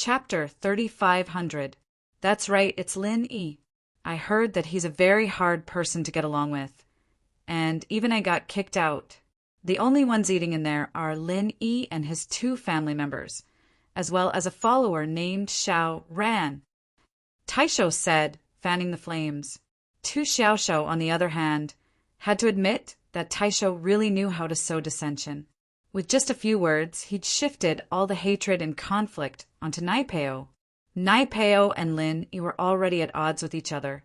Chapter 3500. That's right, it's Lin E. I heard that he's a very hard person to get along with. And even I got kicked out. The only ones eating in there are Lin E and his 2 family members, as well as a follower named Xiao Ran. Taisho said, fanning the flames. Tu Xiaoxiao, on the other hand, had to admit that Taisho really knew how to sow dissension. With just a few words, he'd shifted all the hatred and conflict onto Naipeo. Naipeo and Lin were already at odds with each other,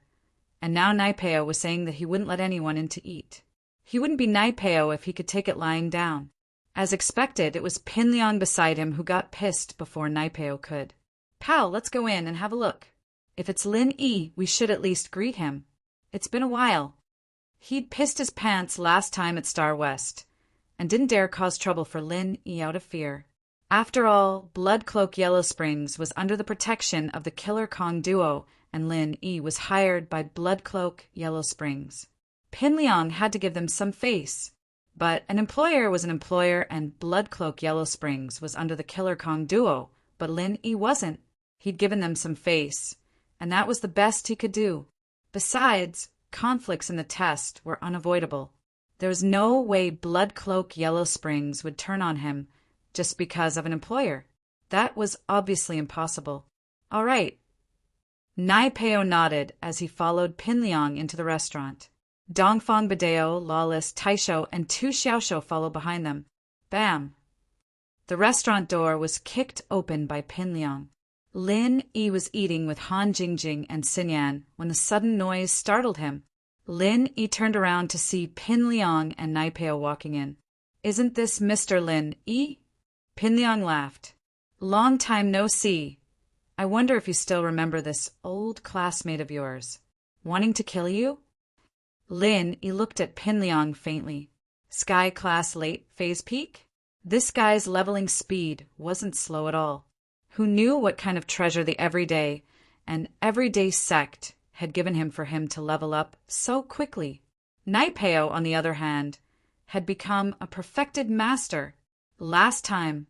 and now Naipeo was saying that he wouldn't let anyone in to eat. He wouldn't be Naipeo if he could take it lying down. As expected, it was Pinliang beside him who got pissed before Naipeo could. "Pal, let's go in and have a look. If it's Lin E, we should at least greet him. It's been a while." He'd pissed his pants last time at Star West, and didn't dare cause trouble for Lin E out of fear. After all, Blood Cloak Yellow Springs was under the protection of the Killer Kong duo, and Lin E was hired by Blood Cloak Yellow Springs. Pinliang had to give them some face, but an employer was an employer, and Blood Cloak Yellow Springs was under the Killer Kong duo, but Lin E wasn't. He'd given them some face, and that was the best he could do. Besides, conflicts in the test were unavoidable. There was no way Blood Cloak Yellow Springs would turn on him just because of an employer. That was obviously impossible. All right. Naipeo nodded as he followed Pinliang into the restaurant. Dongfang Badeo, Lawless, Taisho, and Tu Xiaoxiao followed behind them. Bam! The restaurant door was kicked open by Pinliang. Lin E was eating with Han Jingjing and Xinyan when the sudden noise startled him. Lin E turned around to see Pinliang and Naipeo walking in. "Isn't this Mr. Lin E?" Pinliang laughed. "Long time no see. I wonder if you still remember this old classmate of yours. Wanting to kill you?" Lin E looked at Pinliang faintly. Sky class late phase peak? This guy's leveling speed wasn't slow at all. Who knew what kind of treasure the everyday sect had given him for him to level up so quickly? Naipeo, on the other hand, had become a perfected master last time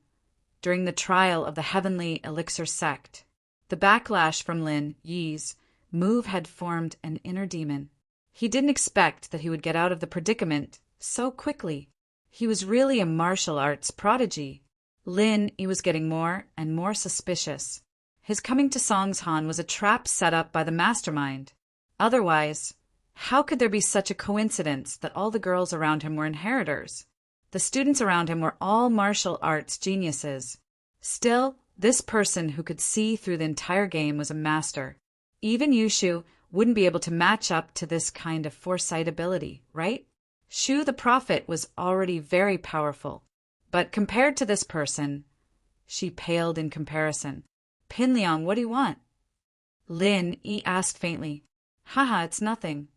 during the trial of the Heavenly Elixir sect. The backlash from Lin Yi's move had formed an inner demon. He didn't expect that he would get out of the predicament so quickly. He was really a martial arts prodigy. Lin Yi was getting more and more suspicious. His coming to Songshan was a trap set up by the mastermind. Otherwise, how could there be such a coincidence that all the girls around him were inheritors? The students around him were all martial arts geniuses. Still, this person who could see through the entire game was a master. Even Yushu wouldn't be able to match up to this kind of foresight ability, right? Shu the Prophet was already very powerful, but compared to this person, she paled in comparison. "Pinliang, what do you want?" Lin Yi asked faintly. "Haha, it's nothing."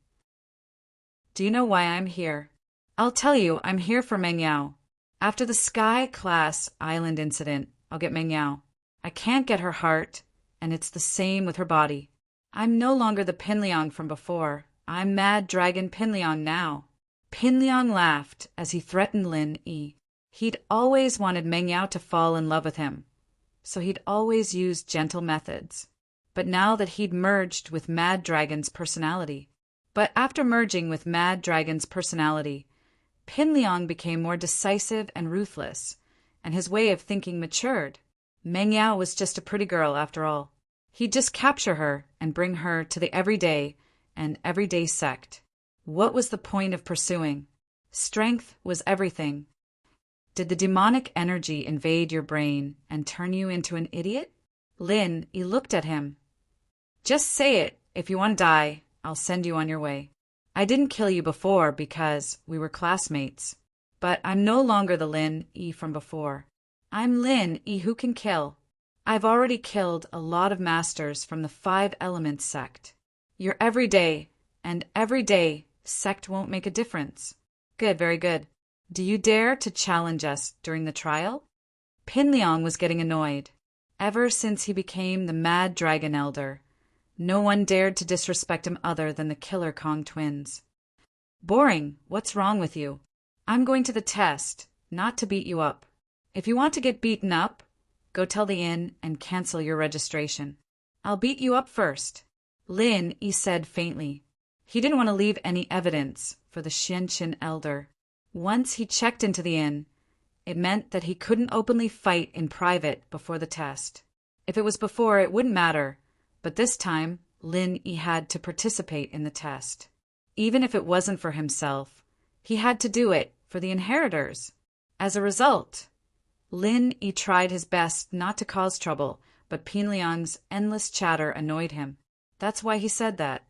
"Do you know why I'm here?" "I'll tell you, I'm here for Meng Yao. After the Sky Class Island incident, I'll get Meng Yao. I can't get her heart, and it's the same with her body. I'm no longer the Pinliang from before. I'm Mad Dragon Pinliang now." Pinliang laughed as he threatened Lin Yi. He'd always wanted Meng Yao to fall in love with him, so he'd always used gentle methods. But now that he'd merged with Mad Dragon's personality. But after merging with Mad Dragon's personality, Pinliang became more decisive and ruthless, and his way of thinking matured. Meng Yao was just a pretty girl after all. He'd just capture her and bring her to the everyday sect. What was the point of pursuing? Strength was everything. Did the demonic energy invade your brain and turn you into an idiot? Lin Yi looked at him. "Just say it. If you want to die, I'll send you on your way. I didn't kill you before because we were classmates. But I'm no longer the Lin Yi from before. I'm Lin Yi who can kill. I've already killed a lot of masters from the 5 Elements sect. Your everyday sect won't make a difference." "Good, very good. Do you dare to challenge us during the trial?" Pinliang was getting annoyed. Ever since he became the Mad Dragon Elder, no one dared to disrespect him other than the Killer Kong twins. "Boring. What's wrong with you? I'm going to the test, not to beat you up. If you want to get beaten up, go tell the inn and cancel your registration. I'll beat you up first. Lin Yi said faintly. He didn't want to leave any evidence for the Xianqin elder. Once he checked into the inn, it meant that he couldn't openly fight in private before the test. If it was before, it wouldn't matter, but this time, Lin Yi had to participate in the test. Even if it wasn't for himself, he had to do it for the inheritors. As a result, Lin Yi tried his best not to cause trouble, but Pinliang's endless chatter annoyed him. That's why he said that.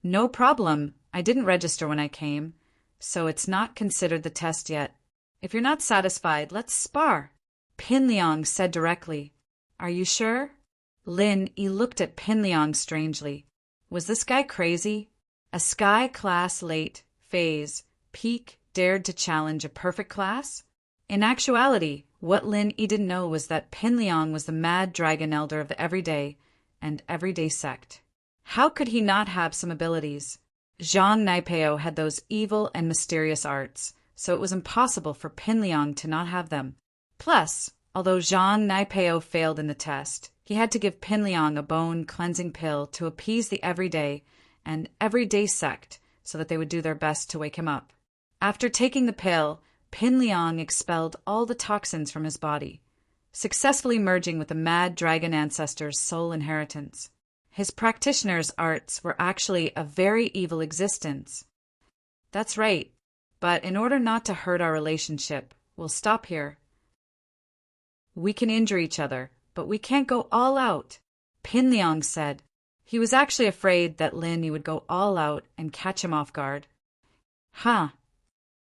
No problem, I didn't register when I came, so it's not considered the test yet. If you're not satisfied, let's spar. Pinliang said directly. Are you sure? Lin Yi looked at Pinliang strangely. Was this guy crazy? A sky class late phase peak dared to challenge a perfect class? In actuality, what Lin Yi didn't know was that Pinliang was the mad dragon elder of the everyday and everyday sect. How could he not have some abilities? Zhang Naipeo had those evil and mysterious arts, so it was impossible for Pinliang to not have them. Plus, although Zhang Naipeo failed in the test, he had to give Pinliang a bone-cleansing pill to appease the everyday and everyday sect so that they would do their best to wake him up. After taking the pill, Pinliang expelled all the toxins from his body, successfully merging with the mad dragon ancestor's soul inheritance. His practitioner's arts were actually a very evil existence. That's right, but in order not to hurt our relationship, we'll stop here. We can injure each other, but we can't go all out, Pinliang said. He was actually afraid that Lin Yi would go all out and catch him off guard. Huh.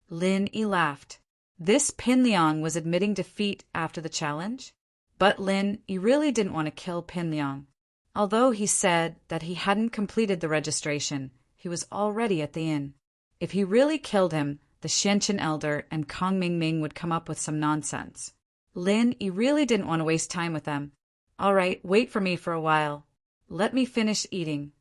Lin Yi laughed. This Pinliang was admitting defeat after the challenge? But Lin Yi really didn't want to kill Pinliang. Although he said that he hadn't completed the registration, he was already at the inn. If he really killed him, the Xianqin elder and Kong Mingming would come up with some nonsense. Lin Yi really didn't want to waste time with them. All right, wait for me for a while. Let me finish eating.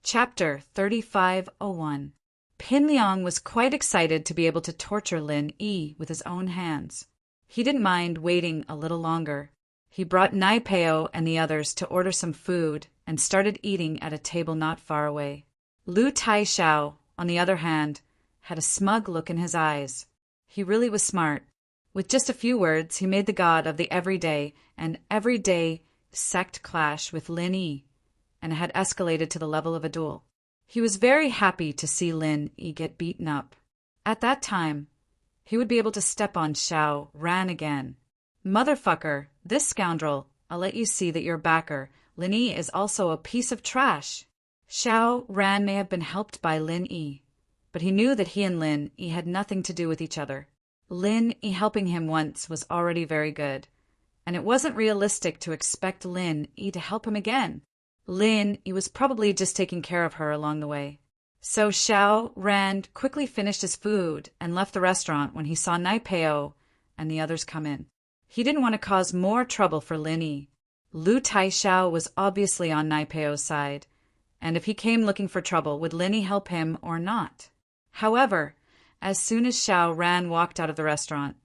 Chapter 3501. Pinliang was quite excited to be able to torture Lin Yi with his own hands. He didn't mind waiting a little longer. He brought Naipeo and the others to order some food and started eating at a table not far away. Lu Taishao, on the other hand, had a smug look in his eyes. He really was smart. With just a few words, he made the god of the everyday and everyday sect clash with Lin Yi, and it had escalated to the level of a duel. He was very happy to see Lin Yi get beaten up. At that time, he would be able to step on Xiao Ran again. Motherfucker, this scoundrel, I'll let you see that you're a backer. Lin Yi is also a piece of trash. Xiao Ran may have been helped by Lin Yi, but he knew that he and Lin Yi had nothing to do with each other. Lin Yi helping him once was already very good, and it wasn't realistic to expect Lin Yi to help him again. Lin Yi was probably just taking care of her along the way. So Xiao Ran quickly finished his food and left the restaurant when he saw Naipeo and the others come in. He didn't want to cause more trouble for Lin Yi. Lu Taishao was obviously on Naipeo's side, and if he came looking for trouble, would Lin Yi help him or not? However, as soon as Xiao Ran walked out of the restaurant,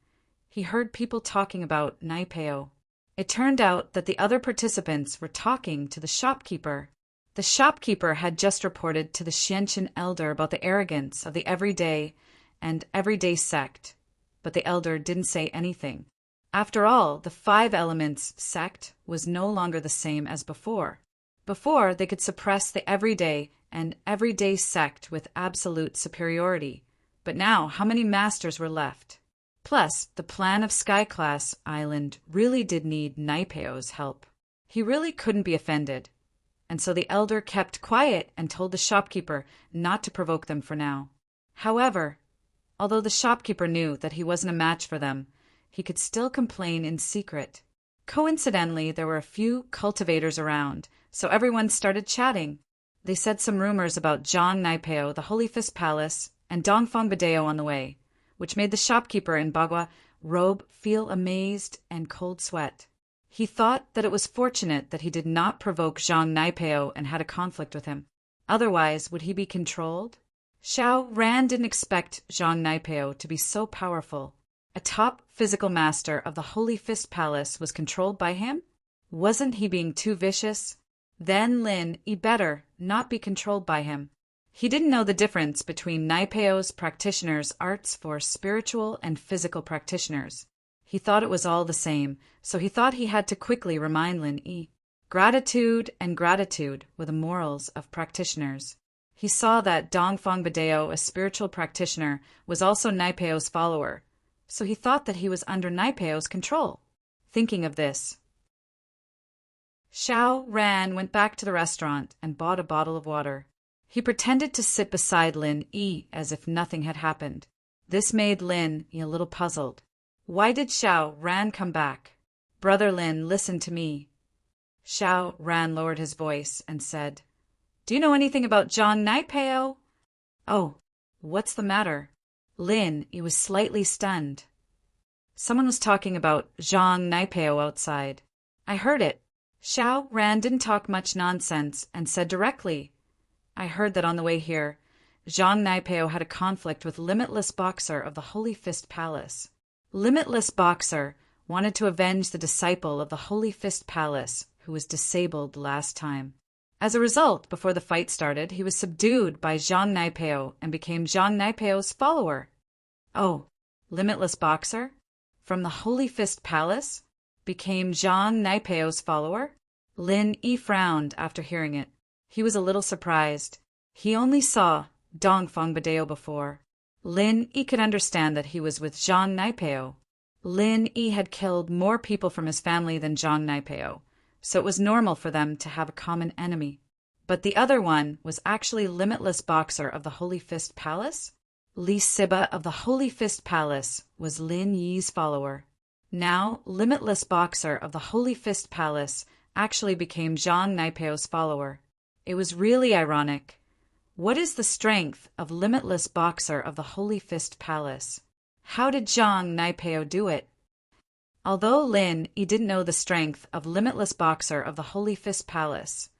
he heard people talking about Naipeo. It turned out that the other participants were talking to the shopkeeper. The shopkeeper had just reported to the Xianqin elder about the arrogance of the everyday and everyday sect, but the elder didn't say anything. After all, the Five Elements sect was no longer the same as before. Before, they could suppress the everyday and everyday sect with absolute superiority. But now, how many masters were left? Plus, the plan of Sky-class Island really did need Naipeo's help. He really couldn't be offended, and so the elder kept quiet and told the shopkeeper not to provoke them for now. However, although the shopkeeper knew that he wasn't a match for them, he could still complain in secret. Coincidentally, there were a few cultivators around, so everyone started chatting. They said some rumors about Zhang Naipeo, the Holy Fist Palace, and Dongfang Badeo on the way, which made the shopkeeper in Bagua Robe feel amazed and cold sweat. He thought that it was fortunate that he did not provoke Zhang Naipeo and had a conflict with him. Otherwise, would he be controlled? Xiao Ran didn't expect Zhang Naipeo to be so powerful. A top physical master of the Holy Fist Palace was controlled by him? Wasn't he being too vicious? Then Lin Yi better not be controlled by him. He didn't know the difference between Naipeo's practitioners' arts for spiritual and physical practitioners. He thought it was all the same, so he thought he had to quickly remind Lin Yi. Gratitude and gratitude were the morals of practitioners. He saw that Dongfang Badeo, a spiritual practitioner, was also Naipeo's follower, so he thought that he was under Naipeo's control. Thinking of this, Xiao Ran went back to the restaurant and bought a bottle of water. He pretended to sit beside Lin Yi as if nothing had happened. This made Lin Yi a little puzzled. Why did Xiao Ran come back? Brother Lin, listen to me. Xiao Ran lowered his voice and said, Do you know anything about Zhang Naipeo? Oh, what's the matter? Lin Yi was slightly stunned. Someone was talking about Zhang Naipeo outside. I heard it. Xiao Ran didn't talk much nonsense and said directly, I heard that on the way here, Zhang Naipeo had a conflict with Limitless Boxer of the Holy Fist Palace. Limitless Boxer wanted to avenge the disciple of the Holy Fist Palace who was disabled last time. As a result, before the fight started, he was subdued by Zhang Naipeo and became Zhang Naipeo's follower. Oh, Limitless Boxer? From the Holy Fist Palace? Became Zhang Naipeo's follower? Lin Yi frowned after hearing it. He was a little surprised. He only saw Dongfang Badeo before. Lin Yi could understand that he was with Zhang Naipeo. Lin Yi had killed more people from his family than Zhang Naipeo, so it was normal for them to have a common enemy. But the other one was actually Limitless Boxer of the Holy Fist Palace? Li Siba of the Holy Fist Palace was Lin Yi's follower. Now, Limitless Boxer of the Holy Fist Palace actually became Zhang Naipeo's follower. It was really ironic. What is the strength of Limitless Boxer of the Holy Fist Palace? How did Zhang Naipeo do it? Although Lin Yi didn't know the strength of Limitless Boxer of the Holy Fist Palace,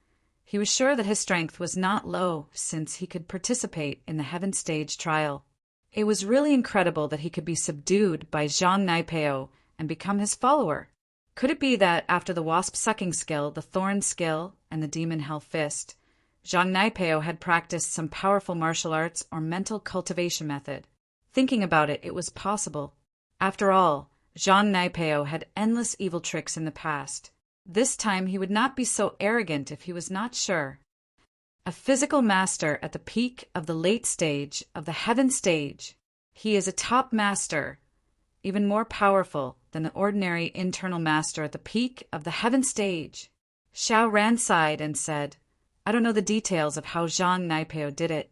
he was sure that his strength was not low since he could participate in the Heaven Stage trial. It was really incredible that he could be subdued by Zhang Naipeo and become his follower. Could it be that after the wasp sucking skill, the thorn skill, and the demon hell fist, Zhang Naipeo had practiced some powerful martial arts or mental cultivation method? Thinking about it, it was possible. After all, Zhang Naipeo had endless evil tricks in the past. This time he would not be so arrogant if he was not sure. A physical master at the peak of the late stage of the Heaven Stage. He is a top master, even more powerful than the ordinary internal master at the peak of the Heaven Stage. Xiao Ran sighed and said, I don't know the details of how Zhang Naipeo did it.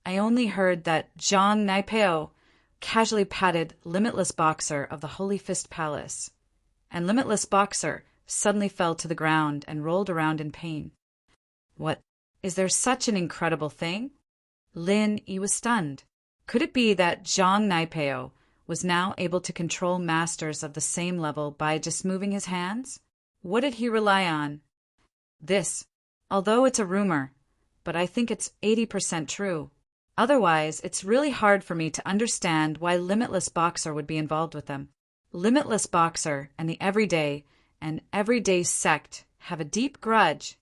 I only heard that Zhang Naipeo casually patted Limitless Boxer of the Holy Fist Palace, and Limitless Boxer suddenly fell to the ground and rolled around in pain. What? Is there such an incredible thing? Lin Yi was stunned. Could it be that Zhang Naipeo was now able to control masters of the same level by just moving his hands? What did he rely on? This, although it's a rumor, but I think it's 80% true. Otherwise, it's really hard for me to understand why Limitless Boxer would be involved with them. Limitless Boxer and the Everyday sect have a deep grudge.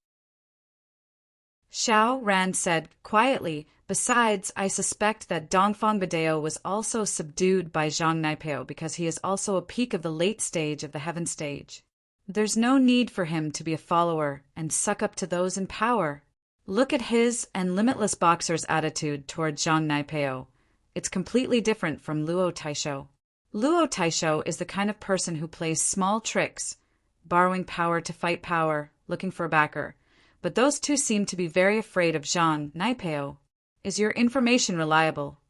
Xiao Ran said quietly, besides, I suspect that Dongfang Badeo was also subdued by Zhang Naipeo because he is also a peak of the late stage of the Heaven Stage. There's no need for him to be a follower and suck up to those in power. Look at his and Limitless Boxer's attitude toward Zhang Naipeo. It's completely different from Luo Taisho. Luo Taisho is the kind of person who plays small tricks, borrowing power to fight power, looking for a backer. But those two seem to be very afraid of Zhang Naipeo. Is your information reliable?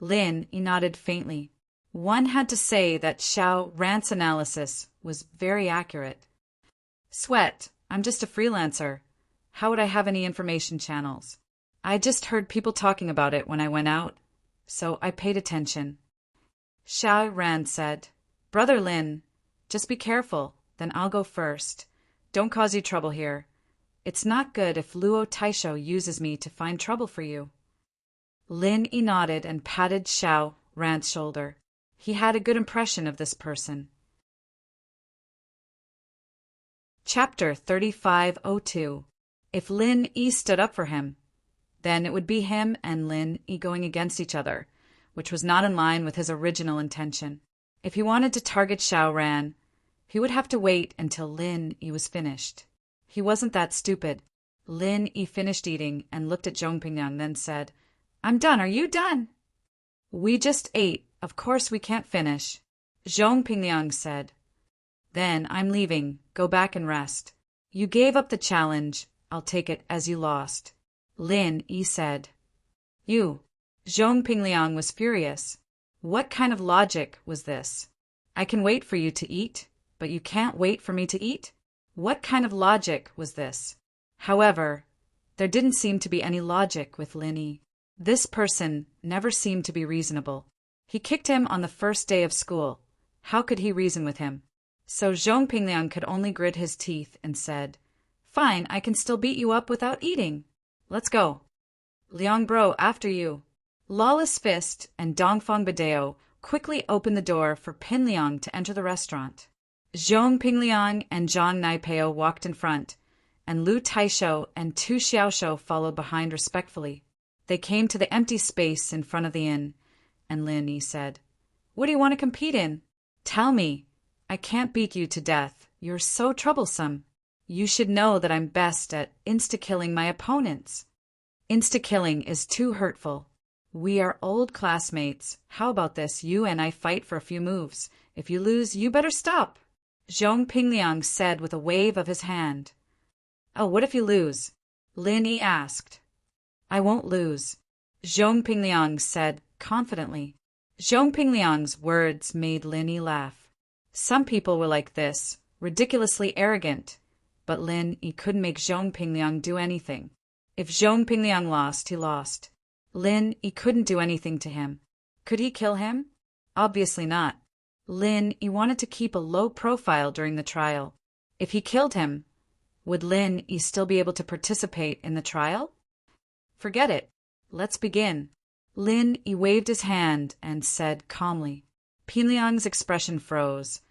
Lin Yi nodded faintly. One had to say that Xiao Ran's analysis was very accurate. Sweat, I'm just a freelancer. How would I have any information channels? I just heard people talking about it when I went out, so I paid attention. Xiao Ran said, Brother Lin, just be careful, then I'll go first. Don't cause you trouble here. It's not good if Luo Taisho uses me to find trouble for you. Lin Yi nodded and patted Xiao Ran's shoulder. He had a good impression of this person. Chapter 3502. If Lin Yi stood up for him, then it would be him and Lin Yi going against each other, which was not in line with his original intention. If he wanted to target Xiao Ran, he would have to wait until Lin Yi was finished. He wasn't that stupid. Lin Yi finished eating and looked at Zhong Pingliang, then said, "I'm done. Are you done?" "We just ate. Of course we can't finish," Zhong Pingliang said. "Then I'm leaving. Go back and rest. You gave up the challenge. I'll take it as you lost," Lin Yi said. "You." Zhong Pingliang was furious. What kind of logic was this? I can wait for you to eat, but you can't wait for me to eat? What kind of logic was this? However, there didn't seem to be any logic with Lin Yi. This person never seemed to be reasonable. He kicked him on the first day of school. How could he reason with him? So Zhong Pingliang could only grit his teeth and said, "Fine, I can still beat you up without eating. Let's go." "Liang Bro, after you." Lawless Fist and Dongfang Badeo quickly opened the door for Pinliang to enter the restaurant. Zhong Pingliang and Zhang Naipeo walked in front, and Lu Taishou and Tu Xiaoshou followed behind respectfully. They came to the empty space in front of the inn, and Lin Yi said, "What do you want to compete in? Tell me. I can't beat you to death. You're so troublesome. You should know that I'm best at insta-killing my opponents." "Insta-killing is too hurtful. We are old classmates. How about this? You and I fight for a few moves. If you lose, you better stop," Zhong Pingliang said with a wave of his hand. "Oh, what if you lose?" Lin Yi asked. "I won't lose," Zhong Pingliang said confidently. Zhong Pingliang's words made Lin Yi laugh. Some people were like this, ridiculously arrogant, but Lin Yi couldn't make Zhong Pingliang do anything. If Zhong Pingliang lost, he lost. Lin Yi couldn't do anything to him. Could he kill him? Obviously not. Lin Yi wanted to keep a low profile during the trial. If he killed him, would Lin Yi still be able to participate in the trial? Forget it. Let's begin. Lin Yi waved his hand and said calmly. Pinliang's expression froze,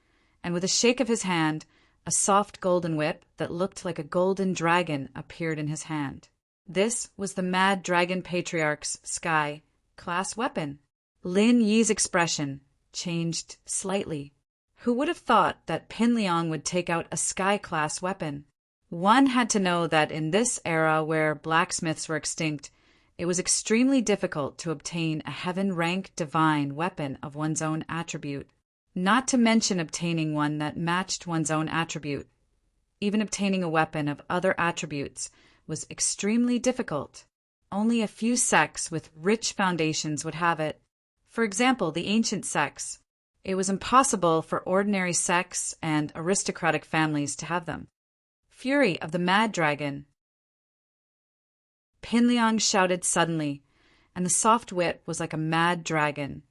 and with a shake of his hand, a soft golden whip that looked like a golden dragon appeared in his hand. This was the Mad Dragon Patriarch's Sky class weapon. Lin Yi's expression changed slightly. Who would have thought that Pinliang would take out a Sky class weapon? One had to know that in this era where blacksmiths were extinct, it was extremely difficult to obtain a heaven-rank divine weapon of one's own attribute, not to mention obtaining one that matched one's own attribute. Even obtaining a weapon of other attributes was extremely difficult. Only a few sects with rich foundations would have it. For example, the ancient sects. It was impossible for ordinary sects and aristocratic families to have them. Fury of the Mad Dragon. Pinliang shouted suddenly, and the soft whip was like a mad dragon,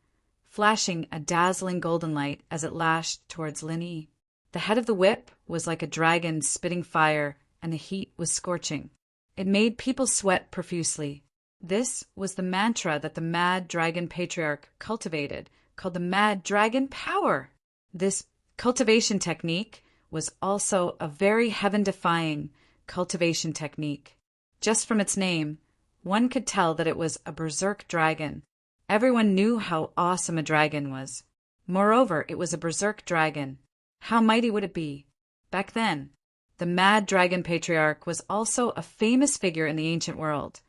flashing a dazzling golden light as it lashed towards Lin Yi. The head of the whip was like a dragon spitting fire, and the heat was scorching. It made people sweat profusely. This was the mantra that the Mad Dragon Patriarch cultivated, called the Mad Dragon Power. This cultivation technique was also a very heaven-defying cultivation technique. Just from its name, one could tell that it was a berserk dragon. Everyone knew how awesome a dragon was. Moreover, it was a berserk dragon. How mighty would it be? Back then, the Mad Dragon Patriarch was also a famous figure in the ancient world,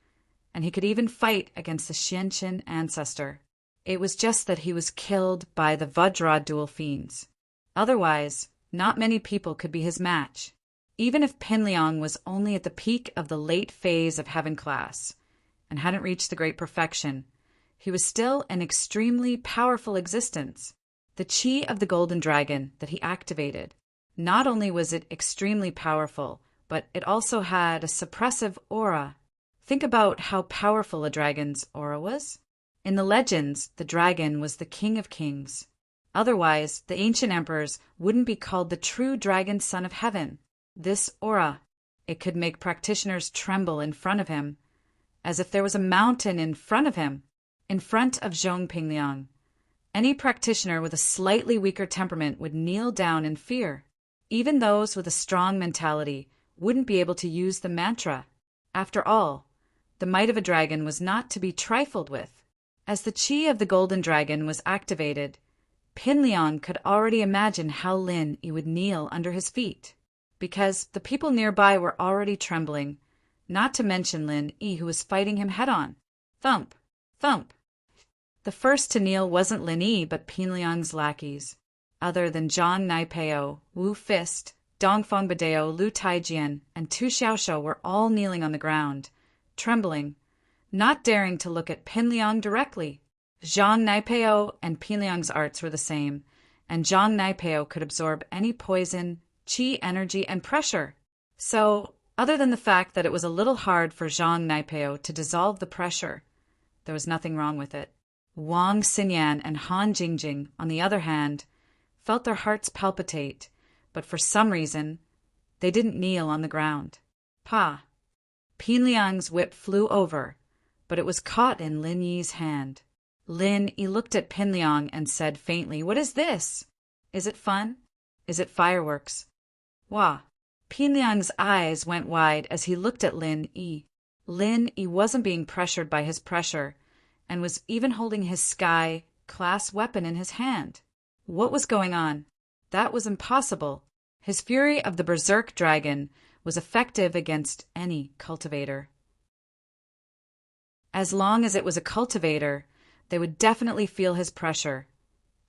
and he could even fight against the Xianqin ancestor. It was just that he was killed by the Vajra dual fiends. Otherwise, not many people could be his match. Even if Pinliang was only at the peak of the late phase of heaven class and hadn't reached the great perfection, he was still an extremely powerful existence. The chi of the golden dragon that he activated, not only was it extremely powerful, but it also had a suppressive aura. Think about how powerful a dragon's aura was. In the legends, the dragon was the king of kings. Otherwise, the ancient emperors wouldn't be called the true dragon son of heaven. This aura, it could make practitioners tremble in front of him, as if there was a mountain in front of him, in front of Zhong Pingliang. Any practitioner with a slightly weaker temperament would kneel down in fear. Even those with a strong mentality wouldn't be able to use the mantra. After all, the might of a dragon was not to be trifled with. As the chi of the golden dragon was activated, Pinliang could already imagine how Lin Yi would kneel under his feet, because the people nearby were already trembling, not to mention Lin Yi, who was fighting him head-on. Thump! Thump! The first to kneel wasn't Lin Yi, but Pinliang's lackeys. Other than Zhang Naipeo, Wu Fist, Dongfeng Badeo, Lu Taijian, and Tu Xiaoshou were all kneeling on the ground, trembling, not daring to look at Pinliang directly. Zhang Naipeo and Pinliang's arts were the same, and Zhang Naipeo could absorb any poison, qi energy, and pressure. So, other than the fact that it was a little hard for Zhang Naipeo to dissolve the pressure, there was nothing wrong with it. Wang Xinyan and Han Jingjing, on the other hand, felt their hearts palpitate, but for some reason, they didn't kneel on the ground. Pa! Pinliang's whip flew over, but it was caught in Lin Yi's hand. Lin Yi looked at Pinliang and said faintly, "What is this? Is it fun? Is it fireworks?" Wah! Pinliang's eyes went wide as he looked at Lin Yi. Lin Yi wasn't being pressured by his pressure, and was even holding his sky-class weapon in his hand. What was going on? That was impossible. His fury of the berserk dragon was effective against any cultivator. As long as it was a cultivator, they would definitely feel his pressure,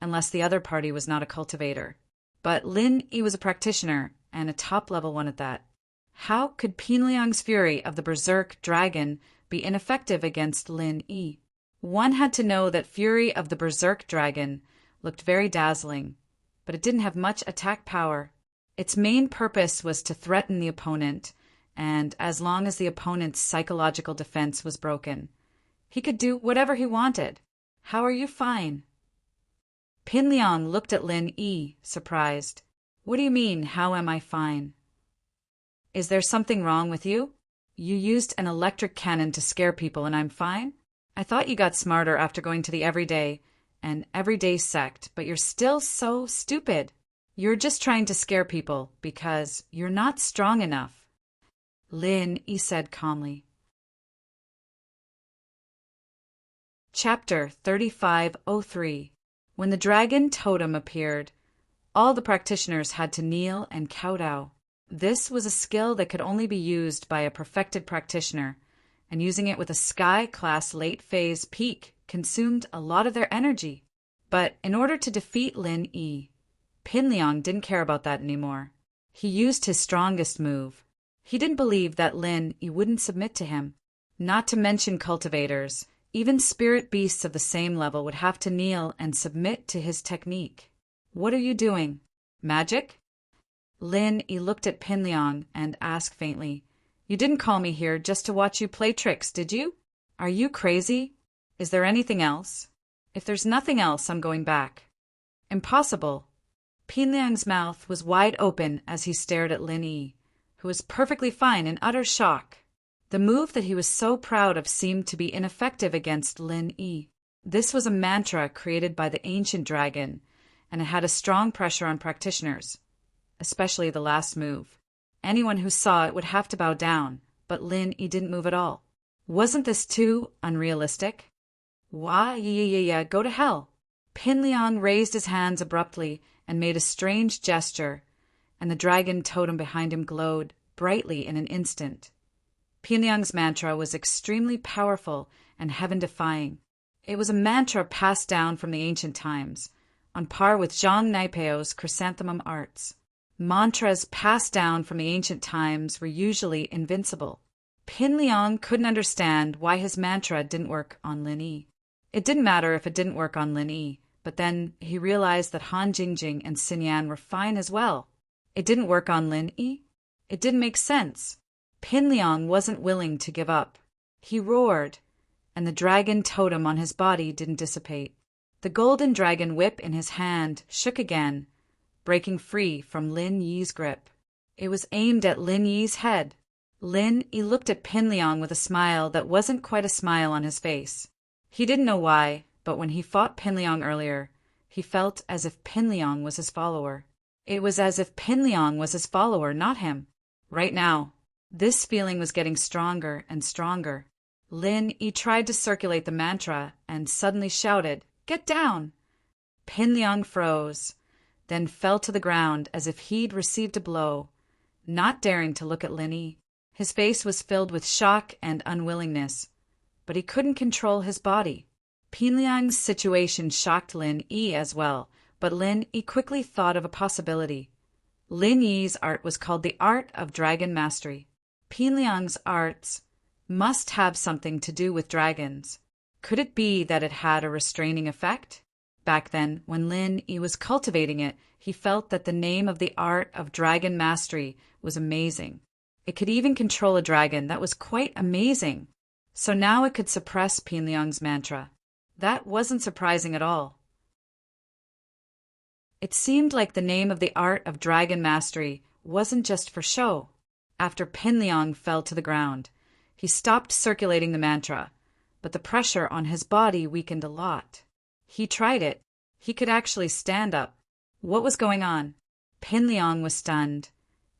unless the other party was not a cultivator. But Lin Yi was a practitioner, and a top-level one at that. How could Pinliang's fury of the berserk dragon be ineffective against Lin Yi? One had to know that fury of the berserk dragon looked very dazzling, but it didn't have much attack power. Its main purpose was to threaten the opponent, and as long as the opponent's psychological defense was broken, he could do whatever he wanted. "How are you fine?" Pinliang looked at Lin Yi, surprised. "What do you mean, how am I fine? Is there something wrong with you? You used an electric cannon to scare people and I'm fine? I thought you got smarter after going to the everyday sect, but you're still so stupid. You're just trying to scare people because you're not strong enough," Lin Yi said calmly. Chapter 3503. When the dragon totem appeared, all the practitioners had to kneel and kowtow. This was a skill that could only be used by a perfected practitioner, and using it with a sky-class late-phase peak consumed a lot of their energy. But in order to defeat Lin Yi, Pinliang didn't care about that anymore. He used his strongest move. He didn't believe that Lin Yi wouldn't submit to him. Not to mention cultivators, even spirit beasts of the same level would have to kneel and submit to his technique. "What are you doing? Magic?" Lin Yi looked at Pinliang and asked faintly, "You didn't call me here just to watch you play tricks, did you? Are you crazy? Is there anything else? If there's nothing else, I'm going back." "Impossible." Pinliang's mouth was wide open as he stared at Lin Yi, who was perfectly fine in utter shock. The move that he was so proud of seemed to be ineffective against Lin Yi. This was a mantra created by the ancient dragon, and it had a strong pressure on practitioners, especially the last move. Anyone who saw it would have to bow down, but Lin Yi didn't move at all. Wasn't this too unrealistic? "Why, yeah, go to hell." Pinliang raised his hands abruptly and made a strange gesture, and the dragon totem behind him glowed brightly in an instant. Pinliang's mantra was extremely powerful and heaven-defying. It was a mantra passed down from the ancient times, on par with Zhang Naipeo's chrysanthemum arts. Mantras passed down from the ancient times were usually invincible. Pinliang couldn't understand why his mantra didn't work on Lin Yi. It didn't matter if it didn't work on Lin Yi, but then he realized that Han Jingjing and Xinyan were fine as well. It didn't work on Lin Yi? It didn't make sense. Pinliang wasn't willing to give up. He roared, and the dragon totem on his body didn't dissipate. The golden dragon whip in his hand shook again, breaking free from Lin Yi's grip. It was aimed at Lin Yi's head. Lin Yi looked at Pinliang with a smile that wasn't quite a smile on his face. He didn't know why, but when he fought Pinliang earlier, He felt as if Pinliang was his follower. It was as if Pinliang was his follower, not him. Right now, this feeling was getting stronger and stronger. Lin Yi tried to circulate the mantra and suddenly shouted, "Get down!" Pinliang froze, then fell to the ground as if he'd received a blow, not daring to look at Lin Yi. His face was filled with shock and unwillingness, but he couldn't control his body. Pinliang's situation shocked Lin Yi as well, but Lin Yi quickly thought of a possibility. Lin Yi's art was called the Art of Dragon Mastery. Pinliang's arts must have something to do with dragons. Could it be that it had a restraining effect? Back then, when Lin Yi was cultivating it, he felt that the name of the Art of Dragon Mastery was amazing. It could even control a dragon. That was quite amazing. So now it could suppress Pinliang's mantra. That wasn't surprising at all. It seemed like the name of the Art of Dragon Mastery wasn't just for show. After Pinliang fell to the ground, he stopped circulating the mantra, but the pressure on his body weakened a lot. He tried it. He could actually stand up. What was going on? Pinliang was stunned,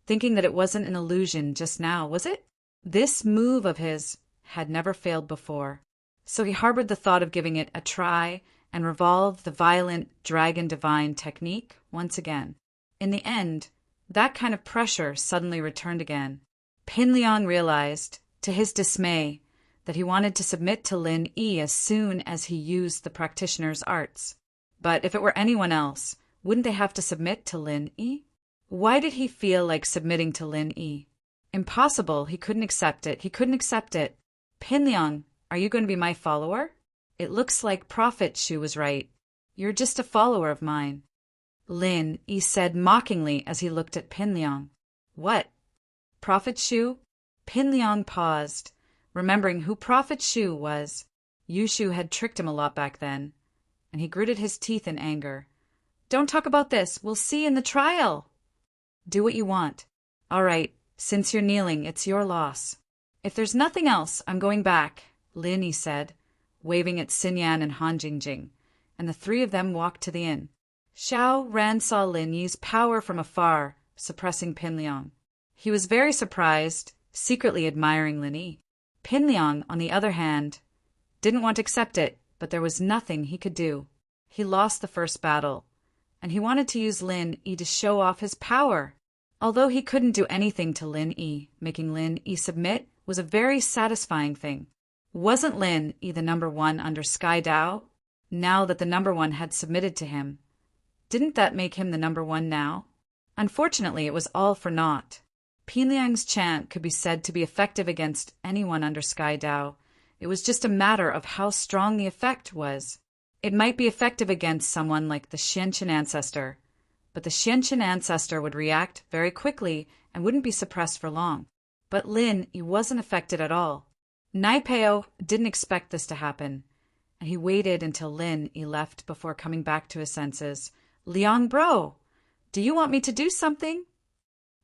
thinking that it wasn't an illusion just now, was it? This move of his had never failed before, so he harbored the thought of giving it a try and revolved the violent dragon divine technique once again. In the end, that kind of pressure suddenly returned again. Pinliang realized, to his dismay, that he wanted to submit to Lin Yi as soon as he used the practitioner's arts. But if it were anyone else, wouldn't they have to submit to Lin Yi? Why did he feel like submitting to Lin Yi? Impossible. He couldn't accept it. He couldn't accept it. Pinliang, are you going to be my follower? It looks like Prophet Shu was right. You're just a follower of mine. Lin Yi said mockingly as he looked at Pinliang. What? Prophet Shu? Pinliang paused, remembering who Prophet Shu was. Yushu had tricked him a lot back then, and he gritted his teeth in anger. Don't talk about this. We'll see in the trial. Do what you want. All right, since you're kneeling, it's your loss. If there's nothing else, I'm going back, Lin Yi said, waving at Xinyan and Han Jingjing, and the three of them walked to the inn. Xiao Ran saw Lin Yi's power from afar, suppressing Pinliang. He was very surprised, secretly admiring Lin Yi. Pinliang, on the other hand, didn't want to accept it, but there was nothing he could do. He lost the first battle, and he wanted to use Lin Yi to show off his power. Although he couldn't do anything to Lin Yi, making Lin Yi submit was a very satisfying thing. Wasn't Lin Yi the number one under Sky Dao? Now that the number one had submitted to him, didn't that make him the number one now? Unfortunately, it was all for naught. Pinliang's chant could be said to be effective against anyone under Sky Dao. It was just a matter of how strong the effect was. It might be effective against someone like the Xianqin ancestor, but the Xianqin ancestor would react very quickly and wouldn't be suppressed for long. But Lin Yi wasn't affected at all. Naipeo didn't expect this to happen, and he waited until Lin Yi left before coming back to his senses. Liang bro, do you want me to do something?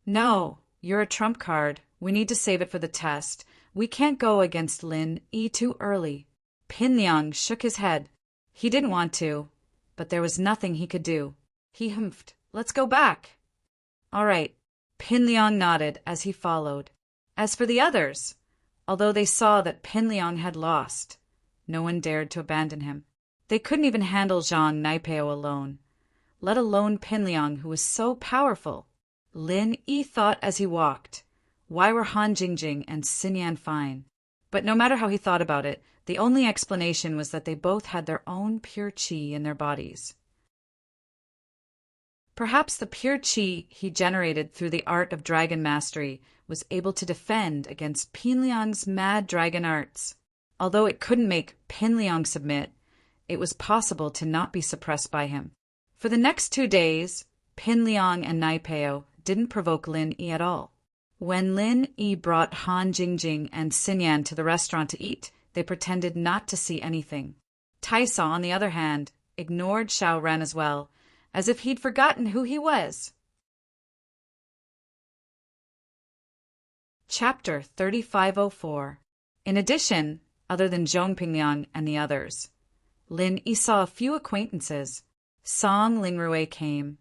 No, you're a trump card. We need to save it for the test. We can't go against Lin Yi too early. Pinliang shook his head. He didn't want to, but there was nothing he could do. He humphed. Let's go back. All right. Pinliang nodded as he followed. As for the others, although they saw that Pinliang had lost, no one dared to abandon him. They couldn't even handle Zhang Naipeo alone, let alone Pinliang, who was so powerful. Lin Yi thought as he walked, why were Han Jingjing and Xinyan fine? But no matter how he thought about it, the only explanation was that they both had their own pure qi in their bodies. Perhaps the pure qi he generated through the art of dragon mastery was able to defend against Pinliang's mad dragon arts. Although it couldn't make Pinliang submit, it was possible to not be suppressed by him. For the next 2 days, Pinliang and Naipeo didn't provoke Lin Yi at all. When Lin Yi brought Han Jingjing and Xinyan to the restaurant to eat, they pretended not to see anything. Taisa, on the other hand, ignored Xiao Ren as well, as if he'd forgotten who he was. Chapter 3504. In addition, other than Zhong Pingliang and the others, Lin Yi saw a few acquaintances. Song Lingrui came,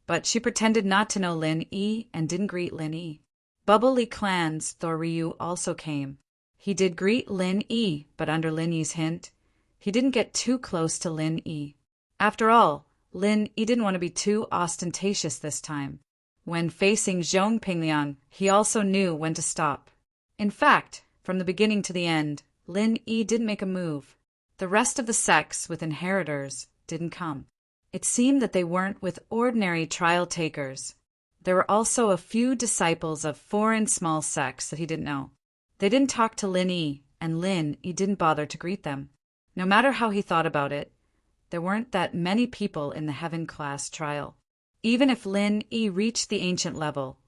but she pretended not to know Lin Yi and didn't greet Lin Yi. Bubble Li Clan's Thor Ryu also came. He did greet Lin Yi, but under Lin Yi's hint, he didn't get too close to Lin Yi. After all, Lin Yi didn't want to be too ostentatious this time. When facing Zhong Pingliang, he also knew when to stop. In fact, from the beginning to the end, Lin Yi didn't make a move. The rest of the sects with inheritors didn't come. It seemed that they weren't with ordinary trial takers. There were also a few disciples of foreign small sects that he didn't know. They didn't talk to Lin Yi, and Lin Yi didn't bother to greet them. No matter how he thought about it, there weren't that many people in the Heaven class trial. Even if Lin Yi reached the ancient level,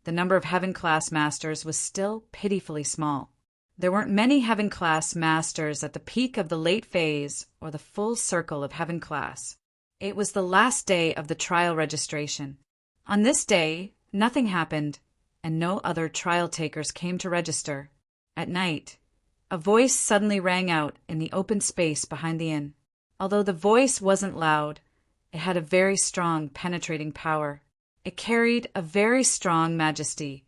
the number of Heaven class masters was still pitifully small. There weren't many Heaven class masters at the peak of the late phase or the full circle of Heaven class. It was the last day of the trial registration. On this day, nothing happened, and no other trial takers came to register. At night, a voice suddenly rang out in the open space behind the inn. Although the voice wasn't loud, it had a very strong, penetrating power. It carried a very strong majesty,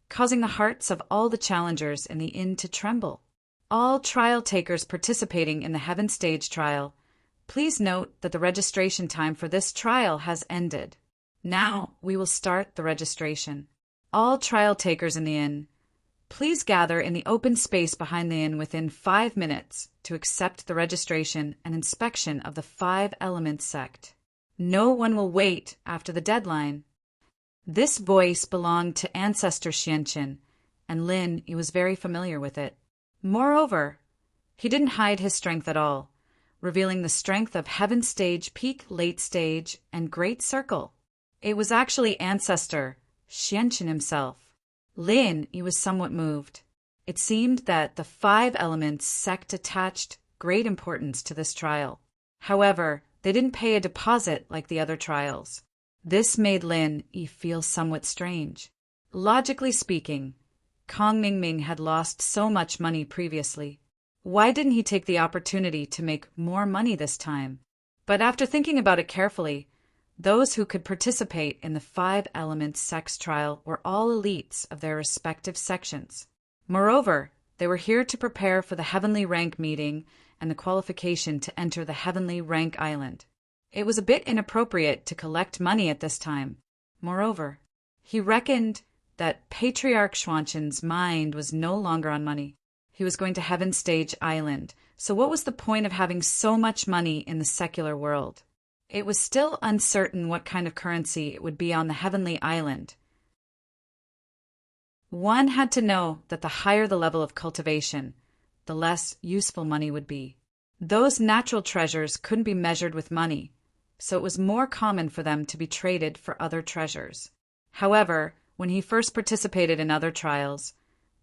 causing the hearts of all the challengers in the inn to tremble. All trial takers participating in the Heaven Stage trial, please note that the registration time for this trial has ended. Now we will start the registration. All trial takers in the inn, please gather in the open space behind the inn within 5 minutes to accept the registration and inspection of the 5 Elements sect. No one will wait after the deadline. This voice belonged to Ancestor Xianqin, and Lin Yi was very familiar with it. Moreover, he didn't hide his strength at all, revealing the strength of Heaven Stage, Peak, Late Stage, and Great Circle. It was actually Ancestor Xianqin himself. Lin Yi was somewhat moved. It seemed that the 5 Elements sect attached great importance to this trial. However, they didn't pay a deposit like the other trials. This made Lin Yi feel somewhat strange. Logically speaking, Kong Mingming had lost so much money previously. Why didn't he take the opportunity to make more money this time? But after thinking about it carefully, those who could participate in the 5 Elements sex trial were all elites of their respective sections. Moreover, they were here to prepare for the Heavenly Rank meeting and the qualification to enter the Heavenly Rank Island. It was a bit inappropriate to collect money at this time. Moreover, he reckoned that Patriarch Xuanqin's mind was no longer on money. He was going to Heaven Stage Island, so what was the point of having so much money in the secular world? It was still uncertain what kind of currency it would be on the Heavenly Island. One had to know that the higher the level of cultivation, the less useful money would be. Those natural treasures couldn't be measured with money, so it was more common for them to be traded for other treasures. However, when he first participated in other trials,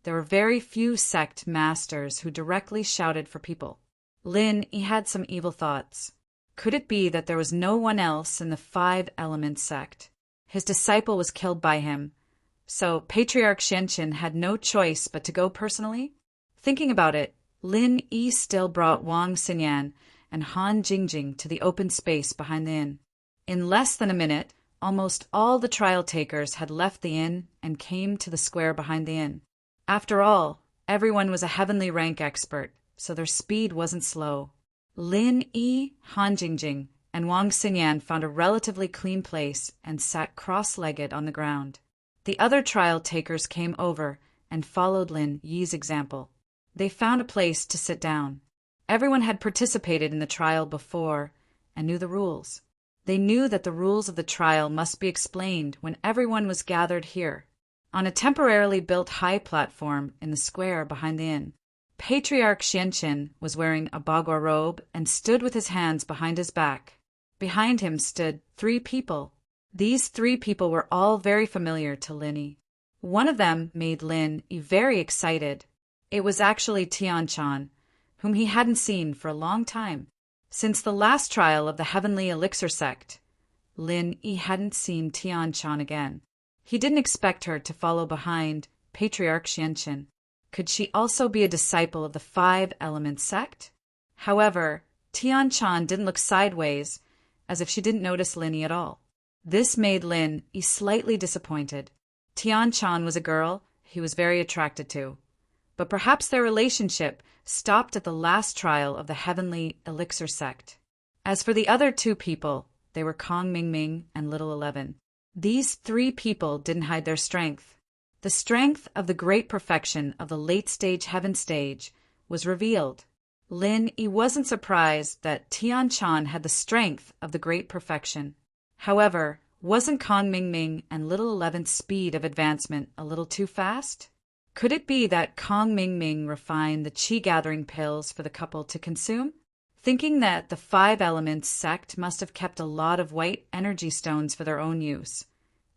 there were very few sect masters who directly shouted for people. Lin Yi had some evil thoughts. Could it be that there was no one else in the 5 Elements sect? His disciple was killed by him, so Patriarch Xianqin had no choice but to go personally? Thinking about it, Lin Yi still brought Wang Xinyan and Han Jingjing to the open space behind the inn. In less than a minute, almost all the trial takers had left the inn and came to the square behind the inn. After all, everyone was a Heavenly Rank expert, so their speed wasn't slow. Lin Yi, Han Jingjing, and Wang Xinyan found a relatively clean place and sat cross-legged on the ground. The other trial takers came over and followed Lin Yi's example. They found a place to sit down. Everyone had participated in the trial before and knew the rules. They knew that the rules of the trial must be explained when everyone was gathered here, on a temporarily built high platform in the square behind the inn. Patriarch Xianqin was wearing a bagua robe and stood with his hands behind his back. Behind him stood 3 people. These 3 people were all very familiar to Lin Yi. One of them made Lin Yi very excited. It was actually Tianchan, whom he hadn't seen for a long time. Since the last trial of the Heavenly Elixir sect, Lin Yi hadn't seen Tianchan again. He didn't expect her to follow behind Patriarch Xianqin. Could she also be a disciple of the 5 Elements sect? However, Tianchan didn't look sideways, as if she didn't notice Lin Yi at all. This made Lin Yi slightly disappointed. Tian Chan was a girl he was very attracted to, but perhaps their relationship stopped at the last trial of the heavenly elixir sect. As for the other two people, they were Kong Mingming and Little 11. These three people didn't hide their strength. The strength of the great perfection of the late-stage heaven stage was revealed. Lin Yi wasn't surprised that Tian Chan had the strength of the great perfection. However, wasn't Kong Mingming and Little 11's speed of advancement a little too fast? Could it be that Kong Mingming refined the qi-gathering pills for the couple to consume? Thinking that the 5 Elements sect must have kept a lot of white energy stones for their own use,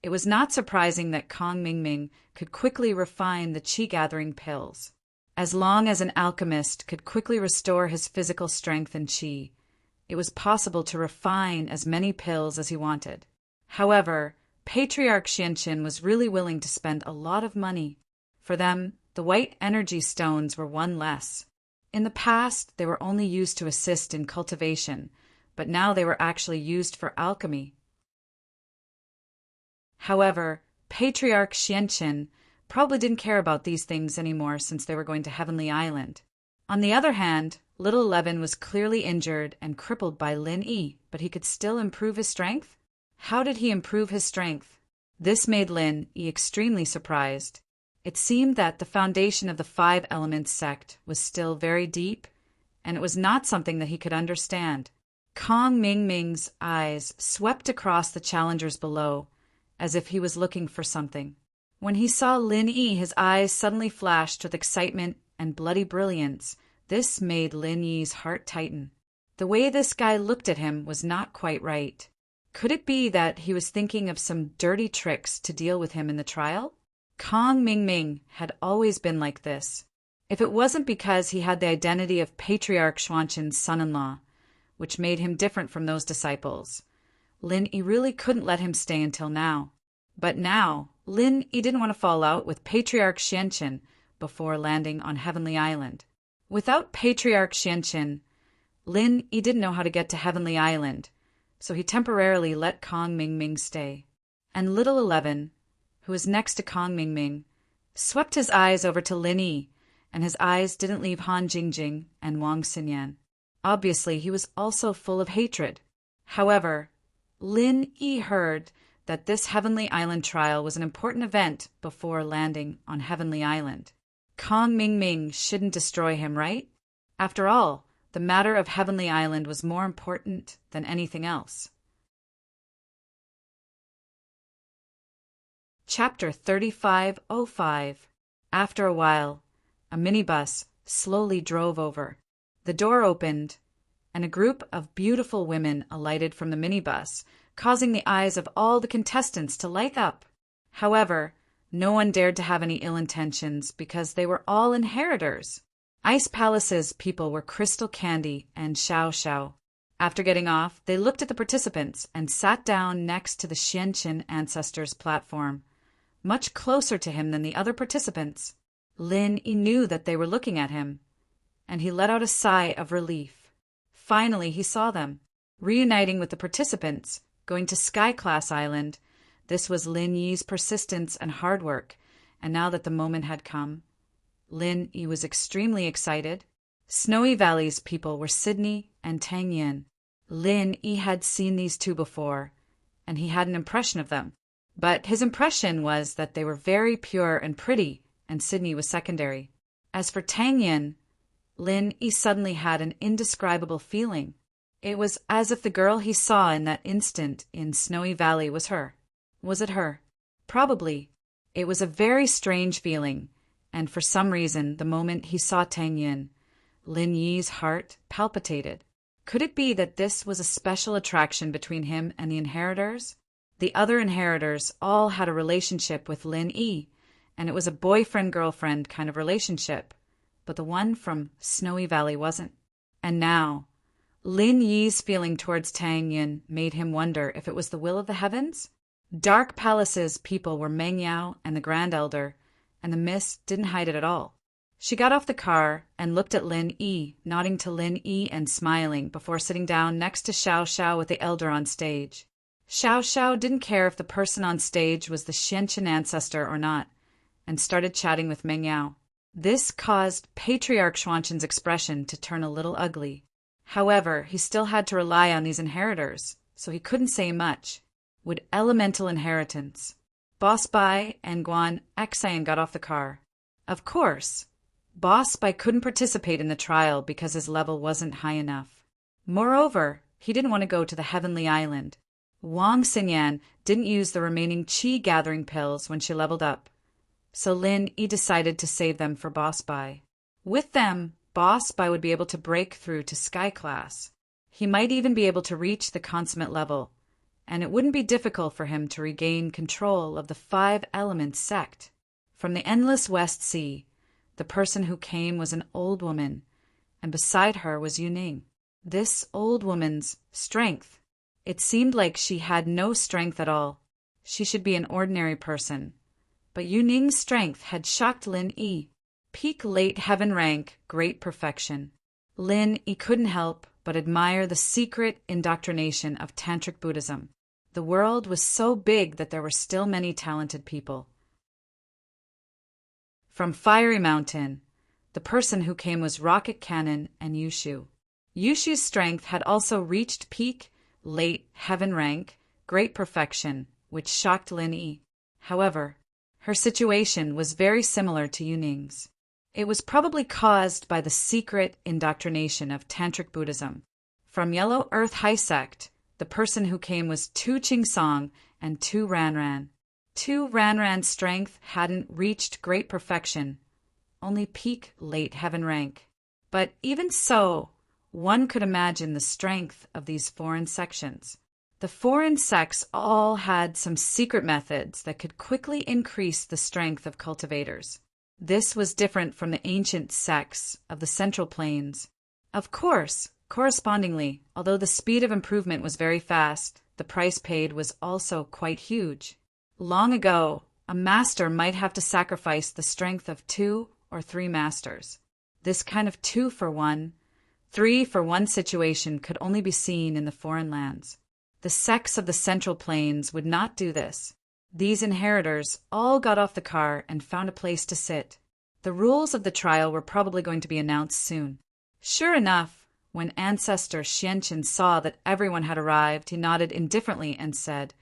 it was not surprising that Kong Mingming could quickly refine the qi-gathering pills. As long as an alchemist could quickly restore his physical strength and qi, it was possible to refine as many pills as he wanted. However, Patriarch Xianqin was really willing to spend a lot of money. For them, the white energy stones were one less. In the past, they were only used to assist in cultivation, but now they were actually used for alchemy. However, Patriarch Xianqin probably didn't care about these things anymore since they were going to Heavenly Island. On the other hand, Little 11 was clearly injured and crippled by Lin Yi, but he could still improve his strength? How did he improve his strength? This made Lin Yi extremely surprised. It seemed that the foundation of the 5 Elements sect was still very deep, and it was not something that he could understand. Kong Mingming's eyes swept across the challengers below, as if he was looking for something. When he saw Lin Yi, his eyes suddenly flashed with excitement and bloody brilliance. This made Lin Yi's heart tighten. The way this guy looked at him was not quite right. Could it be that he was thinking of some dirty tricks to deal with him in the trial? Kong Mingming had always been like this. If it wasn't because he had the identity of Patriarch Xuanqin's son-in-law, which made him different from those disciples, Lin Yi really couldn't let him stay until now. But now, Lin Yi didn't want to fall out with Patriarch Xianqin before landing on Heavenly Island. Without Patriarch Xianqin, Lin Yi didn't know how to get to Heavenly Island, so he temporarily let Kong Mingming stay. And Little 11, who was next to Kong Mingming, swept his eyes over to Lin Yi, and his eyes didn't leave Han Jingjing and Wang Xinyan. Obviously, he was also full of hatred. However, Lin Yi heard that this Heavenly Island trial was an important event before landing on Heavenly Island. Kong Mingming shouldn't destroy him, right? After all, the matter of Heavenly Island was more important than anything else. Chapter 3505. After a while, a minibus slowly drove over. The door opened, and a group of beautiful women alighted from the minibus, causing the eyes of all the contestants to light up. However, no one dared to have any ill intentions because they were all inheritors. Ice Palace's people were Crystal Candy and Xiao Xiao. After getting off, they looked at the participants and sat down next to the Xianqin ancestor's platform, much closer to him than the other participants. Lin Yi knew that they were looking at him, and he let out a sigh of relief. Finally, he saw them, reuniting with the participants, going to Sky Class Island. This was Lin Yi's persistence and hard work, and now that the moment had come, Lin Yi was extremely excited. Snowy Valley's people were Sydney and Tang Yin. Lin Yi had seen these two before, and he had an impression of them. But his impression was that they were very pure and pretty, and Sydney was secondary. As for Tang Yin, Lin Yi suddenly had an indescribable feeling. It was as if the girl he saw in that instant in Snowy Valley was her. Was it her? Probably. It was a very strange feeling, and for some reason, the moment he saw Tang Yin, Lin Yi's heart palpitated. Could it be that this was a special attraction between him and the inheritors? The other inheritors all had a relationship with Lin Yi, and it was a boyfriend-girlfriend kind of relationship, but the one from Snowy Valley wasn't. And now, Lin Yi's feeling towards Tang Yin made him wonder if it was the will of the heavens? Dark Palace's people were Meng Yao and the Grand Elder, and the mist didn't hide it at all. She got off the car and looked at Lin Yi, nodding to Lin Yi and smiling before sitting down next to Xiao Xiao with the elder on stage. Xiao Xiao didn't care if the person on stage was the Xianqin ancestor or not, and started chatting with Meng Yao. This caused Patriarch Xuanqin's expression to turn a little ugly. However, he still had to rely on these inheritors, so he couldn't say much. Would elemental inheritance? Boss Bai and Guan Xian got off the car. Of course, Boss Bai couldn't participate in the trial because his level wasn't high enough. Moreover, he didn't want to go to the Heavenly Island. Wang Xinyan didn't use the remaining Qi gathering pills when she leveled up, so Lin Yi decided to save them for Boss Bai. With them, Boss Bai would be able to break through to Sky Class. He might even be able to reach the consummate level, and it wouldn't be difficult for him to regain control of the 5 Elements sect. From the endless West Sea, the person who came was an old woman, and beside her was Yuning. This old woman's strength. It seemed like she had no strength at all. She should be an ordinary person. But Yuning's strength had shocked Lin Yi. Peak late heaven rank, great perfection. Lin Yi couldn't help but admire the secret indoctrination of Tantric Buddhism. The world was so big that there were still many talented people. From Fiery Mountain, the person who came was Rocket Cannon and Yushu. Yushu's strength had also reached peak late heaven rank, great perfection, which shocked Lin Yi. However, her situation was very similar to Yuning's. It was probably caused by the secret indoctrination of Tantric Buddhism. From Yellow Earth High Sect, the person who came was Tu Chingsong and Tu Ranran. Tu Ranran's strength hadn't reached great perfection, only peak late heaven rank. But even so, one could imagine the strength of these foreign sections. The foreign sects all had some secret methods that could quickly increase the strength of cultivators. This was different from the ancient sects of the Central Plains. Of course, correspondingly, although the speed of improvement was very fast, the price paid was also quite huge. Long ago, a master might have to sacrifice the strength of 2 or 3 masters. This kind of 2 for 1, 3 for 1 situation could only be seen in the foreign lands. The sects of the Central Plains would not do this. These inheritors all got off the car and found a place to sit. The rules of the trial were probably going to be announced soon. Sure enough, when Ancestor Xianqin saw that everyone had arrived, he nodded indifferently and said,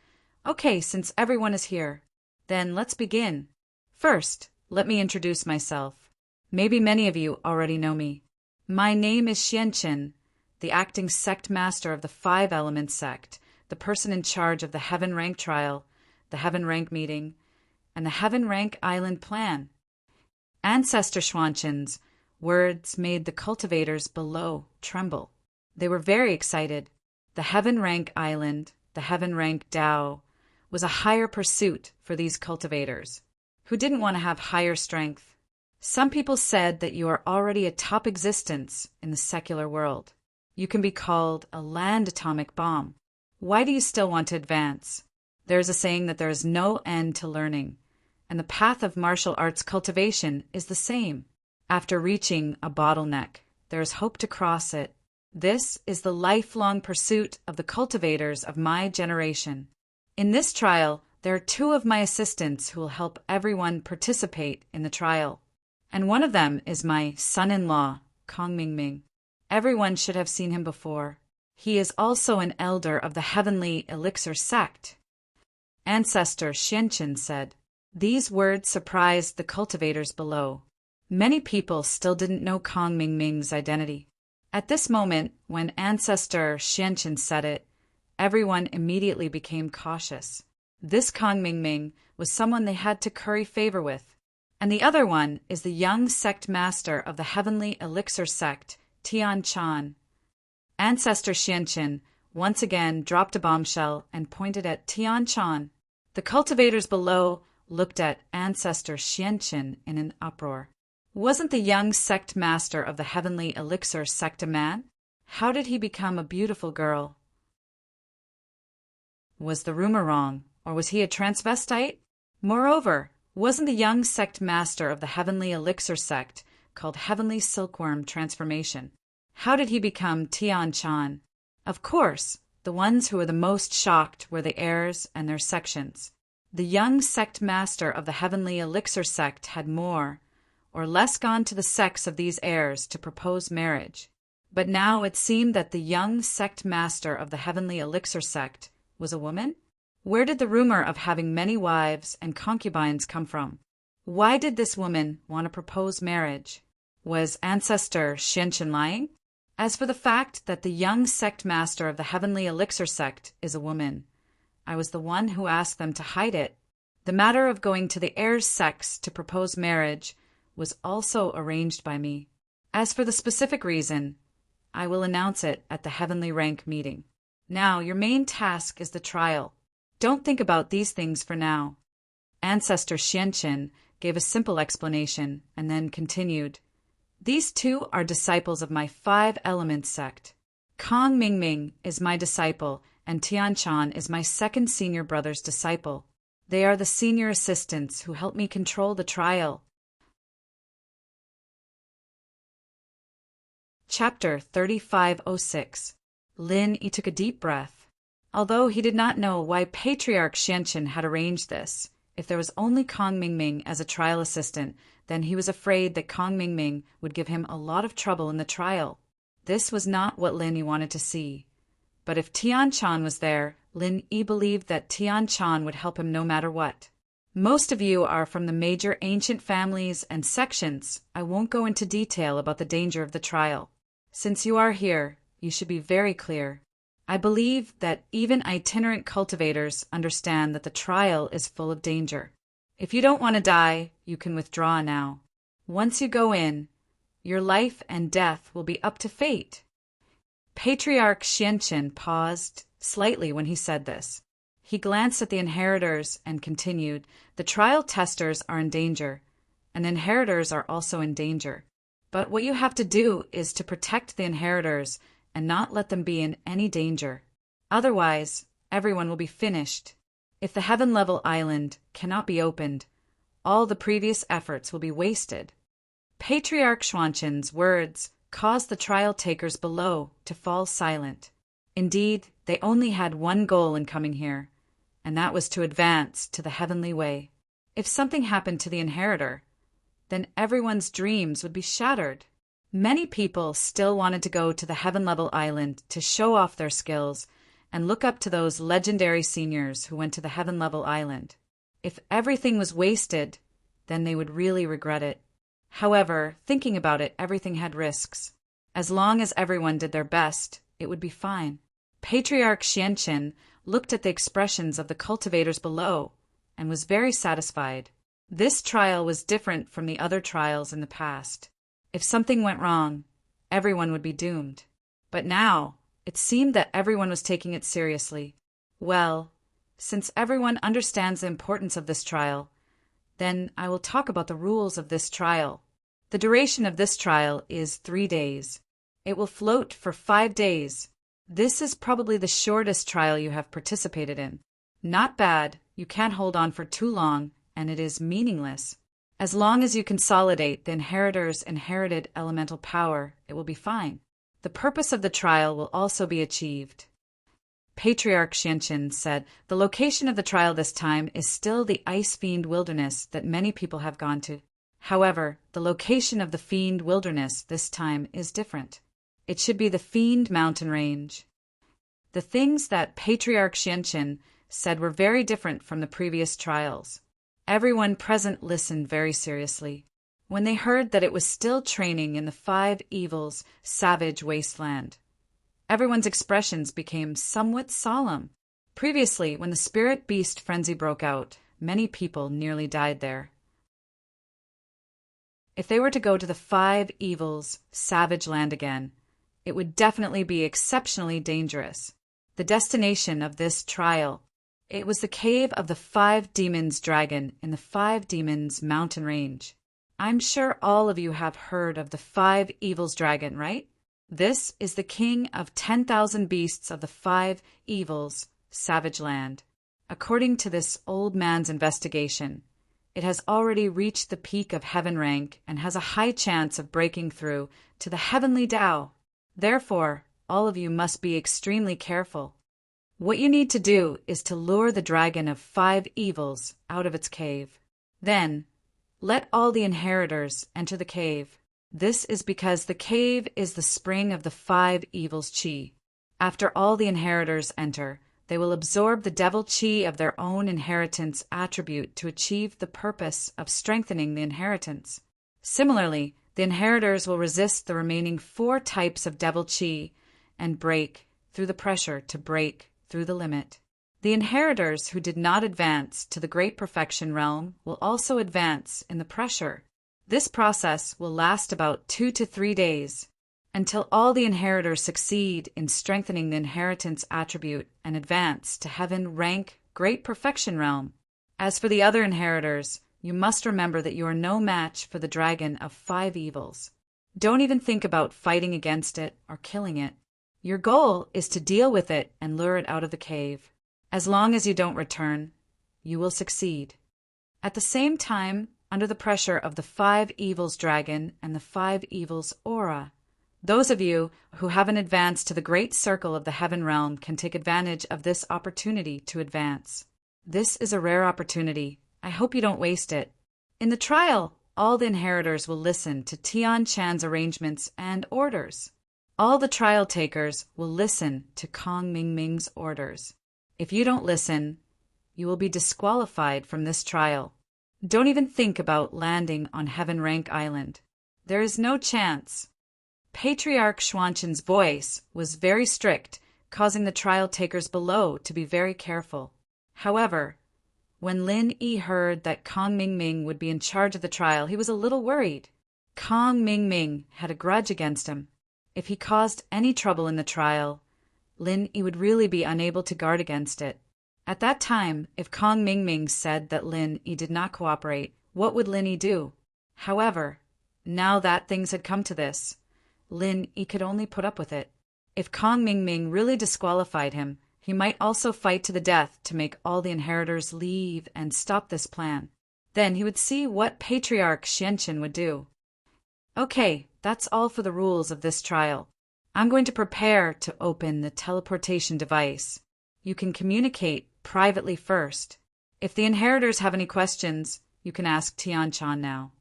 "Okay, since everyone is here, then let's begin. First, let me introduce myself. Maybe many of you already know me. My name is Xianqin, the acting sect master of the 5 Elements sect, the person in charge of the Heaven Rank trial, the Heaven Rank meeting, and the Heaven Rank Island plan." Ancestor Xuanqin's words made the cultivators below tremble. They were very excited. The Heaven Rank Island, the Heaven Rank Tao, was a higher pursuit for these cultivators, who didn't want to have higher strength. Some people said that you are already a top existence in the secular world. You can be called a land atomic bomb. Why do you still want to advance? There is a saying that there is no end to learning, and the path of martial arts cultivation is the same. After reaching a bottleneck, there is hope to cross it. This is the lifelong pursuit of the cultivators of my generation. In this trial, there are 2 of my assistants who will help everyone participate in the trial, and one of them is my son-in-law, Kong Mingming. Everyone should have seen him before. He is also an elder of the Heavenly Elixir sect. Ancestor Xianqin said. These words surprised the cultivators below. Many people still didn't know Kong Mingming's identity. At this moment, when Ancestor Xianqin said it, everyone immediately became cautious. This Kong Mingming was someone they had to curry favor with. And the other one is the young sect master of the Heavenly Elixir sect, Tian Chan. Ancestor Xianqin once again dropped a bombshell and pointed at Tian Chan. The cultivators below looked at Ancestor Xianqin in an uproar. Wasn't the young sect master of the Heavenly Elixir sect a man? How did he become a beautiful girl? Was the rumor wrong, or was he a transvestite? Moreover, wasn't the young sect master of the Heavenly Elixir sect called Heavenly Silkworm Transformation. How did he become Tian Shan? Of course, the ones who were the most shocked were the heirs and their sections. The young sect master of the Heavenly Elixir sect had more or less gone to the sects of these heirs to propose marriage. But now it seemed that the young sect master of the Heavenly Elixir sect was a woman? Where did the rumor of having many wives and concubines come from? Why did this woman want to propose marriage? Was ancestor Xianchen lying? As for the fact that the young sect master of the Heavenly Elixir sect is a woman, I was the one who asked them to hide it. The matter of going to the heirs' sects to propose marriage was also arranged by me. As for the specific reason, I will announce it at the Heavenly Rank meeting. Now, your main task is the trial. Don't think about these things for now. Ancestor Xianchen gave a simple explanation and then continued. These two are disciples of my 5 Elements sect. Kong Mingming is my disciple, and Tian Shan is my second senior brother's disciple. They are the senior assistants who help me control the trial. Chapter 3506. Lin Yi took a deep breath. Although he did not know why Patriarch Xianchen had arranged this, if there was only Kong Mingming as a trial assistant, then he was afraid that Kong Mingming would give him a lot of trouble in the trial. This was not what Lin Yi wanted to see. But if Tian Shan was there, Lin Yi believed that Tian Shan would help him no matter what. Most of you are from the major ancient families and sections. I won't go into detail about the danger of the trial. Since you are here, you should be very clear. I believe that even itinerant cultivators understand that the trial is full of danger. If you don't want to die, you can withdraw now. Once you go in, your life and death will be up to fate. Patriarch Xianchen paused slightly when he said this. He glanced at the inheritors and continued, the trial testers are in danger, and inheritors are also in danger. But what you have to do is to protect the inheritors and not let them be in any danger. Otherwise, everyone will be finished. If the heaven-level island cannot be opened, all the previous efforts will be wasted. Patriarch Xuanchen's words caused the trial takers below to fall silent. Indeed, they only had one goal in coming here, and that was to advance to the heavenly way. If something happened to the inheritor, then everyone's dreams would be shattered. Many people still wanted to go to the heaven-level island to show off their skills and look up to those legendary seniors who went to the heaven-level island. If everything was wasted, then they would really regret it. However, thinking about it, everything had risks. As long as everyone did their best, it would be fine. Patriarch Xianchen looked at the expressions of the cultivators below and was very satisfied. This trial was different from the other trials in the past. If something went wrong, everyone would be doomed. But now, it seemed that everyone was taking it seriously. Well, since everyone understands the importance of this trial, then I will talk about the rules of this trial. The duration of this trial is 3 days. It will float for 5 days. This is probably the shortest trial you have participated in. Not bad, you can't hold on for too long, and it is meaningless. As long as you consolidate the inheritor's inherited elemental power, it will be fine. The purpose of the trial will also be achieved. Patriarch Xianchen said, the location of the trial this time is still the Ice Fiend Wilderness that many people have gone to. However, the location of the Fiend Wilderness this time is different. It should be the Fiend Mountain Range. The things that Patriarch Xianchen said were very different from the previous trials. Everyone present listened very seriously. When they heard that it was still training in the 5 Evils savage wasteland, everyone's expressions became somewhat solemn. Previously, when the spirit beast frenzy broke out, many people nearly died there. If they were to go to the 5 Evils savage land again, it would definitely be exceptionally dangerous. The destination of this trial, it was the cave of the 5 Demons dragon in the 5 Demons mountain range. I'm sure all of you have heard of the 5 Evils dragon, right? This is the king of 10,000 beasts of the 5 Evils savage land. According to this old man's investigation, It has already reached the peak of heaven rank and has a high chance of breaking through to the heavenly Tao. Therefore, all of you must be extremely careful. What you need to do is to lure the dragon of 5 evils out of its cave. Then, let all the inheritors enter the cave. This is because the cave is the spring of the 5 evils chi. After all the inheritors enter, they will absorb the devil chi of their own inheritance attribute to achieve the purpose of strengthening the inheritance. Similarly, the inheritors will resist the remaining 4 types of devil chi and break through the pressure to break through the limit. The inheritors who did not advance to the great perfection realm will also advance in the pressure. This process will last about 2 to 3 days, until all the inheritors succeed in strengthening the inheritance attribute and advance to heaven rank great perfection realm. As for the other inheritors, you must remember that you are no match for the dragon of 5 evils. Don't even think about fighting against it or killing it. Your goal is to deal with it and lure it out of the cave. As long as you don't return, you will succeed. At the same time, under the pressure of the 5 evils dragon and the 5 evils aura, those of you who haven't advanced to the great circle of the heaven realm can take advantage of this opportunity to advance. This is a rare opportunity. I hope you don't waste it. In the trial, all the inheritors will listen to Tian Chan's arrangements and orders. All the trial takers will listen to Kong Ming Ming's orders. If you don't listen, you will be disqualified from this trial. Don't even think about landing on Heaven Rank Island. There is no chance. Patriarch Xuanqin's voice was very strict, causing the trial takers below to be very careful. However, when Lin Yi heard that Kong Ming Ming would be in charge of the trial, he was a little worried. Kong Ming Ming had a grudge against him. If he caused any trouble in the trial, Lin Yi would really be unable to guard against it. At that time, if Kong Ming Ming said that Lin Yi did not cooperate, what would Lin Yi do? However, now that things had come to this, Lin Yi could only put up with it. If Kong Ming Ming really disqualified him, he might also fight to the death to make all the inheritors leave and stop this plan. Then he would see what Patriarch Xianqin would do. Okay, that's all for the rules of this trial. I'm going to prepare to open the teleportation device. You can communicate privately first. If the inheritors have any questions, you can ask Tian Chan now.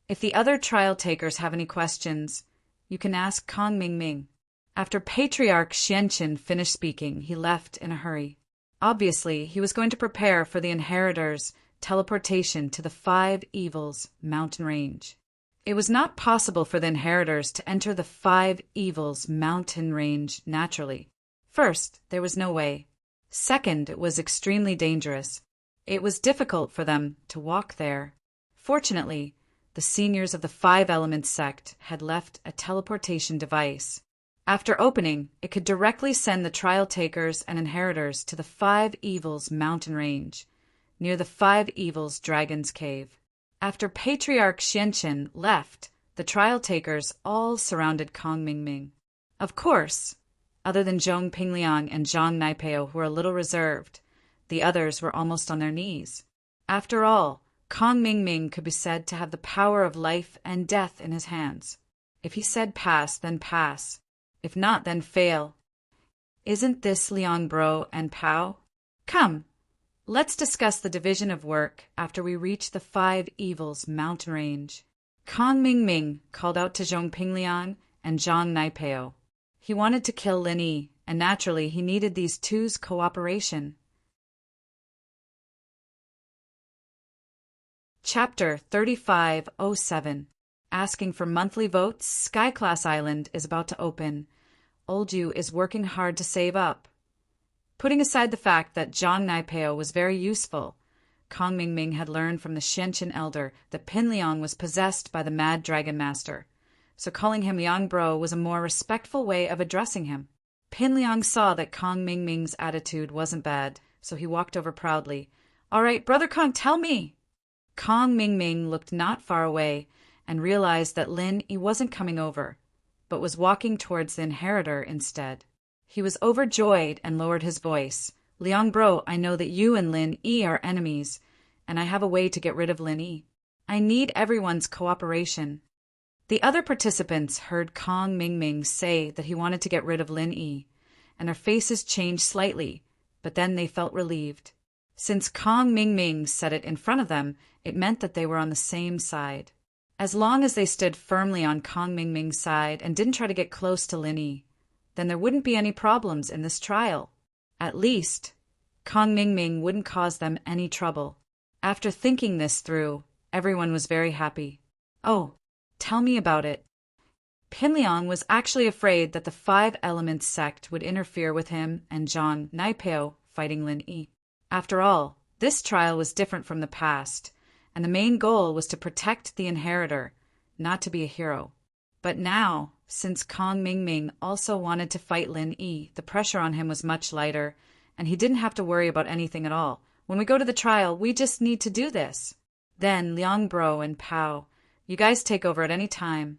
If the other trial takers have any questions, you can ask Kong Ming Ming. After Patriarch Xianqin finished speaking, he left in a hurry. Obviously, he was going to prepare for the inheritors' teleportation to the 5 evils mountain range. It was not possible for the inheritors to enter the 5 evils mountain range naturally. First, there was no way. Second, it was extremely dangerous. It was difficult for them to walk there. Fortunately, the seniors of the 5 Elements sect had left a teleportation device. After opening, it could directly send the trial takers and inheritors to the 5 evils mountain range, near the 5 evils dragon's cave. After Patriarch Xianqin left, the trial takers all surrounded Kong Ming Ming. Of course, other than Zhong Pingliang and Zhang Naipeo, who were a little reserved, the others were almost on their knees. After all, Kong Ming Ming could be said to have the power of life and death in his hands. If he said pass, then pass. If not, then fail. Isn't this Liang Bro and Pao? Come, let's discuss the division of work after we reach the 5 evils mountain range. Kong Ming Ming called out to Zhong Pingliang and Zhang Naipeo. He wanted to kill Lin Yi, and naturally he needed these two's cooperation. Chapter 3507. Asking for monthly votes, Sky Class Island is about to open. Old Yu is working hard to save up. Putting aside the fact that Zhang Naipeo was very useful, Kong Ming Ming had learned from the Xianqin elder that Pin Liang was possessed by the Mad Dragon Master, so calling him Liang Bro was a more respectful way of addressing him. Pin Liang saw that Kong Ming Ming's attitude wasn't bad, so he walked over proudly. "All right, Brother Kong, tell me." Kong Ming Ming looked not far away and realized that Lin Yi wasn't coming over, but was walking towards the inheritor instead. He was overjoyed and lowered his voice. "Liang Bro, I know that you and Lin Yi are enemies, and I have a way to get rid of Lin Yi. I need everyone's cooperation." The other participants heard Kong Mingming say that he wanted to get rid of Lin Yi, and their faces changed slightly, but then they felt relieved. Since Kong Mingming said it in front of them, it meant that they were on the same side. As long as they stood firmly on Kong Mingming's side and didn't try to get close to Lin Yi, then there wouldn't be any problems in this trial. At least, Kong Mingming wouldn't cause them any trouble. After thinking this through, everyone was very happy. "Oh, tell me about it." Pinliang was actually afraid that the Five Elements sect would interfere with him and Zhang Naipeo fighting Lin Yi. After all, this trial was different from the past, and the main goal was to protect the inheritor, not to be a hero. But now, since Kong Mingming also wanted to fight Lin Yi, the pressure on him was much lighter, and he didn't have to worry about anything at all. "When we go to the trial, we just need to do this." Then Liang Bro and Pao, "You guys take over at any time."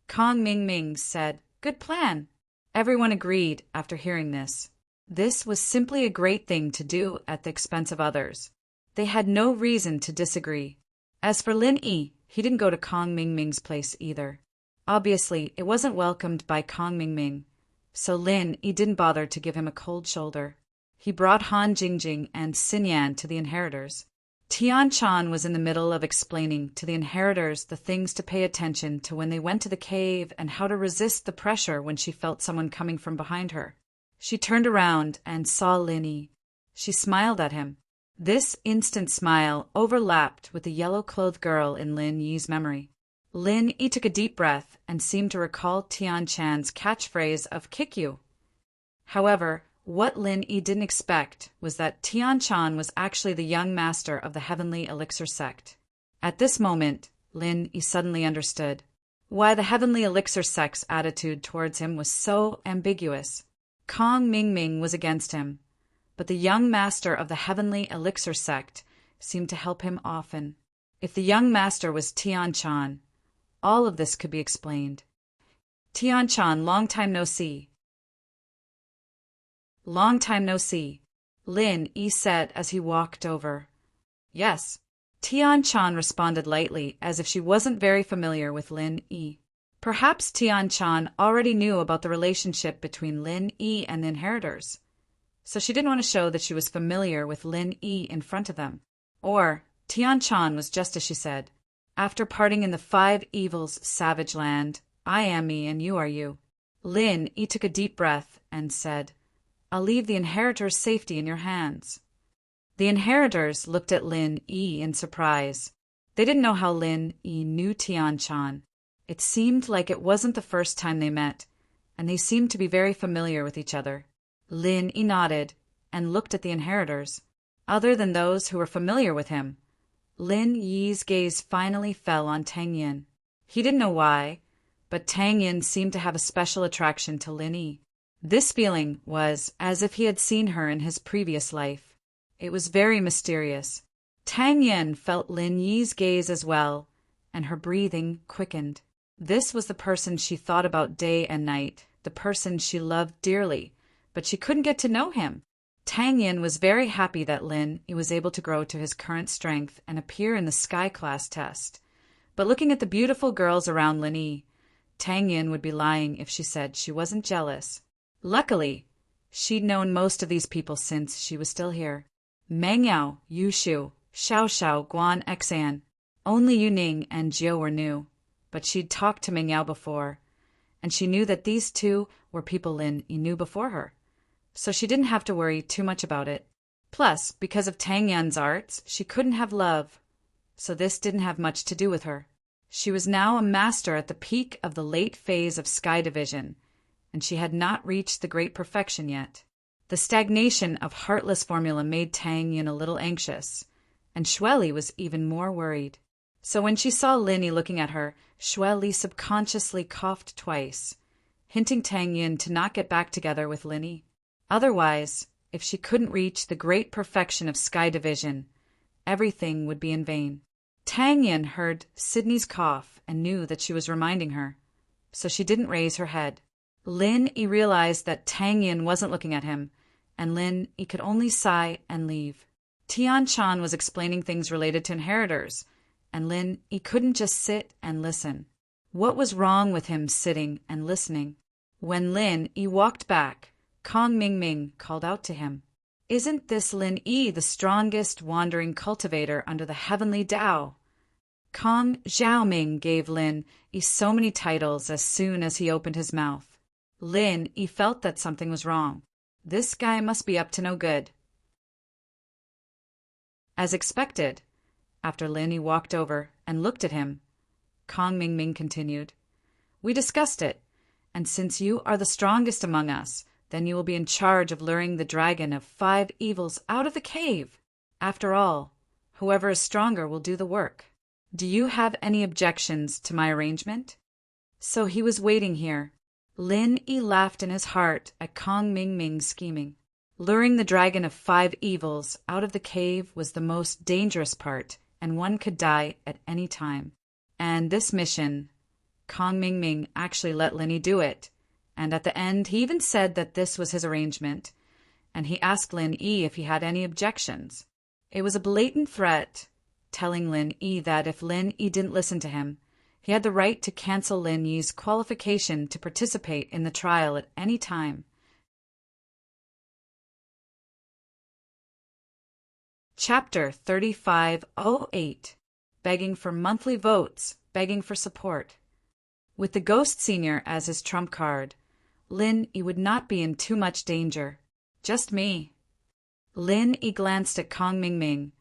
Kong Mingming said, "Good plan." Everyone agreed after hearing this. This was simply a great thing to do at the expense of others. They had no reason to disagree. As for Lin Yi, he didn't go to Kong Mingming's place either. Obviously, it wasn't welcomed by Kong Mingming, so Lin Yi didn't bother to give him a cold shoulder. He brought Han Jingjing and Xin Yan to the inheritors. Tian Chan was in the middle of explaining to the inheritors the things to pay attention to when they went to the cave and how to resist the pressure when she felt someone coming from behind her. She turned around and saw Lin Yi. She smiled at him. This instant smile overlapped with the yellow-clothed girl in Lin Yi's memory. Lin Yi took a deep breath and seemed to recall Tian Chan's catchphrase of "kick you." However, what Lin Yi didn't expect was that Tian Chan was actually the young master of the Heavenly Elixir sect. At this moment, Lin Yi suddenly understood why the Heavenly Elixir sect's attitude towards him was so ambiguous. Kong Mingming was against him, but the young master of the Heavenly Elixir sect seemed to help him often. If the young master was Tian Chan, all of this could be explained. "Tian Chan, long time no see." "Long time no see," Lin Yi said as he walked over. "Yes." Tian Chan responded lightly, as if she wasn't very familiar with Lin Yi. Perhaps Tian Chan already knew about the relationship between Lin Yi and the inheritors, so she didn't want to show that she was familiar with Lin Yi in front of them. Or Tian Chan was just as she said. After parting in the Five Evils savage land, "I am me and you are you." Lin Yi took a deep breath and said, "I'll leave the inheritors' safety in your hands." The inheritors looked at Lin Yi in surprise. They didn't know how Lin Yi knew Tian Chan. It seemed like it wasn't the first time they met, and they seemed to be very familiar with each other. Lin Yi nodded and looked at the inheritors. Other than those who were familiar with him, Lin Yi's gaze finally fell on Tang Yin. He didn't know why, but Tang Yin seemed to have a special attraction to Lin Yi. This feeling was as if he had seen her in his previous life. It was very mysterious. Tang Yin felt Lin Yi's gaze as well, and her breathing quickened. This was the person she thought about day and night, the person she loved dearly, but she couldn't get to know him. Tang Yin was very happy that Lin Yi was able to grow to his current strength and appear in the Sky Class test. But looking at the beautiful girls around Lin Yi, Tang Yin would be lying if she said she wasn't jealous. Luckily, she'd known most of these people since she was still here. Meng Yao, Yu Shu, Xiao Xiao, Guan Xan. Only Yu Ning and Jiu were new, but she'd talked to Meng Yao before, and she knew that these two were people Lin Yi knew before her, so she didn't have to worry too much about it. Plus, because of Tang Yan's arts, she couldn't have love, so this didn't have much to do with her. She was now a master at the peak of the late phase of Sky Division, and she had not reached the great perfection yet. The stagnation of Heartless formula made Tang Yin a little anxious, and Xueli was even more worried. So when she saw Lin Yi looking at her, Xueli subconsciously coughed twice, hinting Tang Yin to not get back together with Lin Yi. Otherwise, if she couldn't reach the great perfection of Sky Division, everything would be in vain. Tang Yin heard Sydney's cough and knew that she was reminding her, so she didn't raise her head. Lin Yi realized that Tang Yin wasn't looking at him, and Lin Yi could only sigh and leave. Tian Chan was explaining things related to inheritors, and Lin he couldn't just sit and listen. What was wrong with him sitting and listening? When Lin he walked back, Kong Mingming called out to him, "Isn't this Lin Yi the strongest wandering cultivator under the heavenly Tao?" Kong Xiaoming gave Lin Yi so many titles as soon as he opened his mouth. Lin Yi felt that something was wrong. This guy must be up to no good. As expected, after Lin Yi walked over and looked at him, Kong Mingming continued, "We discussed it, and since you are the strongest among us, then you will be in charge of luring the dragon of 5 evils out of the cave. After all, whoever is stronger will do the work. Do you have any objections to my arrangement?" So he was waiting here. Lin Yi laughed in his heart at Kong Mingming's scheming. Luring the dragon of 5 evils out of the cave was the most dangerous part, and one could die at any time. And this mission, Kong Mingming actually let Lin Yi do it, and at the end he even said that this was his arrangement, and he asked Lin Yi if he had any objections. It was a blatant threat, telling Lin Yi that if Lin Yi didn't listen to him, he had the right to cancel Lin Yi's qualification to participate in the trial at any time. Chapter 3508. Begging for monthly votes, begging for support. With the Ghost Senior as his trump card, Lin Yi would not be in too much danger. Just me. Lin Yi glanced at Kong Mingming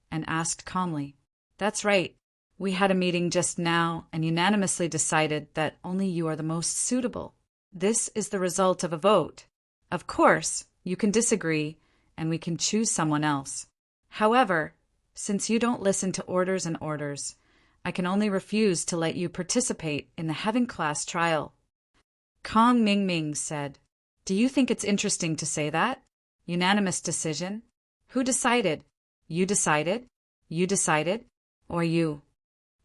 and asked calmly, "That's right. We had a meeting just now and unanimously decided that only you are the most suitable. This is the result of a vote. Of course, you can disagree and we can choose someone else. However, since you don't listen to orders and orders, I can only refuse to let you participate in the Heaven Class trial." Kong Mingming said, "Do you think it's interesting to say that? Unanimous decision? Who decided? You decided? You decided? Or you?"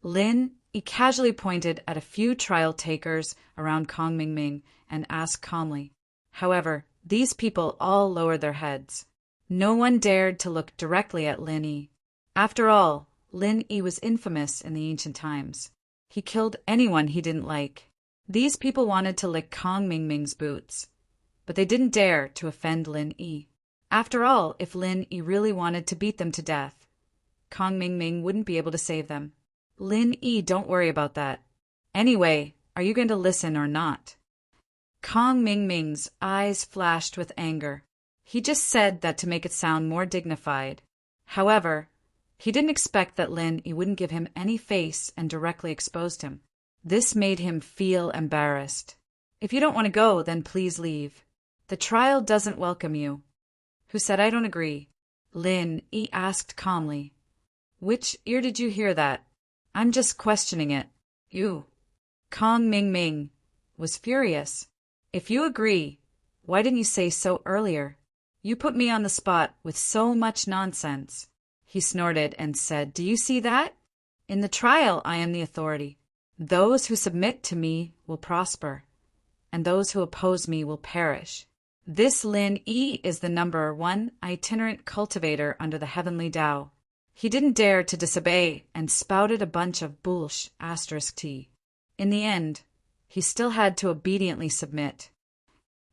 Lin Yi casually pointed at a few trial takers around Kong Mingming and asked calmly. However, these people all lowered their heads. No one dared to look directly at Lin Yi. After all, Lin Yi was infamous in the ancient times. He killed anyone he didn't like. These people wanted to lick Kong Mingming's boots, but they didn't dare to offend Lin Yi. After all, if Lin Yi really wanted to beat them to death, Kong Mingming wouldn't be able to save them. "Lin Yi, don't worry about that. Anyway, are you going to listen or not?" Kong Mingming's eyes flashed with anger. He just said that to make it sound more dignified. However, he didn't expect that Lin Yi wouldn't give him any face and directly exposed him. This made him feel embarrassed. "If you don't want to go, then please leave. The trial doesn't welcome you." "Who said I don't agree?" Lin Yi asked calmly. "Which ear did you hear that? I'm just questioning it." "You." Kong Mingming was furious. "If you agree, why didn't you say so earlier? You put me on the spot with so much nonsense." He snorted and said, "Do you see that? In the trial, I am the authority. Those who submit to me will prosper, and those who oppose me will perish. This Lin Yi is the #1 itinerant cultivator under the heavenly Tao. He didn't dare to disobey and spouted a bunch of **T. In the end, he still had to obediently submit.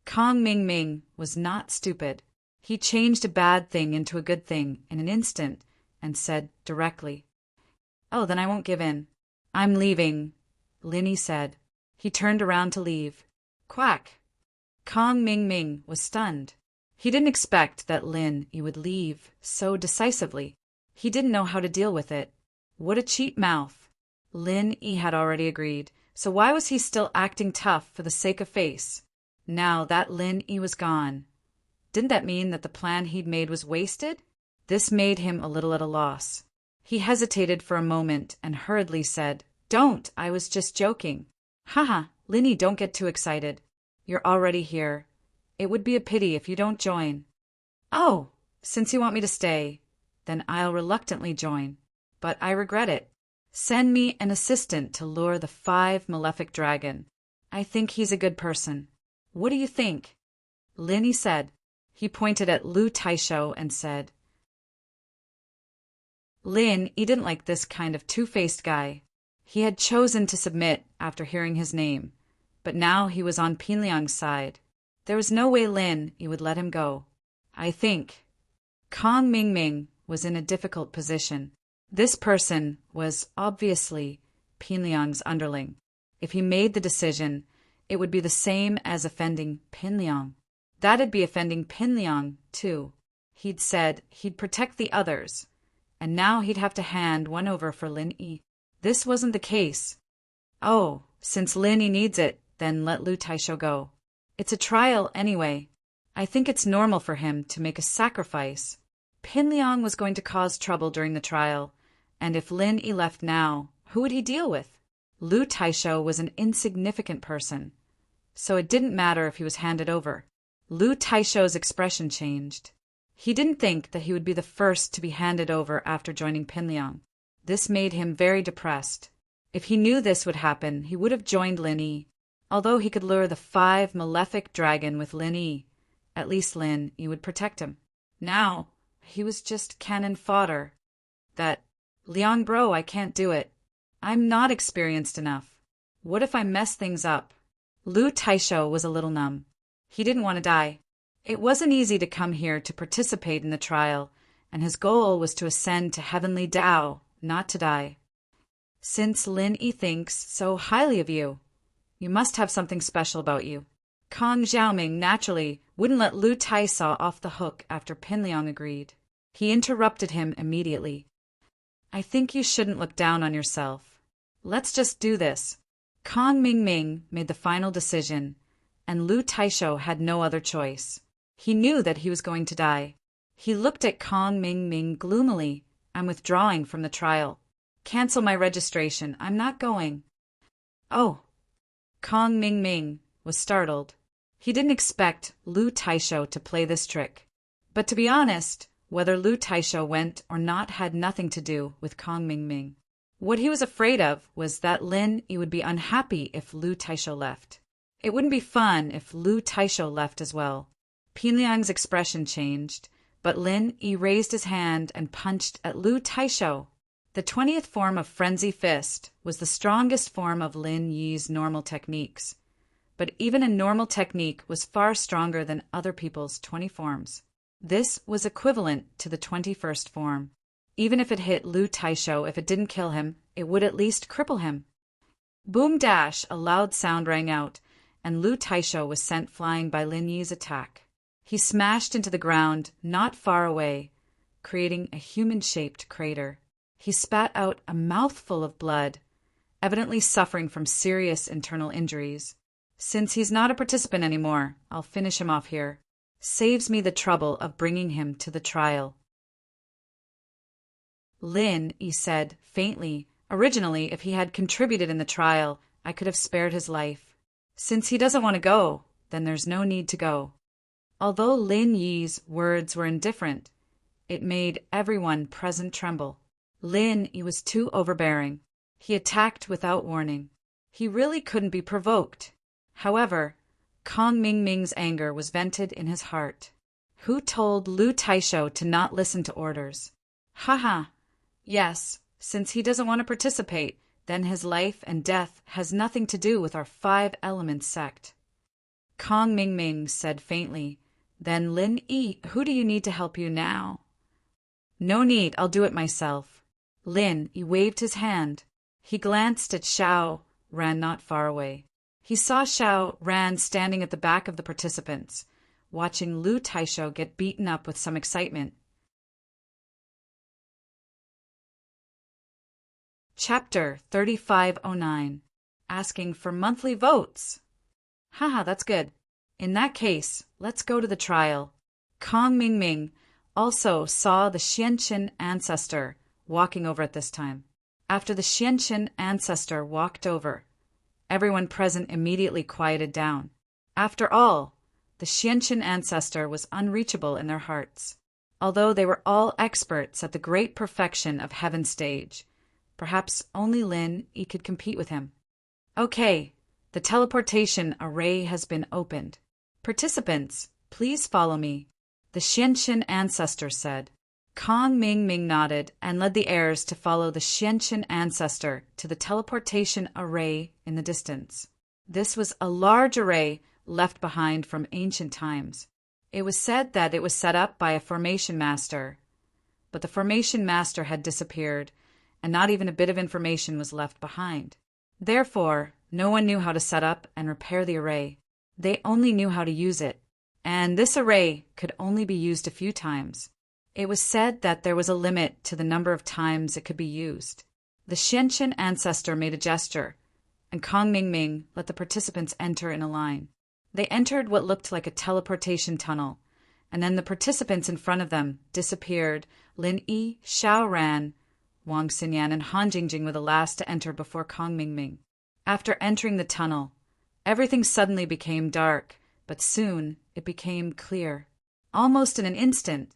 Kong Mingming was not stupid. He changed a bad thing into a good thing in an instant and said directly, "Oh, then I won't give in. I'm leaving," Lin Yi said. He turned around to leave. Quack! Kong Mingming was stunned. He didn't expect that Lin Yi would leave so decisively. He didn't know how to deal with it. What a cheap mouth. Lin Yi had already agreed, so why was he still acting tough for the sake of face? Now that Lin Yi was gone, didn't that mean that the plan he'd made was wasted? This made him a little at a loss. He hesitated for a moment and hurriedly said, "Don't, I was just joking." "Haha, Lin Yi, don't get too excited. You're already here. It would be a pity if you don't join." "Oh, since you want me to stay, then I'll reluctantly join. But I regret it. Send me an assistant to lure the 5 malefic dragon. I think he's a good person. What do you think?" Lin Yi said. He pointed at Lu Taisho and said, Lin, he didn't like this kind of two-faced guy. He had chosen to submit after hearing his name, but now he was on Pinliang's side. There was no way Lin, he would let him go. I think. Kong Mingming was in a difficult position. This person was obviously Pinliang's underling. If he made the decision, it would be the same as offending Pinliang. That'd be offending Pinliang, too. He'd said he'd protect the others, and now he'd have to hand one over for Lin Yi. This wasn't the case. Oh, since Lin Yi needs it, then let Lu Taisho go. It's a trial anyway. I think it's normal for him to make a sacrifice. Pinliang was going to cause trouble during the trial, and if Lin Yi left now, who would he deal with? Lu Taisho was an insignificant person, so it didn't matter if he was handed over. Lu Taisho's expression changed. He didn't think that he would be the first to be handed over after joining Pinliang. This made him very depressed. If he knew this would happen, he would have joined Lin Yi. Although he could lure the 5 malefic dragon with Lin Yi, at least Lin Yi would protect him. Now, he was just cannon fodder. That, Liang bro, I can't do it. I'm not experienced enough. What if I mess things up? Lu Taisho was a little numb. He didn't want to die. It wasn't easy to come here to participate in the trial, and his goal was to ascend to heavenly Tao, not to die. Since Lin Yi thinks so highly of you, you must have something special about you. Kong Xiaoming naturally wouldn't let Lu Taisho off the hook after Pinliang agreed. He interrupted him immediately. I think you shouldn't look down on yourself. Let's just do this. Kong Mingming made the final decision, and Lu Taisho had no other choice. He knew that he was going to die. He looked at Kong Mingming gloomily. I'm withdrawing from the trial. Cancel my registration. I'm not going. Oh. Kong Mingming was startled. He didn't expect Lu Taisho to play this trick. But to be honest, whether Lu Taisho went or not had nothing to do with Kong Mingming. What he was afraid of was that Lin Yi would be unhappy if Lu Taisho left. It wouldn't be fun if Lu Taisho left as well. Pinliang's expression changed, but Lin Yi raised his hand and punched at Lu Taisho. The 20th form of Frenzy Fist was the strongest form of Lin Yi's normal techniques, but even a normal technique was far stronger than other people's 20 forms. This was equivalent to the 21st form. Even if it hit Lu Taisho, if it didn't kill him, it would at least cripple him. Boom dash, a loud sound rang out, and Lu Taisho was sent flying by Lin Yi's attack. He smashed into the ground not far away, creating a human-shaped crater. He spat out a mouthful of blood, evidently suffering from serious internal injuries. Since he's not a participant anymore, I'll finish him off here. Saves me the trouble of bringing him to the trial. Lin Yi said faintly, originally, if he had contributed in the trial, I could have spared his life. Since he doesn't want to go, then there's no need to go. Although Lin Yi's words were indifferent, it made everyone present tremble. Lin Yi was too overbearing. He attacked without warning. He really couldn't be provoked. However, Kong Mingming's anger was vented in his heart. Who told Lu Taisho to not listen to orders? Haha. Yes, since he doesn't want to participate, then his life and death has nothing to do with our 5 elements sect. Kong Mingming said faintly, Then Lin Yi, who do you need to help you now? No need, I'll do it myself. Lin Yi waved his hand. He glanced at Xiao Ran not far away. He saw Xiao Ran standing at the back of the participants, watching Lu Taisho get beaten up with some excitement. Chapter 3509. Asking for monthly votes. Haha, that's good. In that case, let's go to the trial. Kong Mingming also saw the Xianqin ancestor walking over at this time. After the Xianqin ancestor walked over, everyone present immediately quieted down. After all, the Xianqin ancestor was unreachable in their hearts. Although they were all experts at the great perfection of Heaven Stage, perhaps only Lin Yi could compete with him. Okay, the teleportation array has been opened. Participants, please follow me, the Xianqin ancestor said. Kong Ming Ming nodded and led the heirs to follow the Xianqian ancestor to the teleportation array in the distance. This was a large array left behind from ancient times. It was said that it was set up by a formation master, but the formation master had disappeared, and not even a bit of information was left behind. Therefore, no one knew how to set up and repair the array. They only knew how to use it, and this array could only be used a few times. It was said that there was a limit to the number of times it could be used. The Xianqian ancestor made a gesture, and Kong Ming Ming let the participants enter in a line. They entered what looked like a teleportation tunnel, and then the participants in front of them disappeared. Lin Yi, Xiao Ran, Wang Xinyan, and Han Jingjing were the last to enter before Kong Ming Ming. After entering the tunnel, everything suddenly became dark, but soon it became clear. Almost in an instant,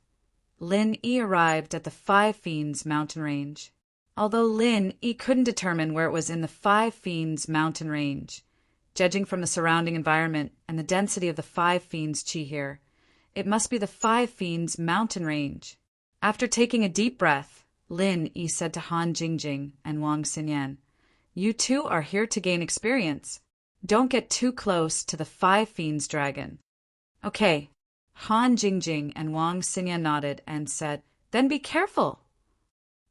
Lin Yi arrived at the Five Fiends mountain range. Although Lin Yi couldn't determine where it was in the Five Fiends mountain range, judging from the surrounding environment and the density of the Five Fiends chi here, it must be the Five Fiends mountain range. After taking a deep breath, Lin Yi said to Han Jingjing and Wang Xinyan, "You two are here to gain experience. Don't get too close to the Five Fiends dragon." "Okay." Han Jingjing and Wang Xinyan nodded and said, "Then be careful."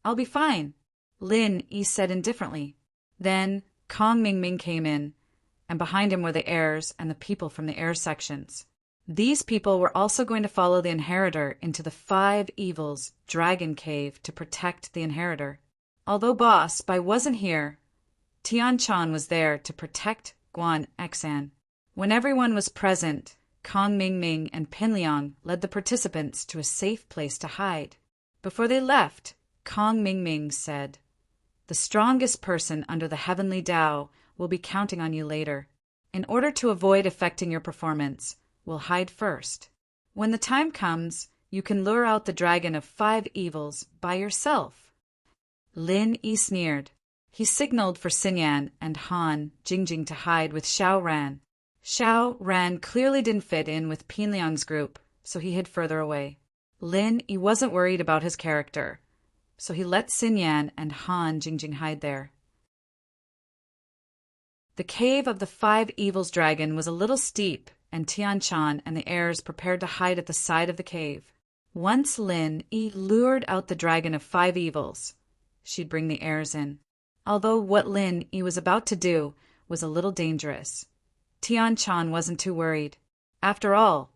"I'll be fine," Lin Yi said indifferently. Then Kong Ming Ming came in, and behind him were the heirs and the people from the heir sections. These people were also going to follow the inheritor into the Five Evils Dragon Cave to protect the inheritor. Although Boss Bai wasn't here, Tian Chan was there to protect Guan Xan. When everyone was present, Kong Ming Ming and Pin Liang led the participants to a safe place to hide. Before they left, Kong Ming Ming said, "The strongest person under the heavenly Tao will be counting on you later. In order to avoid affecting your performance, we'll hide first. When the time comes, you can lure out the dragon of Five Evils by yourself." Lin Yi sneered. He signaled for Xinyan and Han Jingjing to hide with Xiao Ran. Xiao Ran clearly didn't fit in with Pin Liang's group, so he hid further away. Lin Yi wasn't worried about his character, so he let Xinyan and Han Jingjing hide there. The cave of the Five Evils dragon was a little steep, and Tian Chan and the heirs prepared to hide at the side of the cave. Once Lin Yi lured out the dragon of Five Evils, she'd bring the heirs in. Although what Lin Yi was about to do was a little dangerous, Tian Chan wasn't too worried. After all,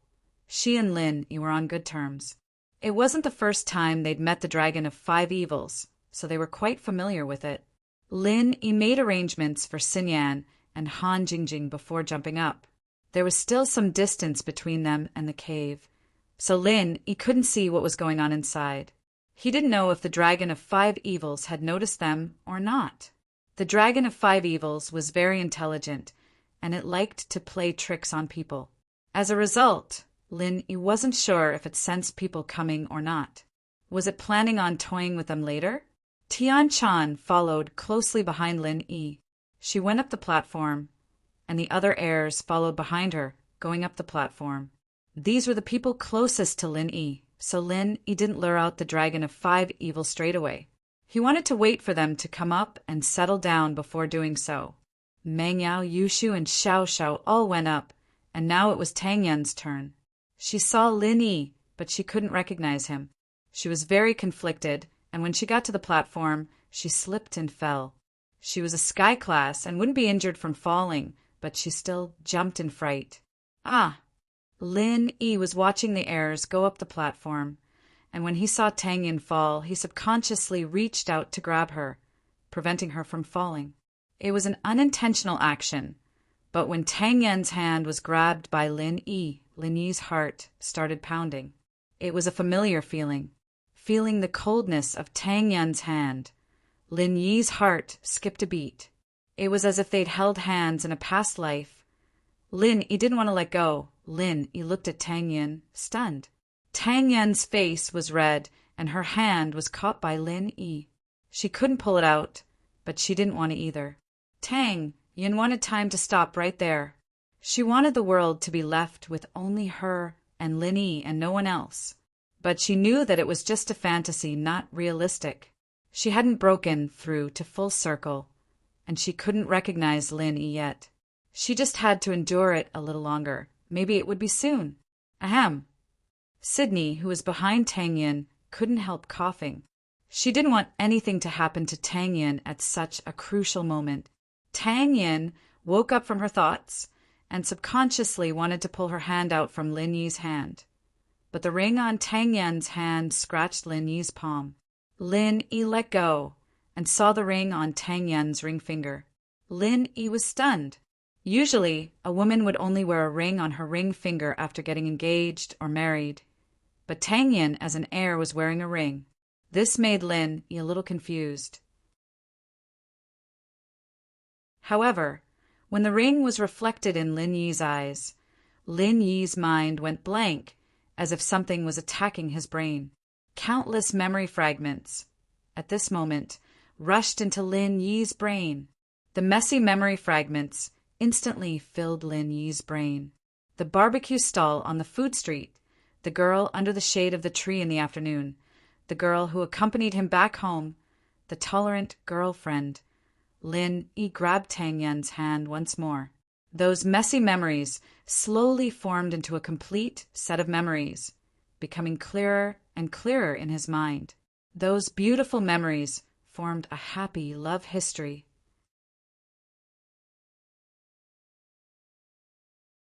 she and Lin Yi were on good terms. It wasn't the first time they'd met the dragon of Five Evils, so they were quite familiar with it. Lin Yi made arrangements for Xinyan and Han Jingjing before jumping up. There was still some distance between them and the cave, so Lin Yi couldn't see what was going on inside. He didn't know if the dragon of Five Evils had noticed them or not. The dragon of Five Evils was very intelligent, and it liked to play tricks on people. As a result, Lin Yi wasn't sure if it sensed people coming or not. Was it planning on toying with them later? Tian Chan followed closely behind Lin Yi. She went up the platform, and the other heirs followed behind her, going up the platform. These were the people closest to Lin Yi, so Lin Yi didn't lure out the dragon of Five Evils straight away. He wanted to wait for them to come up and settle down before doing so. Meng Yao, Yushu, and Xiao Xiao all went up, and now it was Tang Yan's turn. She saw Lin Yi, but she couldn't recognize him. She was very conflicted, and when she got to the platform, she slipped and fell. She was a sky class and wouldn't be injured from falling, but she still jumped in fright. Lin Yi was watching the heirs go up the platform, and when he saw Tang Yan fall, he subconsciously reached out to grab her, preventing her from falling. It was an unintentional action, but when Tang Yan's hand was grabbed by Lin Yi's heart started pounding. It was a familiar feeling. Feeling the coldness of Tang Yan's hand, Lin Yi's heart skipped a beat. It was as if they'd held hands in a past life. Lin Yi didn't want to let go. Lin Yi looked at Tang Yan, stunned. Tang Yan's face was red, and her hand was caught by Lin Yi. She couldn't pull it out, but she didn't want to either. Tang Yan wanted time to stop right there. She wanted the world to be left with only her and Lin Yi and no one else. but she knew that it was just a fantasy, not realistic. She hadn't broken through to full circle, and she couldn't recognize Lin Yi yet. She just had to endure it a little longer. Maybe it would be soon. Ahem. Sydney, who was behind Tang Yin, couldn't help coughing. She didn't want anything to happen to Tang Yin at such a crucial moment. Tang Yin woke up from her thoughts and subconsciously wanted to pull her hand out from Lin Yi's hand. But the ring on Tang Yin's hand scratched Lin Yi's palm. Lin Yi let go and saw the ring on Tang Yin's ring finger. Lin Yi was stunned. Usually, a woman would only wear a ring on her ring finger after getting engaged or married. But Tang Yin, as an heir, was wearing a ring. This made Lin Yi a little confused. However, when the ring was reflected in Lin Yi's eyes, Lin Yi's mind went blank, as if something was attacking his brain. Countless memory fragments, at this moment, rushed into Lin Yi's brain. The messy memory fragments instantly filled Lin Yi's brain. The barbecue stall on the food street, the girl under the shade of the tree in the afternoon, the girl who accompanied him back home, the tolerant girlfriend. Lin Yi grabbed Tang Yin's hand once more. Those messy memories slowly formed into a complete set of memories, becoming clearer and clearer in his mind. Those beautiful memories formed a happy love history.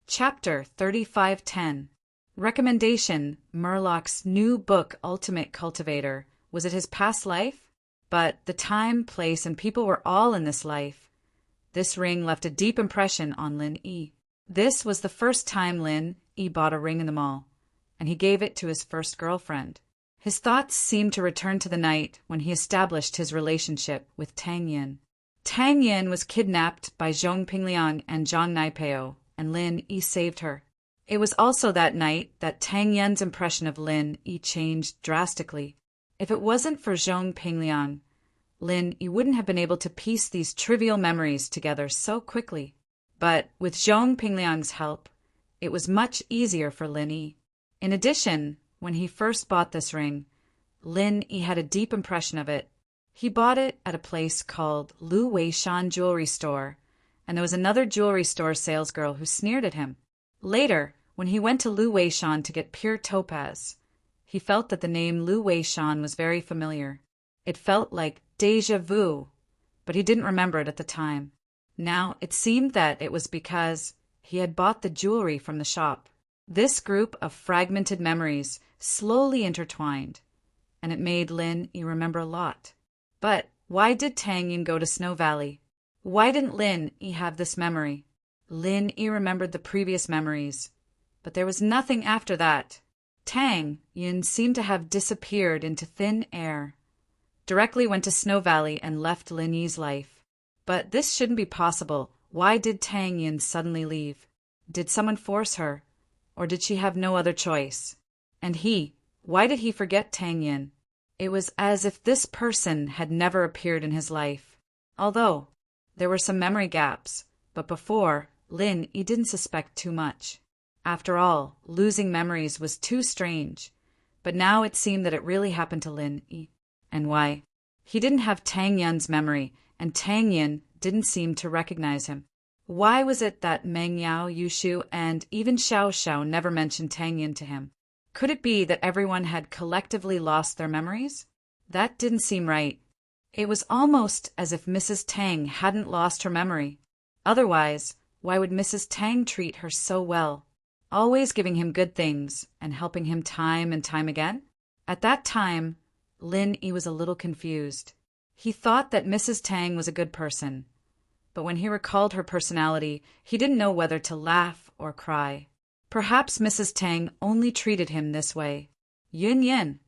Chapter 3510. Recommendation: Murlock's new book Ultimate Cultivator. Was it his past life? But the time, place, and people were all in this life. This ring left a deep impression on Lin Yi. This was the first time Lin Yi bought a ring in the mall, and he gave it to his first girlfriend. His thoughts seemed to return to the night when he established his relationship with Tang Yin. Tang Yin was kidnapped by Zhong Pingliang and Zhang Naipeo, and Lin Yi saved her. It was also that night that Tang Yin's impression of Lin Yi changed drastically. If it wasn't for Zhong Pingliang, Lin Yi wouldn't have been able to piece these trivial memories together so quickly. But with Zhong Pingliang's help, it was much easier for Lin Yi. In addition, when he first bought this ring, Lin Yi had a deep impression of it. He bought it at a place called Lu Weishan Jewelry Store, and there was another jewelry store salesgirl who sneered at him. Later, when he went to Lu Weishan to get pure topaz, he felt that the name Lu Weishan was very familiar. It felt like déjà vu, but he didn't remember it at the time. Now it seemed that it was because he had bought the jewelry from the shop. This group of fragmented memories slowly intertwined, and it made Lin Yi remember a lot. But why did Tang Yin go to Snow Valley? Why didn't Lin Yi have this memory? Lin Yi remembered the previous memories, but there was nothing after that. Tang Yin seemed to have disappeared into thin air. Directly went to Snow Valley and left Lin Yi's life. But this shouldn't be possible. Why did Tang Yin suddenly leave? Did someone force her? Or did she have no other choice? And why did he forget Tang Yin? It was as if this person had never appeared in his life. Although there were some memory gaps, but before, Lin Yi didn't suspect too much. After all, losing memories was too strange. But now it seemed that it really happened to Lin Yi. And why? He didn't have Tang Yin's memory, and Tang Yin didn't seem to recognize him. Why was it that Meng Yao, Yushu, and even Xiao Xiao never mentioned Tang Yin to him? Could it be that everyone had collectively lost their memories? That didn't seem right. It was almost as if Mrs. Tang hadn't lost her memory. Otherwise, why would Mrs. Tang treat her so well, always giving him good things and helping him time and time again? At that time, Lin Yi was a little confused. He thought that Mrs. Tang was a good person, but when he recalled her personality, he didn't know whether to laugh or cry. Perhaps Mrs. Tang only treated him this way. Yun Yin.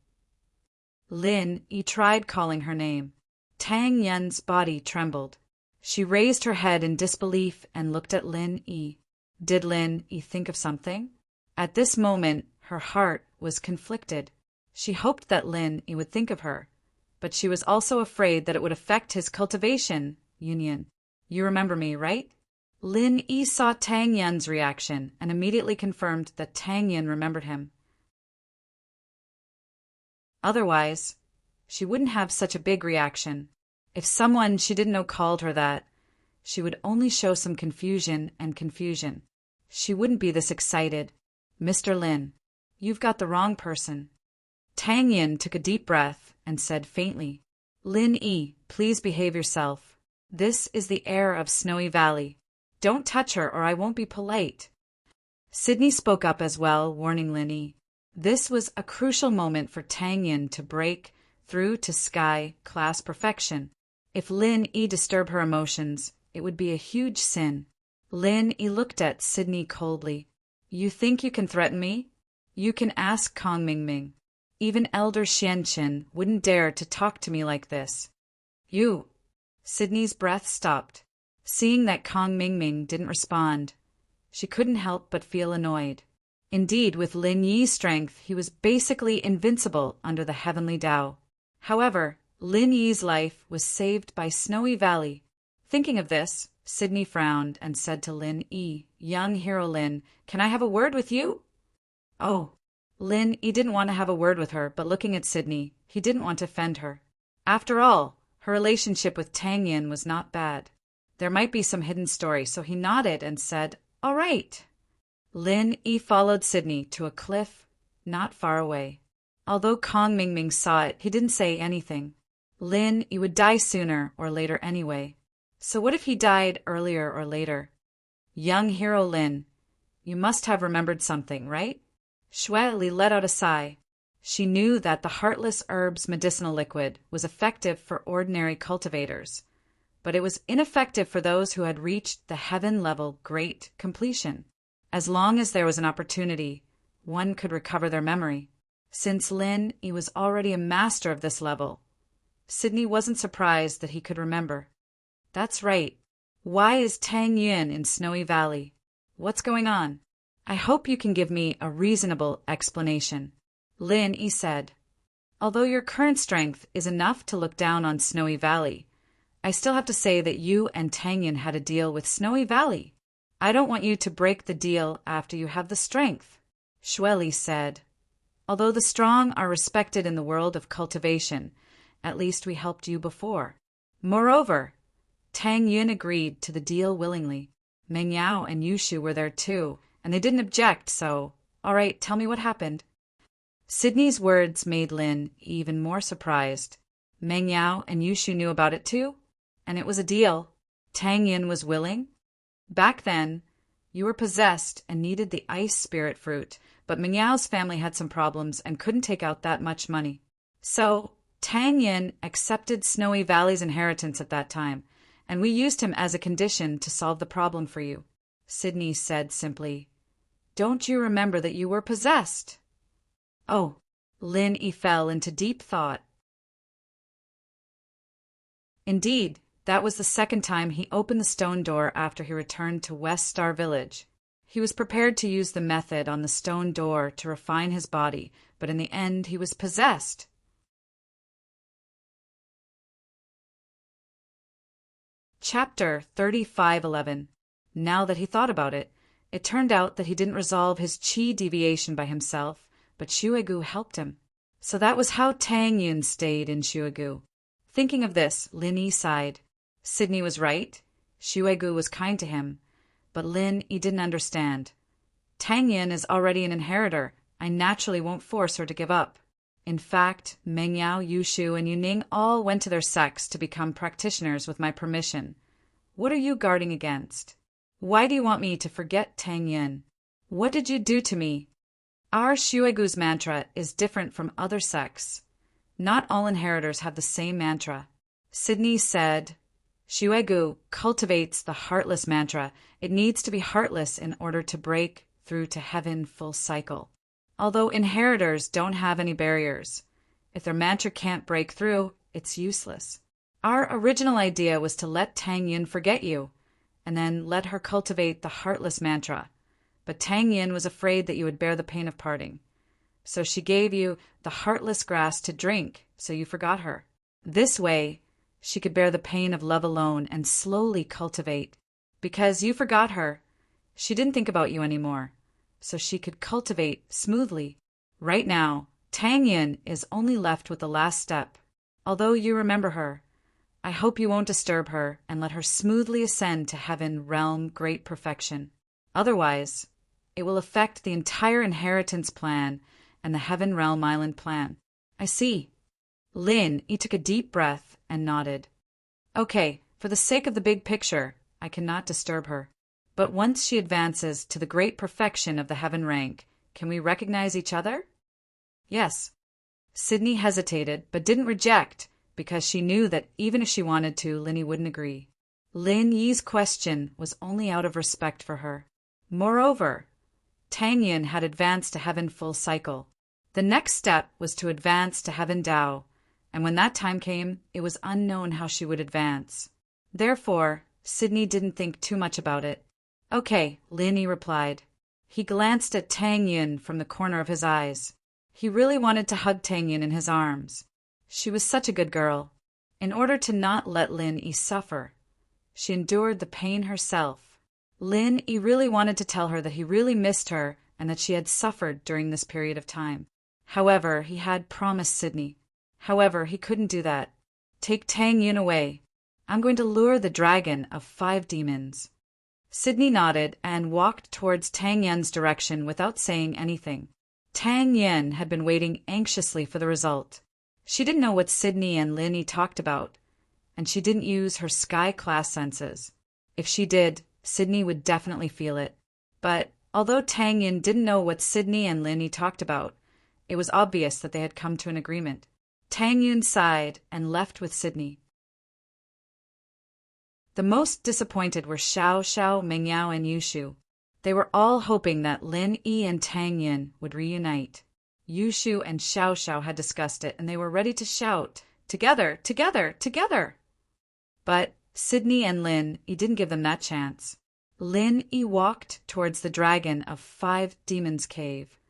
Lin Yi tried calling her name. Tang Yin's body trembled. She raised her head in disbelief and looked at Lin Yi. Did Lin Yi think of something? At this moment, her heart was conflicted. She hoped that Lin Yi would think of her, but she was also afraid that it would affect his cultivation. Yin. You remember me, right? Lin Yi saw Tang Yin's reaction and immediately confirmed that Tang Yin remembered him. Otherwise, she wouldn't have such a big reaction. If someone she didn't know called her that, she would only show some confusion and confusion. She wouldn't be this excited. Mr. Lin, you've got the wrong person. Tang Yin took a deep breath and said faintly, Lin Yi, please behave yourself. This is the heir of Snowy Valley. Don't touch her or I won't be polite. Sydney spoke up as well, warning Lin Yi. This was a crucial moment for Tang Yin to break through to sky class perfection. If Lin Yi disturbed her emotions, it would be a huge sin. Lin Yi looked at Sydney coldly. You think you can threaten me? You can ask Kong Mingming. Even Elder Xianqin wouldn't dare to talk to me like this. You. Sydney's breath stopped. Seeing that Kong Mingming didn't respond, she couldn't help but feel annoyed. Indeed, with Lin Yi's strength, he was basically invincible under the heavenly Tao. However, Lin Yi's life was saved by Snowy Valley. Thinking of this, Sydney frowned and said to Lin Yi, Young hero Lin, can I have a word with you? Oh. Lin Yi didn't want to have a word with her, but looking at Sydney, he didn't want to offend her. After all, her relationship with Tang Yin was not bad. There might be some hidden story, so he nodded and said, All right. Lin Yi followed Sydney to a cliff not far away. Although Kong Mingming saw it, he didn't say anything. Lin Yi would die sooner or later anyway. So what if he died earlier or later? Young hero Lin, you must have remembered something, right? Xue Li let out a sigh. She knew that the Heartless Herbs medicinal liquid was effective for ordinary cultivators, but it was ineffective for those who had reached the heaven-level great completion. As long as there was an opportunity, one could recover their memory. Since Lin Yi was already a master of this level, Sydney wasn't surprised that he could remember. That's right. Why is Tang Yin in Snowy Valley? What's going on? I hope you can give me a reasonable explanation. Lin Yi said, Although your current strength is enough to look down on Snowy Valley, I still have to say that you and Tang Yin had a deal with Snowy Valley. I don't want you to break the deal after you have the strength. Xue Li said, Although the strong are respected in the world of cultivation, at least we helped you before. Moreover, Tang Yin agreed to the deal willingly. Meng Yao and Yushu were there too, and they didn't object, so, all right, tell me what happened. Sydney's words made Lin even more surprised. Meng Yao and Yushu knew about it too, and it was a deal. Tang Yin was willing? Back then, you were possessed and needed the ice spirit fruit, but Meng Yao's family had some problems and couldn't take out that much money. So, Tang Yin accepted Snowy Valley's inheritance at that time, and we used him as a condition to solve the problem for you. Sydney said simply, Don't you remember that you were possessed? Oh, Lin Yi fell into deep thought. Indeed, that was the second time he opened the stone door after he returned to West Star Village. He was prepared to use the method on the stone door to refine his body, but in the end he was possessed. Chapter 35:11. Now that he thought about it, it turned out that he didn't resolve his qi deviation by himself, but Xuegu helped him. So that was how Tang Yin stayed in Xuegu. Thinking of this, Lin Yi sighed. Sydney was right. Xuegu was kind to him, but Lin Yi didn't understand. Tang Yin is already an inheritor. I naturally won't force her to give up. In fact, Meng Yao, Yushu, and Yuning all went to their sects to become practitioners with my permission. What are you guarding against? Why do you want me to forget Tang Yin? What did you do to me? Our Xuegu's mantra is different from other sects. Not all inheritors have the same mantra. Sydney said, Xuegu cultivates the heartless mantra. It needs to be heartless in order to break through to heaven full cycle. Although inheritors don't have any barriers, if their mantra can't break through, it's useless. Our original idea was to let Tang Yin forget you, and then let her cultivate the heartless mantra. But Tang Yin was afraid that you would bear the pain of parting. So she gave you the heartless grass to drink, so you forgot her. This way, she could bear the pain of love alone and slowly cultivate. Because you forgot her, she didn't think about you anymore, so she could cultivate smoothly. Right now, Tang Yin is only left with the last step. Although you remember her, I hope you won't disturb her and let her smoothly ascend to heaven realm great perfection. Otherwise, it will affect the entire inheritance plan and the heaven realm island plan. I see. Lin Yi took a deep breath and nodded. Okay, for the sake of the big picture, I cannot disturb her. But once she advances to the great perfection of the heaven rank, can we recognize each other? Yes. Sydney hesitated, but didn't reject, because she knew that even if she wanted to, Lin Yi wouldn't agree. Lin Yi's question was only out of respect for her. Moreover, Tang Yin had advanced to heaven full cycle. The next step was to advance to heaven Dao, and when that time came, it was unknown how she would advance. Therefore, Sydney didn't think too much about it. Okay, Lin Yi replied. He glanced at Tang Yin from the corner of his eyes. He really wanted to hug Tang Yin in his arms. She was such a good girl. In order to not let Lin Yi suffer, she endured the pain herself. Lin Yi really wanted to tell her that he really missed her and that she had suffered during this period of time. However, he had promised Sydney. However, he couldn't do that. Take Tang Yin away. I'm going to lure the dragon of 5 demons. Sydney nodded and walked towards Tang Yin's direction without saying anything. Tang Yin had been waiting anxiously for the result. She didn't know what Sydney and Lin Yi talked about, and she didn't use her sky-class senses. If she did, Sydney would definitely feel it. But although Tang Yin didn't know what Sydney and Lin Yi talked about, it was obvious that they had come to an agreement. Tang Yin sighed and left with Sydney. The most disappointed were Xiao Xiao, Mengyao, and Yushu. They were all hoping that Lin Yi and Tang Yin would reunite. Yushu and Xiao Xiao had discussed it, and they were ready to shout, "Together, together, together!" But Sydney and Lin Yi didn't give them that chance. Lin Yi walked towards the dragon of 5 demons cave,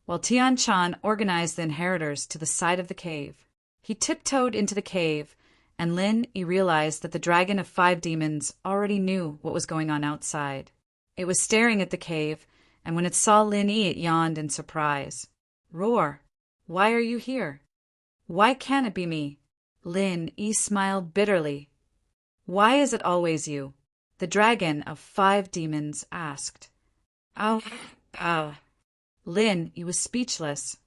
while Tian Chan organized the inheritors to the side of the cave. He tiptoed into the cave, and Lin Yi realized that the dragon of 5 demons already knew what was going on outside. It was staring at the cave, and when it saw Lin Yi, it yawned in surprise. "Roar, why are you here? Why can't it be me?" Lin Yi smiled bitterly. "Why is it always you?" the dragon of 5 demons asked. "Ow, ow." Lin Yi was speechless.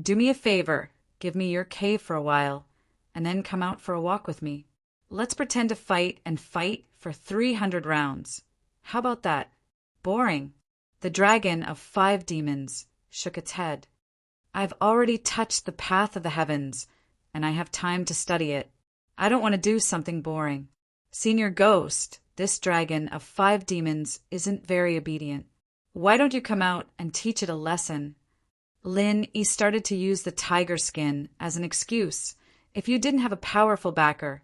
"Do me a favor, give me your cave for a while, and then come out for a walk with me. Let's pretend to fight and fight for 300 rounds. How about that? Boring." The dragon of 5 demons shook its head. "I've already touched the path of the heavens, and I have time to study it. I don't want to do something boring. Senior Ghost, this dragon of 5 demons isn't very obedient. Why don't you come out and teach it a lesson?" Lin Yi started to use the tiger skin as an excuse. "If you didn't have a powerful backer,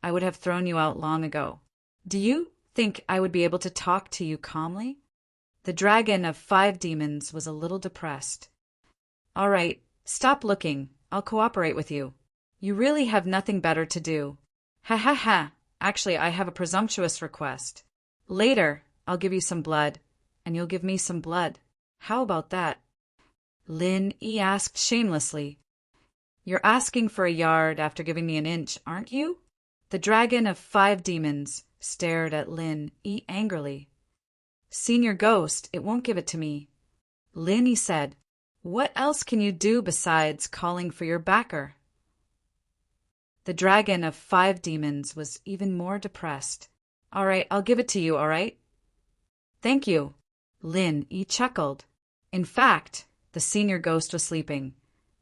I would have thrown you out long ago. Do you think I would be able to talk to you calmly?" The dragon of 5 demons was a little depressed. "All right, stop looking. I'll cooperate with you. You really have nothing better to do." "Ha ha ha. Actually, I have a presumptuous request. Later, I'll give you some blood, and you'll give me some blood. How about that?" Lin Yi asked shamelessly. "You're asking for a yard after giving me an inch, aren't you?" The dragon of 5 demons stared at Lin Yi angrily. "Senior Ghost, it won't give it to me." Lin Yi said, "What else can you do besides calling for your backer?" The dragon of 5 demons was even more depressed. "All right, I'll give it to you, all right?" "Thank you." Lin Yi chuckled. In fact, the senior ghost was sleeping,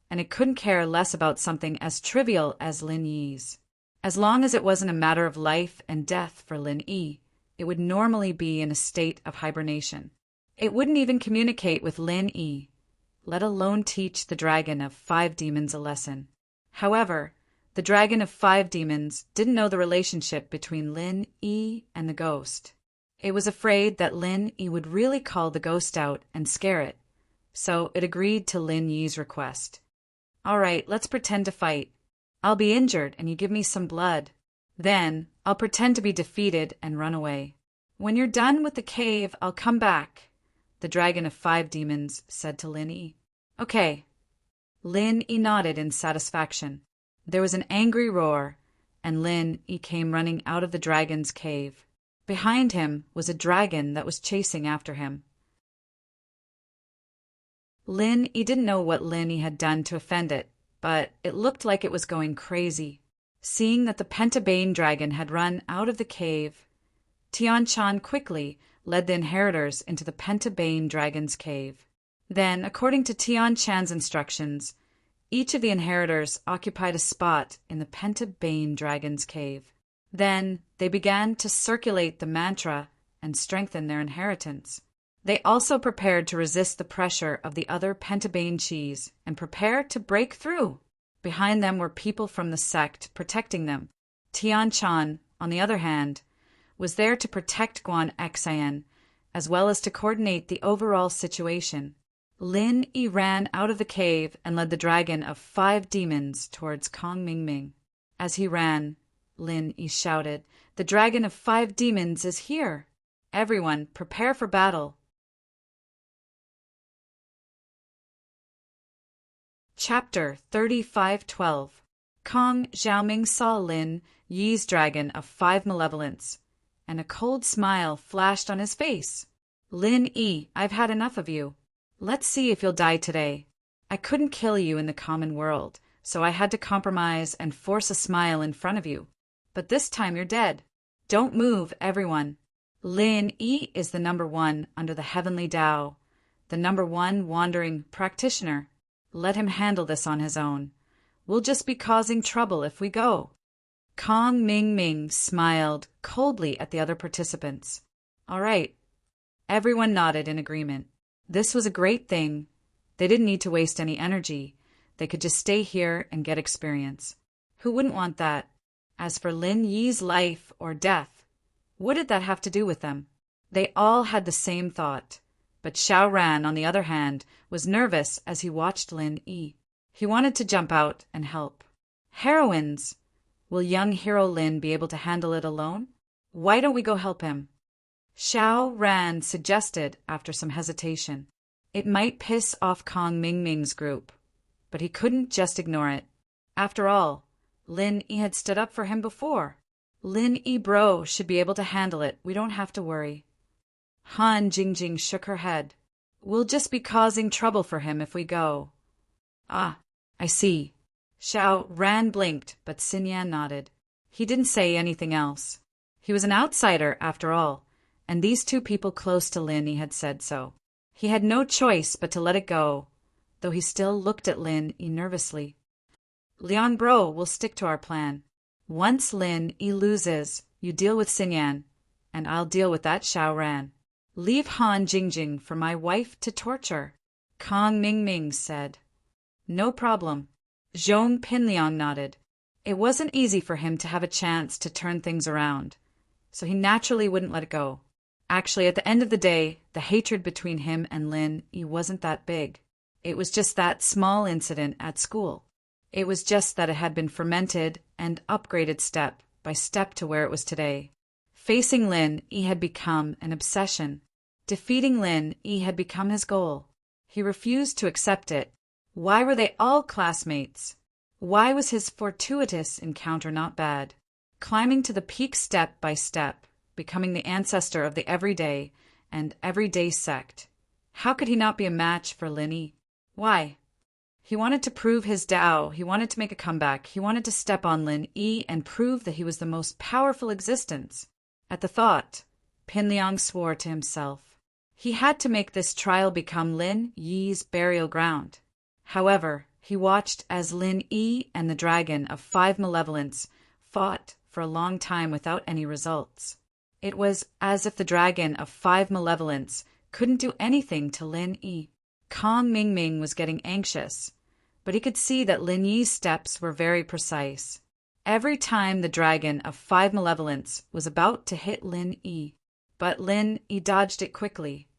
and it couldn't care less about something as trivial as Lin Yi's. As long as it wasn't a matter of life and death for Lin Yi, it would normally be in a state of hibernation. It wouldn't even communicate with Lin Yi, let alone teach the dragon of 5 demons a lesson. However, the dragon of 5 demons didn't know the relationship between Lin Yi and the ghost. It was afraid that Lin Yi would really call the ghost out and scare it, so it agreed to Lin Yi's request. "All right, let's pretend to fight. I'll be injured and you give me some blood. Then I'll pretend to be defeated and run away. When you're done with the cave, I'll come back," the dragon of 5 demons said to Lin Yi. "Okay." Lin Yi nodded in satisfaction. There was an angry roar, and Lin Yi came running out of the dragon's cave. Behind him was a dragon that was chasing after him. Lin Yi didn't know what Lin Yi had done to offend it, but it looked like it was going crazy. Seeing that the Pentabane dragon had run out of the cave, Tian Chan quickly led the inheritors into the Pentabane dragon's cave. Then, according to Tian Chan's instructions, each of the inheritors occupied a spot in the Pentabane dragon's cave. Then they began to circulate the mantra and strengthen their inheritance. They also prepared to resist the pressure of the other Pentabane Chis and prepare to break through. Behind them were people from the sect protecting them. Tian Chan, on the other hand, was there to protect Guan Xian, as well as to coordinate the overall situation. Lin Yi ran out of the cave and led the dragon of 5 demons towards Kong Mingming. As he ran, Lin Yi shouted, "The dragon of 5 demons is here! Everyone, prepare for battle!" Chapter 35:12. Kong Xiaoming saw Lin Yi's dragon of 5 malevolence, and a cold smile flashed on his face. "Lin Yi, I've had enough of you. Let's see if you'll die today. I couldn't kill you in the common world, so I had to compromise and force a smile in front of you. But this time you're dead. Don't move, everyone. Lin Yi is the number 1 under the heavenly Tao, the number 1 wandering practitioner. Let him handle this on his own. We'll just be causing trouble if we go." Kong Mingming smiled coldly at the other participants. All right. Everyone nodded in agreement. This was a great thing. They didn't need to waste any energy. They could just stay here and get experience. Who wouldn't want that? As for Lin Yi's life or death, what did that have to do with them? They all had the same thought. But Xiao Ran, on the other hand, was nervous as he watched Lin Yi. He wanted to jump out and help. Heroines! Will young hero Lin be able to handle it alone? Why don't we go help him? Xiao Ran suggested after some hesitation. It might piss off Kong Mingming's group, but he couldn't just ignore it. After all, Lin Yi had stood up for him before. Lin Yi bro should be able to handle it. We don't have to worry. Han Jingjing shook her head. We'll just be causing trouble for him if we go. Ah, I see. Xiao Ran blinked, but Xinyan nodded. He didn't say anything else. He was an outsider, after all, and these 2 people close to Lin Yi had said so. He had no choice but to let it go, though he still looked at Lin Yi nervously. Liang bro will stick to our plan. Once Lin Yi loses, you deal with Xinyan, and I'll deal with that Xiao Ran. Leave Han Jingjing for my wife to torture, Kong Mingming said. No problem. Zhong Pinliang nodded. It wasn't easy for him to have a chance to turn things around, so he naturally wouldn't let it go. Actually, at the end of the day, the hatred between him and Lin Yi wasn't that big. It was just that small incident at school. It was just that it had been fermented and upgraded step by step to where it was today. Facing Lin Yi had become an obsession. Defeating Lin Yi had become his goal. He refused to accept it. Why were they all classmates? Why was his fortuitous encounter not bad? Climbing to the peak step by step, becoming the ancestor of the everyday and everyday sect. How could he not be a match for Lin Yi? Why? He wanted to prove his Tao. He wanted to make a comeback. He wanted to step on Lin Yi and prove that he was the most powerful existence. At the thought, Pinliang swore to himself. He had to make this trial become Lin Yi's burial ground. However, he watched as Lin Yi and the dragon of 5 malevolence fought for a long time without any results. It was as if the dragon of 5 malevolence couldn't do anything to Lin Yi. Kong Mingming was getting anxious, but he could see that Lin Yi's steps were very precise. Every time the dragon of 5 malevolence was about to hit Lin Yi, but Lin Yi dodged it quickly.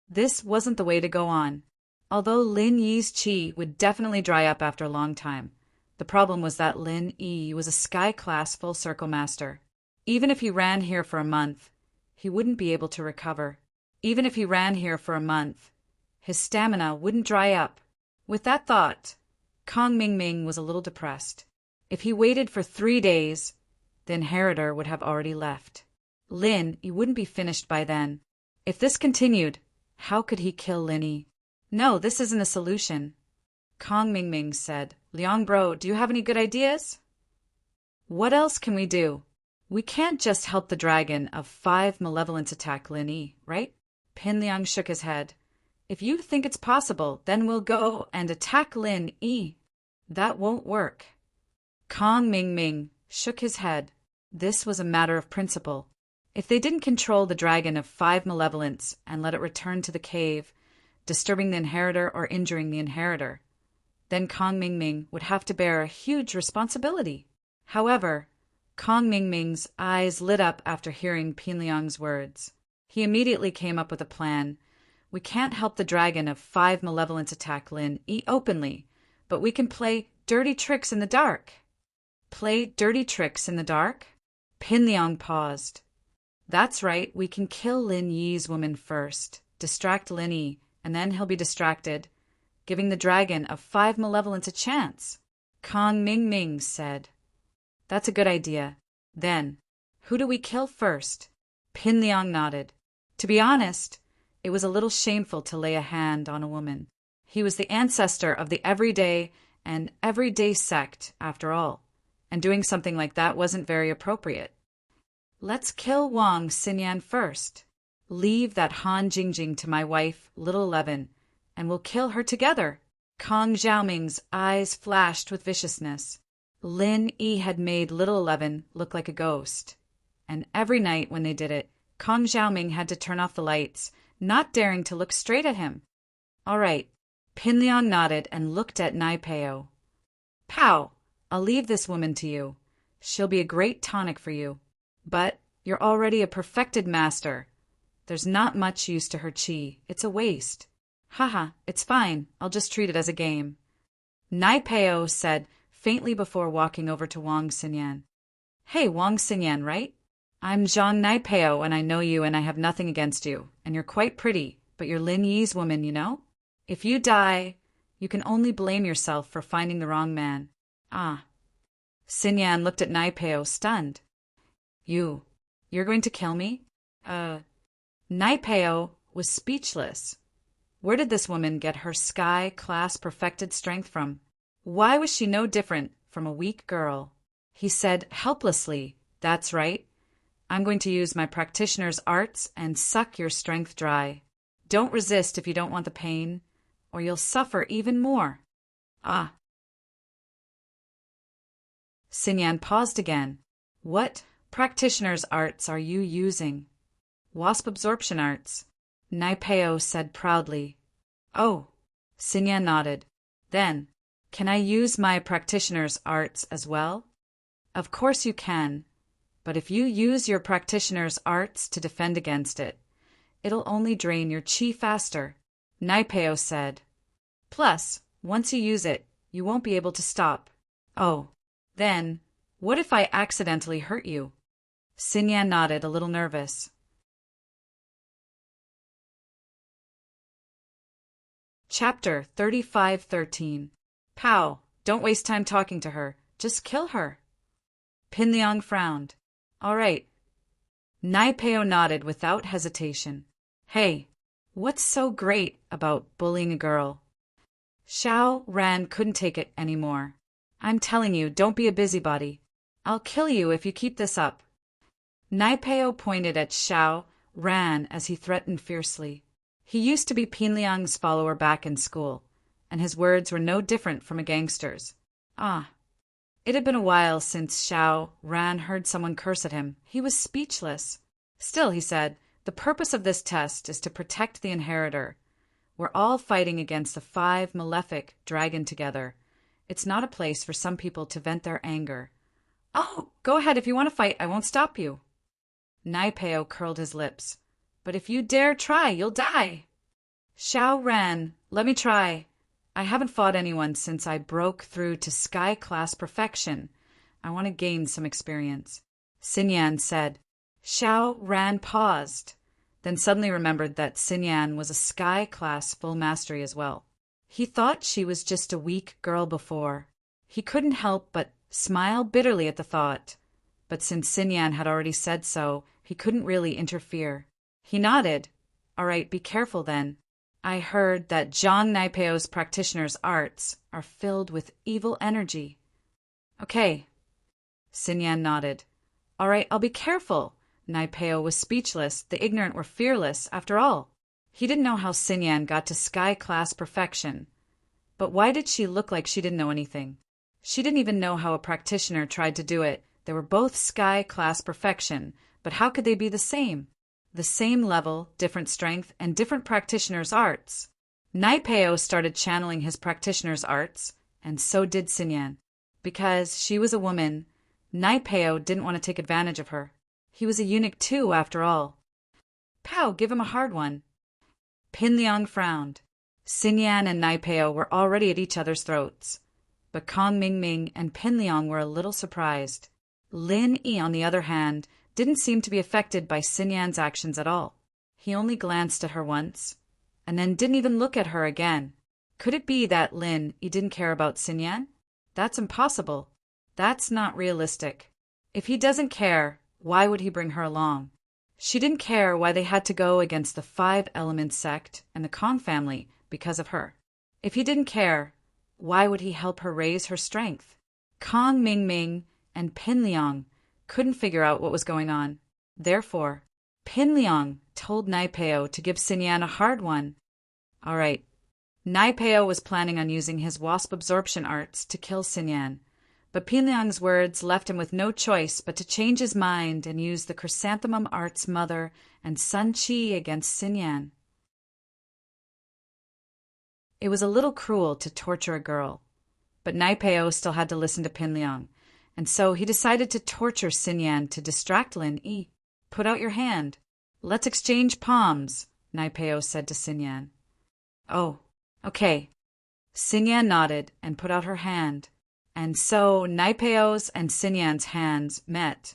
This wasn't the way to go on. Although Lin Yi's chi would definitely dry up after a long time, the problem was that Lin Yi was a sky-class full-circle master. Even if he ran here for a month, he wouldn't be able to recover. Even if he ran here for a month, His stamina wouldn't dry up. With that thought, Kong Ming Ming was a little depressed. If he waited for 3 days, the inheritor would have already left. Lin Yi wouldn't be finished by then. If this continued, how could he kill Lin Yi? No, this isn't a solution. Kong Ming Ming said, Liang bro, do you have any good ideas? What else can we do? We can't just help the dragon of 5 malevolence attack Lin Yi, right? Pin Liang shook his head. If you think it's possible, then we'll go and attack Lin Yi. That won't work. Kong Ming Ming shook his head. This was a matter of principle. If they didn't control the dragon of 5 malevolence and let it return to the cave, disturbing the inheritor or injuring the inheritor, then Kong Ming Ming would have to bear a huge responsibility. However, Kong Ming Ming's eyes lit up after hearing Pin Liang's words. He immediately came up with a plan. We can't help the dragon of 5 malevolence attack Lin Yi openly, but we can play dirty tricks in the dark. Play dirty tricks in the dark? Pin Liang paused. That's right, we can kill Lin Yi's woman first, distract Lin Yi, and then he'll be distracted, giving the dragon of 5 malevolence a chance. Kong Ming Ming said. That's a good idea. Then, who do we kill first? Pin Liang nodded. To be honest, it was a little shameful to lay a hand on a woman. He was the ancestor of the everyday and everyday sect, after all, and doing something like that wasn't very appropriate. Let's kill Wang Xinyan first. Leave that Han Jingjing to my wife, Little 11, and we'll kill her together. Kong Xiaoming's eyes flashed with viciousness. Lin Yi had made Little 11 look like a ghost, and every night when they did it, Kong Xiaoming had to turn off the lights, not daring to look straight at him. All right. Pin Liang nodded and looked at Nai Peo. Pow! I'll leave this woman to you. She'll be a great tonic for you. But you're already a perfected master. There's not much use to her qi. It's a waste. Haha, it's fine. I'll just treat it as a game. Nai Peo said faintly before walking over to Wang Xinyan. Hey, Wang Xinyan, right? I'm Zhang Nai Peo, and I know you, and I have nothing against you. And you're quite pretty, but you're Lin Yi's woman, you know? If you die, you can only blame yourself for finding the wrong man. Ah. Xinyan looked at Nai Peo, stunned. You're going to kill me? Nai Peo was speechless. Where did this woman get her sky-class perfected strength from? Why was she no different from a weak girl? He said helplessly, That's right. I'm going to use my practitioner's arts and suck your strength dry. Don't resist if you don't want the pain, or you'll suffer even more. Ah. Xinyan paused again. What practitioner's arts are you using? Wasp absorption arts, Nai Peo said proudly. Oh. Xinyan nodded. Then, can I use my practitioner's arts as well? Of course you can, but if you use your practitioner's arts to defend against it, it'll only drain your qi faster, Nai Peo said. Plus, once you use it, you won't be able to stop. Oh, then, what if I accidentally hurt you? Xinyan nodded, a little nervous. Chapter 35:13. Pow, don't waste time talking to her. Just kill her. Pin Liang frowned. All right. Nai Peo nodded without hesitation. Hey, what's so great about bullying a girl? Xiao Ran couldn't take it anymore. I'm telling you, don't be a busybody. I'll kill you if you keep this up. Nai Peo pointed at Xiao Ran as he threatened fiercely. He used to be Pin Liang's follower back in school, and his words were no different from a gangster's. Ah. It had been a while since Xiao Ran heard someone curse at him. He was speechless. Still, he said, the purpose of this test is to protect the inheritor. We're all fighting against the 5 malefic dragon together. It's not a place for some people to vent their anger. Oh, go ahead if you want to fight. I won't stop you. Nai Peo curled his lips. But if you dare try, you'll die. Xiao Ran, let me try. I haven't fought anyone since I broke through to sky-class perfection. I want to gain some experience. Xinyan said. Xiao Ran paused. then suddenly remembered that Xinyan was a sky-class full mastery as well. He thought she was just a weak girl before. He couldn't help but smile bitterly at the thought, but since Xinyan had already said so, he couldn't really interfere. He nodded. All right, be careful then. I heard that Zhang Naipeo's practitioner's arts are filled with evil energy. Okay. Xinyan nodded. All right, I'll be careful. Naipeo was speechless. The ignorant were fearless, after all. He didn't know how Xinyan got to sky-class perfection. But why did she look like she didn't know anything? She didn't even know how a practitioner tried to do it. They were both sky-class perfection, but how could they be the same? The same level, different strength, and different practitioners' arts. Naipeo started channeling his practitioner's arts, and so did Xinyan. Because she was a woman, Naipeo didn't want to take advantage of her. He was a eunuch too, after all. Pow, give him a hard one. Pinliang frowned. Xinyan and Naipeo were already at each other's throats. But Kong Mingming and Pinliang were a little surprised. Lin Yi, on the other hand, didn't seem to be affected by Xinyan's actions at all. He only glanced at her once, and then didn't even look at her again. Could it be that Lin Yi didn't care about Xinyan? That's impossible. That's not realistic. If he doesn't care, why would he bring her along? She didn't care why they had to go against the Five Elements sect and the Kong family because of her. If he didn't care, why would he help her raise her strength? Kong Mingming and Pinliang couldn't figure out what was going on. Therefore, Pinliang told Naipeo to give Xinyan a hard one. All right. Naipeo was planning on using his wasp absorption arts to kill Xinyan, but Pinliang's words left him with no choice but to change his mind and use the chrysanthemum arts mother and sun chi against Xinyan. It was a little cruel to torture a girl, but Naipeo still had to listen to Pinliang, and so he decided to torture Xinyan to distract Lin Yi. Put out your hand. Let's exchange palms, Naipeo said to Xinyan. Oh, okay. Xinyan nodded and put out her hand, and so Naipeo's and Xinyan's hands met.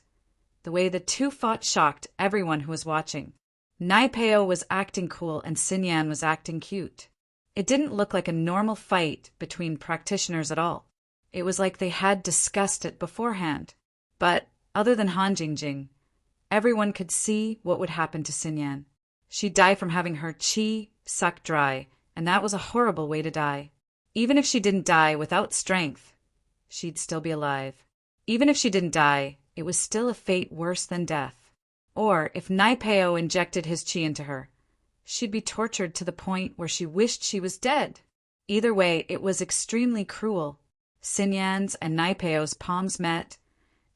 The way the two fought shocked everyone who was watching. Naipeo was acting cool and Xinyan was acting cute. It didn't look like a normal fight between practitioners at all. It was like they had discussed it beforehand. But, other than Han Jingjing, everyone could see what would happen to Xinyan. She'd die from having her qi sucked dry, and that was a horrible way to die. Even if she didn't die without strength, she'd still be alive. Even if she didn't die, it was still a fate worse than death. Or, if Naipeo injected his qi into her, she'd be tortured to the point where she wished she was dead. Either way, it was extremely cruel. Xinyan's and Naipeo's palms met,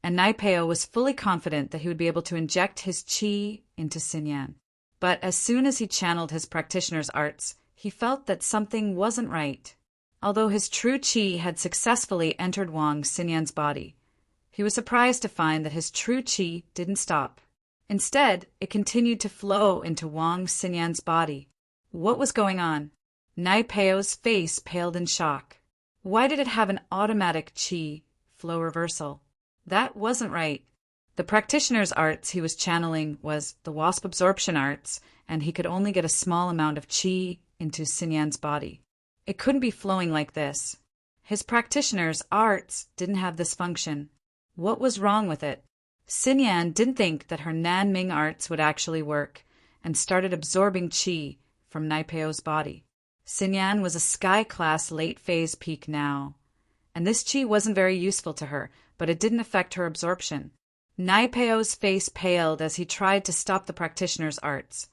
and Naipeo was fully confident that he would be able to inject his qi into Xinyan. But as soon as he channeled his practitioner's arts, he felt that something wasn't right. Although his true qi had successfully entered Wang Xinyan's body, he was surprised to find that his true qi didn't stop. Instead, it continued to flow into Wang Xinyan's body. What was going on? Naipeo's face paled in shock. Why did it have an automatic qi flow reversal? That wasn't right. The practitioner's arts he was channeling was the wasp absorption arts, and he could only get a small amount of qi into Xinyan's body. It couldn't be flowing like this. His practitioner's arts didn't have this function. What was wrong with it? Xinyan didn't think that her Nanming arts would actually work, and started absorbing qi from Naipeo's body. Xinyan was a sky-class late-phase peak now, and this qi wasn't very useful to her, but it didn't affect her absorption. Naipeo's face paled as he tried to stop the practitioner's arts,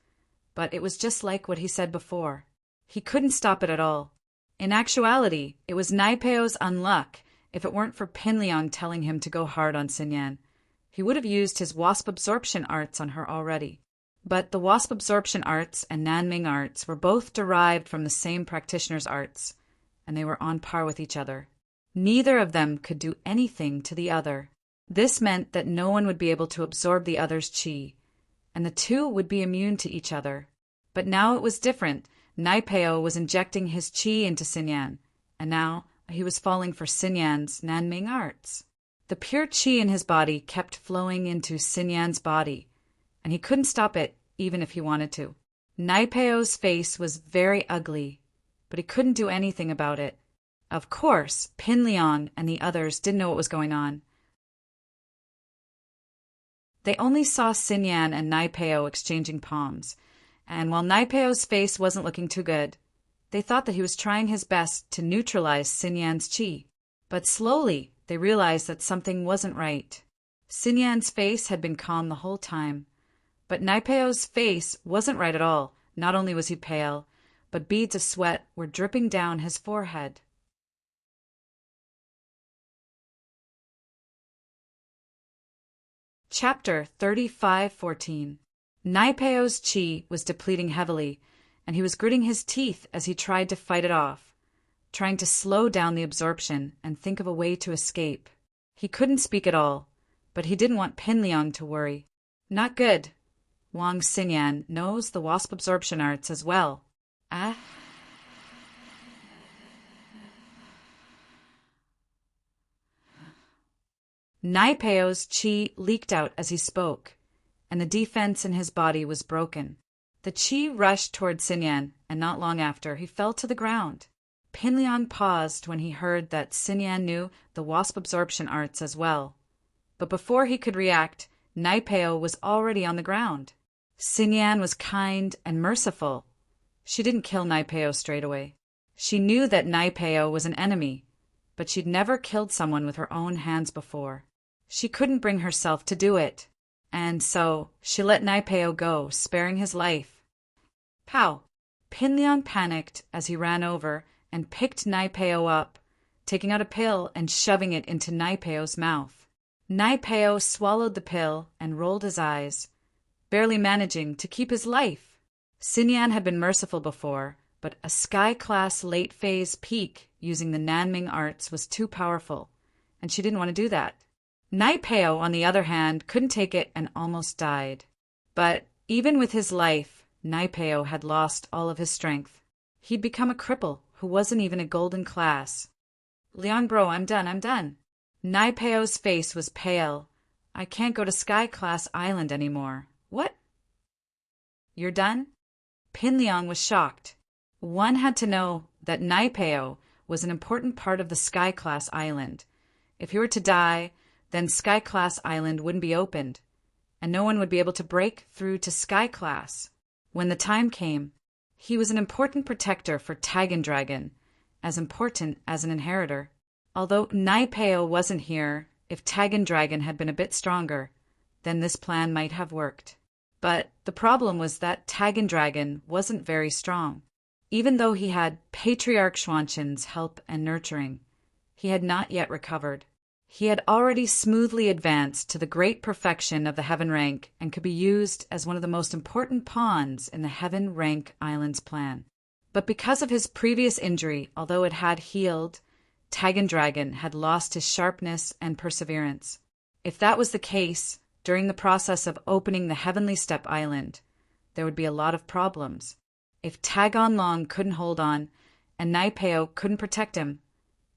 but it was just like what he said before. He couldn't stop it at all. In actuality, it was Naipeo's unluck if it weren't for Pinliang telling him to go hard on Xinyan. He would have used his wasp absorption arts on her already. But the wasp absorption arts and Nanming arts were both derived from the same practitioner's arts, and they were on par with each other. Neither of them could do anything to the other. This meant that no one would be able to absorb the other's qi, and the two would be immune to each other. But now it was different. Naipeo was injecting his qi into Xinyan, and now he was falling for Xinyan's Nanming arts. The pure qi in his body kept flowing into Xinyan's body, and he couldn't stop it even if he wanted to. Naipeo's face was very ugly, but he couldn't do anything about it. Of course, Pinliang and the others didn't know what was going on. They only saw Xinyan and Naipeo exchanging palms, and while Naipeo's face wasn't looking too good, they thought that he was trying his best to neutralize Xinyan's qi. But slowly, they realized that something wasn't right. Xinyan's face had been calm the whole time, but Naipeo's face wasn't right at all. Not only was he pale, but beads of sweat were dripping down his forehead. Chapter 35:14. Naipeo's qi was depleting heavily, and he was gritting his teeth as he tried to fight it off, trying to slow down the absorption and think of a way to escape. He couldn't speak at all, but he didn't want Pinliang to worry. Not good. Wang Xinyan knows the wasp absorption arts as well. Naipeo's qi leaked out as he spoke, and the defense in his body was broken. The qi rushed toward Xinyan, and not long after, he fell to the ground. Pinliang paused when he heard that Xinyan knew the wasp absorption arts as well. But before he could react, Naipeo was already on the ground. Xinyan was kind and merciful. She didn't kill Naipeo straight away. She knew that Naipeo was an enemy, but she'd never killed someone with her own hands before. She couldn't bring herself to do it, and so she let Naipeo go, sparing his life. Pow! Pinliang panicked as he ran over and picked Naipeo up, taking out a pill and shoving it into Naipeo's mouth. Naipeo swallowed the pill and rolled his eyes, barely managing to keep his life. Xinyan had been merciful before, but a sky-class late-phase peak using the Nanming arts was too powerful, and she didn't want to do that. Naipeo, on the other hand, couldn't take it and almost died. But even with his life, Naipeo had lost all of his strength. He'd become a cripple who wasn't even a golden class. Liang bro, I'm done. Naipeo's face was pale. I can't go to Sky Class Island anymore. What? You're done? Pinliang was shocked. One had to know that Naipeo was an important part of the Sky Class Island. If he were to die, then Sky Class Island wouldn't be opened, and no one would be able to break through to Sky Class. When the time came, he was an important protector for Tagan Dragon, as important as an inheritor. Although Naipeo wasn't here, if Tagan Dragon had been a bit stronger, then this plan might have worked. But the problem was that Tagan Dragon wasn't very strong. Even though he had Patriarch Xuanqin's help and nurturing, he had not yet recovered. He had already smoothly advanced to the great perfection of the Heaven Rank and could be used as one of the most important pawns in the Heaven Rank Islands plan. But because of his previous injury, although it had healed, Tagan Dragon had lost his sharpness and perseverance. If that was the case, during the process of opening the Heavenly Step Island, there would be a lot of problems. If Tagan Long couldn't hold on, and Naipeo couldn't protect him,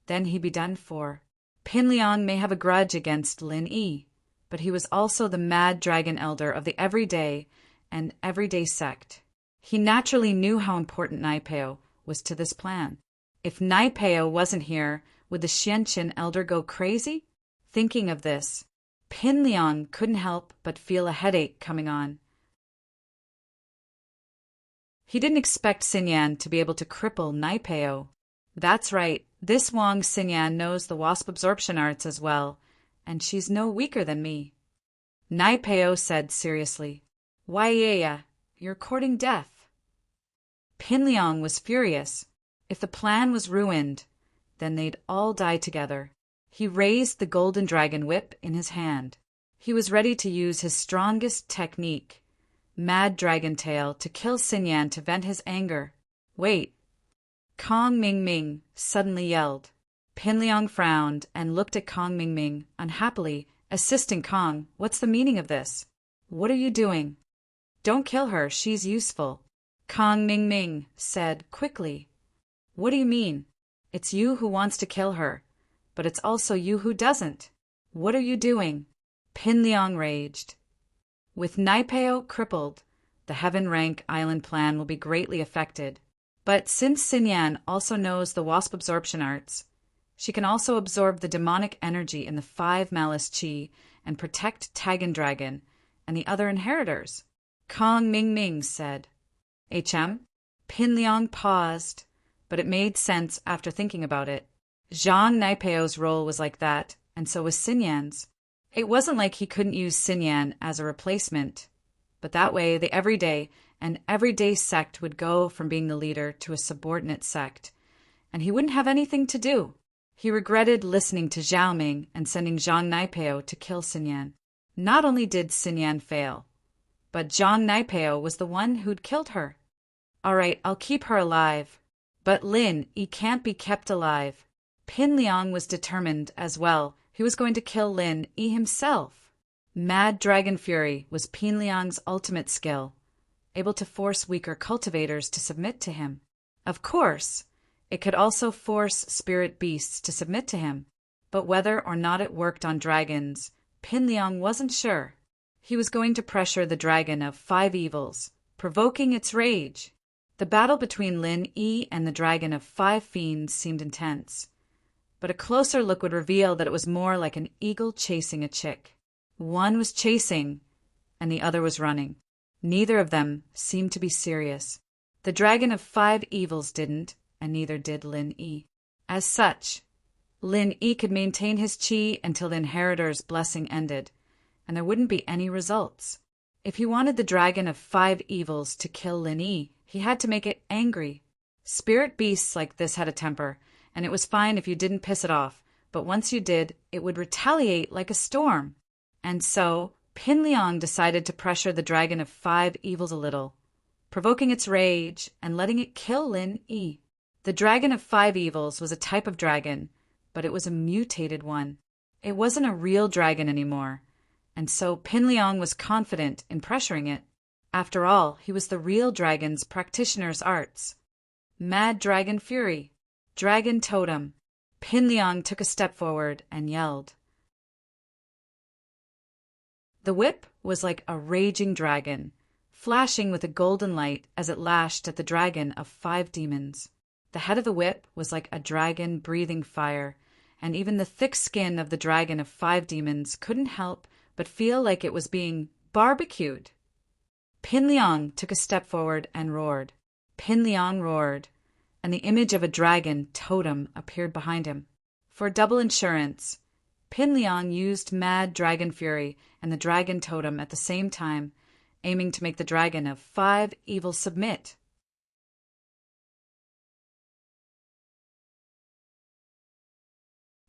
then he'd be done for. Pinliang may have a grudge against Lin Yi, but he was also the Mad Dragon Elder of the Everyday and Everyday sect. He naturally knew how important Naipeo was to this plan. If Naipeo wasn't here, would the Xianqin Elder go crazy? Thinking of this, Pinliang couldn't help but feel a headache coming on. He didn't expect Xinyan to be able to cripple Naipeo. That's right, this Wang Xinyan knows the wasp absorption arts as well, and she's no weaker than me. Naipeo said seriously, Why, you're courting death. Pinliang was furious. If the plan was ruined, then they'd all die together. He raised the golden dragon whip in his hand. He was ready to use his strongest technique, Mad Dragon Tail, to kill Xinyan to vent his anger. Wait. Kong Mingming suddenly yelled. Pinliang frowned and looked at Kong Mingming unhappily, assisting Kong. What's the meaning of this? What are you doing? Don't kill her, she's useful. Kong Mingming said quickly. What do you mean? It's you who wants to kill her, but it's also you who doesn't. What are you doing? Pinliang raged. With Naipeo crippled, the Heaven Rank Island plan will be greatly affected. But since Xinyan also knows the wasp absorption arts, she can also absorb the demonic energy in the 5 Malice Chi and protect Tagan Dragon and the other inheritors. Kong Ming Ming said. HM? Pin Liang paused, but it made sense after thinking about it. Zhang Naipeo's role was like that, and so was Xinyan's. It wasn't like he couldn't use Xinyan as a replacement, but that way the everyday sect would go from being the leader to a subordinate sect, and he wouldn't have anything to do. He regretted listening to Zhao Ming and sending Zhang Naipeo to kill Xinyan. Not only did Xinyan fail, but Zhang Naipeo was the one who'd killed her. All right, I'll keep her alive. But Lin Yi can't be kept alive. Pin Liang was determined as well. He was going to kill Lin Yi himself. Mad Dragon Fury was Pin Liang's ultimate skill, able to force weaker cultivators to submit to him. Of course, it could also force spirit beasts to submit to him, but whether or not it worked on dragons, Pin Liang wasn't sure. He was going to pressure the dragon of 5 evils, provoking its rage. The battle between Lin Yi and the dragon of 5 fiends seemed intense, but a closer look would reveal that it was more like an eagle chasing a chick. One was chasing, and the other was running. Neither of them seemed to be serious. The dragon of 5 evils didn't, and neither did Lin Yi. As such, Lin Yi could maintain his chi until the inheritor's blessing ended, and there wouldn't be any results. If he wanted the dragon of 5 evils to kill Lin Yi, he had to make it angry. Spirit beasts like this had a temper, and it was fine if you didn't piss it off, but once you did, it would retaliate like a storm. And so, Pin Liang decided to pressure the dragon of 5 evils a little, provoking its rage and letting it kill Lin Yi. The dragon of 5 evils was a type of dragon, but it was a mutated one. It wasn't a real dragon anymore, and so Pin Liang was confident in pressuring it. After all, he was the real dragon's practitioner's arts. Mad Dragon Fury, Dragon Totem. Pin Liang took a step forward and yelled. The whip was like a raging dragon, flashing with a golden light as it lashed at the dragon of 5 demons. The head of the whip was like a dragon breathing fire, and even the thick skin of the dragon of 5 demons couldn't help but feel like it was being barbecued. Pin Liang took a step forward and roared. Pin Liang roared, and the image of a dragon totem appeared behind him. For double insurance, Pin Liang used Mad Dragon Fury and the dragon totem at the same time, aiming to make the dragon of 5 evils submit.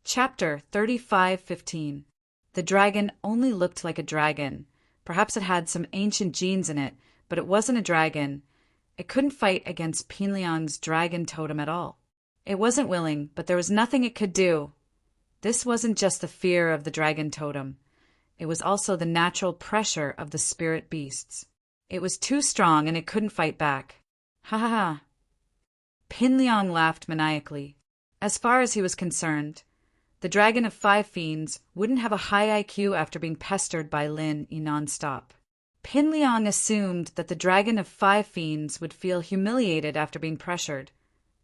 Chapter 35:15. The dragon only looked like a dragon. Perhaps it had some ancient genes in it, but it wasn't a dragon. It couldn't fight against Pin Liang's dragon totem at all. It wasn't willing, but there was nothing it could do. This wasn't just the fear of the dragon totem. It was also the natural pressure of the spirit beasts. It was too strong and it couldn't fight back. Ha ha ha. Pin Liang laughed maniacally. As far as he was concerned, the dragon of 5 fiends wouldn't have a high IQ after being pestered by Lin Yi nonstop. Pin Liang assumed that the dragon of 5 fiends would feel humiliated after being pressured,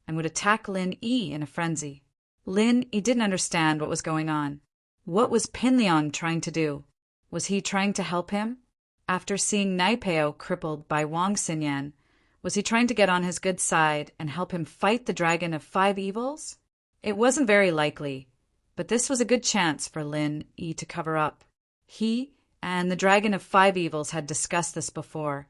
and would attack Lin Yi in a frenzy. Lin Yi didn't understand what was going on. What was Pin Liang trying to do? Was he trying to help him? After seeing Naipeo crippled by Wang Xinyan, was he trying to get on his good side and help him fight the dragon of 5 evils? It wasn't very likely, but this was a good chance for Lin Yi to cover up. He and the dragon of 5 evils had discussed this before,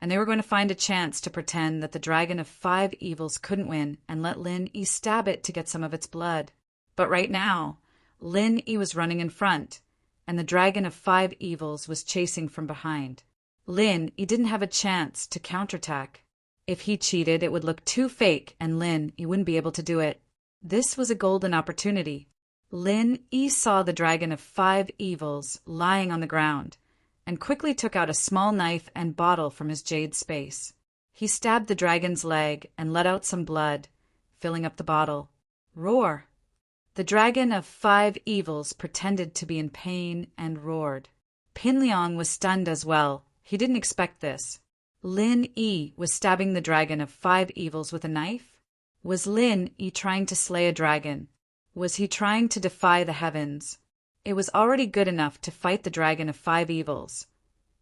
and they were going to find a chance to pretend that the dragon of 5 evils couldn't win and let Lin Yi stab it to get some of its blood. But right now, Lin Yi was running in front, and the dragon of 5 evils was chasing from behind. Lin Yi didn't have a chance to counterattack. If he cheated, it would look too fake, and Lin Yi wouldn't be able to do it. This was a golden opportunity. Lin Yi saw the dragon of 5 evils lying on the ground, and quickly took out a small knife and bottle from his jade space. He stabbed the dragon's leg and let out some blood, filling up the bottle. Roar! The dragon of 5 evils pretended to be in pain and roared. Pin Liang was stunned as well. He didn't expect this. Lin Yi was stabbing the dragon of 5 evils with a knife? Was Lin Yi trying to slay a dragon? Was he trying to defy the heavens? It was already good enough to fight the dragon of 5 evils.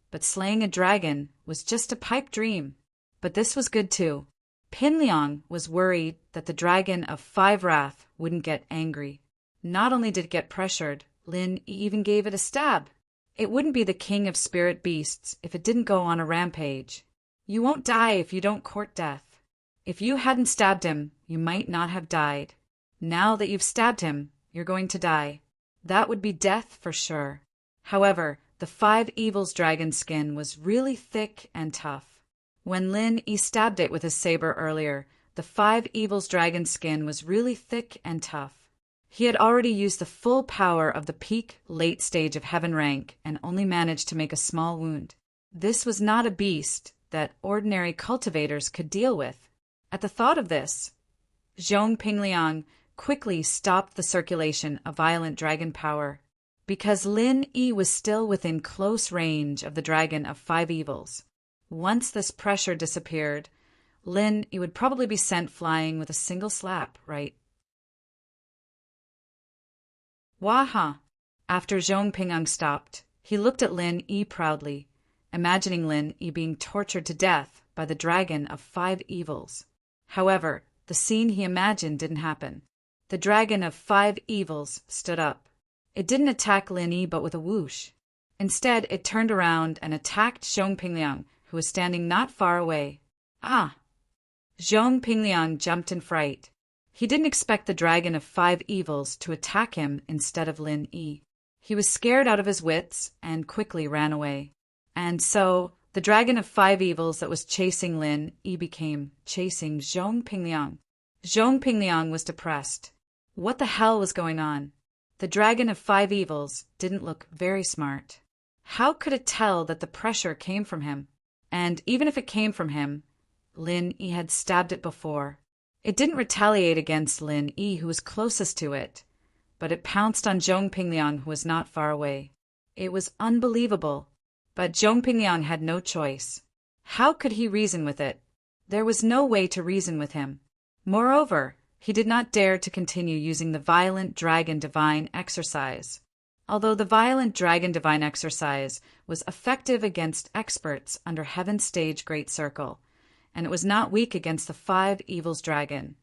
But slaying a dragon was just a pipe dream. But this was good too. Pin Liang was worried that the dragon of 5 wrath wouldn't get angry. Not only did it get pressured, Lin Yi even gave it a stab. It wouldn't be the king of spirit beasts if it didn't go on a rampage. You won't die if you don't court death. If you hadn't stabbed him, you might not have died. Now that you've stabbed him, you're going to die. That would be death for sure. However, the 5 evils dragon skin was really thick and tough. When Lin Yi stabbed it with his saber earlier, the 5 evils dragon skin was really thick and tough. He had already used the full power of the peak late stage of heaven rank and only managed to make a small wound. This was not a beast that ordinary cultivators could deal with. At the thought of this, Zhong Pingliang quickly stopped the circulation of violent dragon power. Because Lin Yi was still within close range of the dragon of 5 evils. Once this pressure disappeared, Lin Yi would probably be sent flying with a single slap, right? Waha! After Zhong Pingliang stopped, he looked at Lin Yi proudly, imagining Lin Yi being tortured to death by the dragon of 5 evils. However, the scene he imagined didn't happen. The dragon of 5 evils stood up. It didn't attack Lin Yi but with a whoosh. Instead, it turned around and attacked Zhong Pingliang, who was standing not far away. Ah! Zhong Pingliang jumped in fright. He didn't expect the dragon of 5 evils to attack him instead of Lin Yi. He was scared out of his wits and quickly ran away. And so, the dragon of 5 evils that was chasing Lin Yi became chasing Zhong Pingliang. Zhong Pingliang was depressed. What the hell was going on? The dragon of 5 evils didn't look very smart. How could it tell that the pressure came from him? And even if it came from him, Lin Yi had stabbed it before. It didn't retaliate against Lin Yi, who was closest to it, but it pounced on Zhong Pingliang, who was not far away. It was unbelievable, but Zhong Pingliang had no choice. How could he reason with it? There was no way to reason with him. Moreover, he did not dare to continue using the violent dragon divine exercise. Although the violent dragon divine exercise was effective against experts under Heaven's Stage Great Circle, and it was not weak against the 5 evils dragon.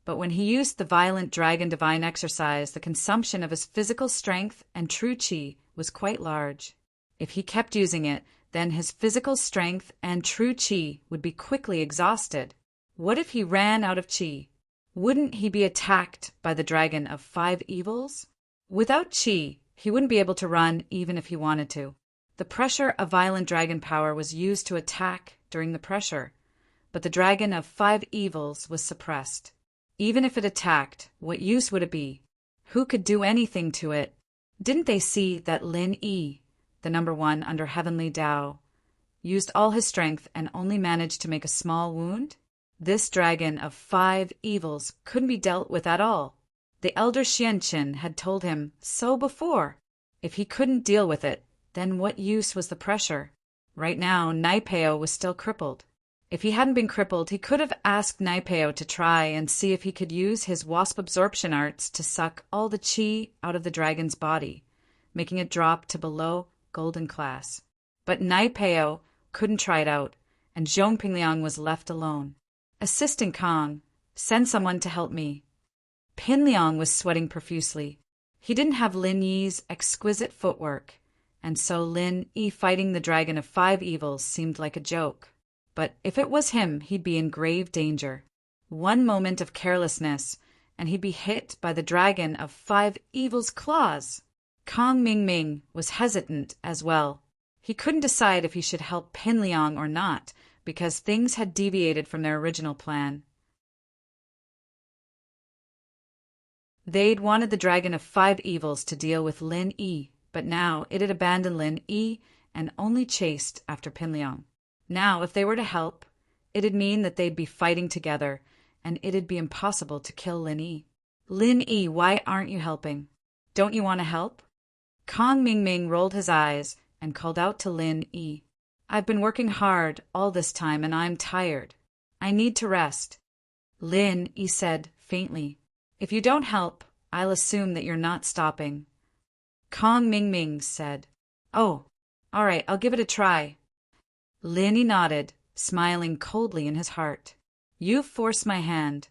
But when he used the violent dragon divine exercise, the consumption of his physical strength and true qi was quite large. If he kept using it, then his physical strength and true qi would be quickly exhausted. What if he ran out of qi? Wouldn't he be attacked by the dragon of 5 evils? Without qi, he wouldn't be able to run even if he wanted to. The pressure of violent dragon power was used to attack during the pressure, but the dragon of 5 evils was suppressed. Even if it attacked, what use would it be? Who could do anything to it? Didn't they see that Lin Yi, the number 1 under Heavenly Tao, used all his strength and only managed to make a small wound? This dragon of 5 evils couldn't be dealt with at all. The elder Xianqin had told him so before. If he couldn't deal with it, then what use was the pressure? Right now, Naipeo was still crippled. If he hadn't been crippled, he could have asked Naipeo to try and see if he could use his wasp absorption arts to suck all the qi out of the dragon's body, making it drop to below golden class. But Naipeo couldn't try it out, and Zhong Pingliang was left alone. Assistant Kong, send someone to help me. Pin Liang was sweating profusely. He didn't have Lin Yi's exquisite footwork, and so Lin Yi fighting the dragon of 5 evils seemed like a joke. But if it was him, he'd be in grave danger. One moment of carelessness, and he'd be hit by the dragon of 5 evils' claws. Kong Mingming was hesitant as well. He couldn't decide if he should help Pin Liang or not, because things had deviated from their original plan. They'd wanted the dragon of 5 evils to deal with Lin Yi, but now it had abandoned Lin Yi and only chased after Pin Liang. Now, if they were to help, it'd mean that they'd be fighting together, and it'd be impossible to kill Lin Yi. Lin Yi, why aren't you helping? Don't you want to help? Kong Mingming rolled his eyes and called out to Lin Yi. I've been working hard all this time and I'm tired. I need to rest. Lin, he said faintly. If you don't help, I'll assume that you're not stopping. Kong Ming Ming said, Oh, all right, I'll give it a try. Lin nodded, smiling coldly in his heart. You forced my hand.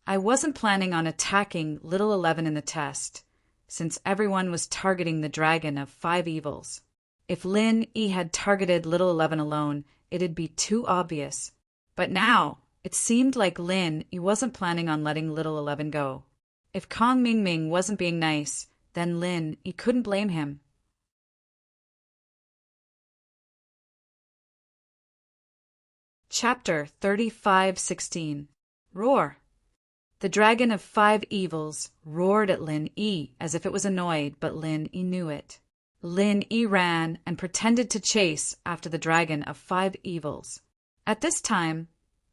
I wasn't planning on attacking Little 11 in the test, since everyone was targeting the dragon of 5 evils. If Lin Yi had targeted Little 11 alone, it'd be too obvious. But now, it seemed like Lin Yi wasn't planning on letting Little 11 go. If Kong Ming Ming wasn't being nice, then Lin Yi couldn't blame him. Chapter 35:16. Roar. The dragon of 5 evils roared at Lin Yi as if it was annoyed, but Lin Yi knew it. Lin Yi ran and pretended to chase after the dragon of 5 evils. At this time,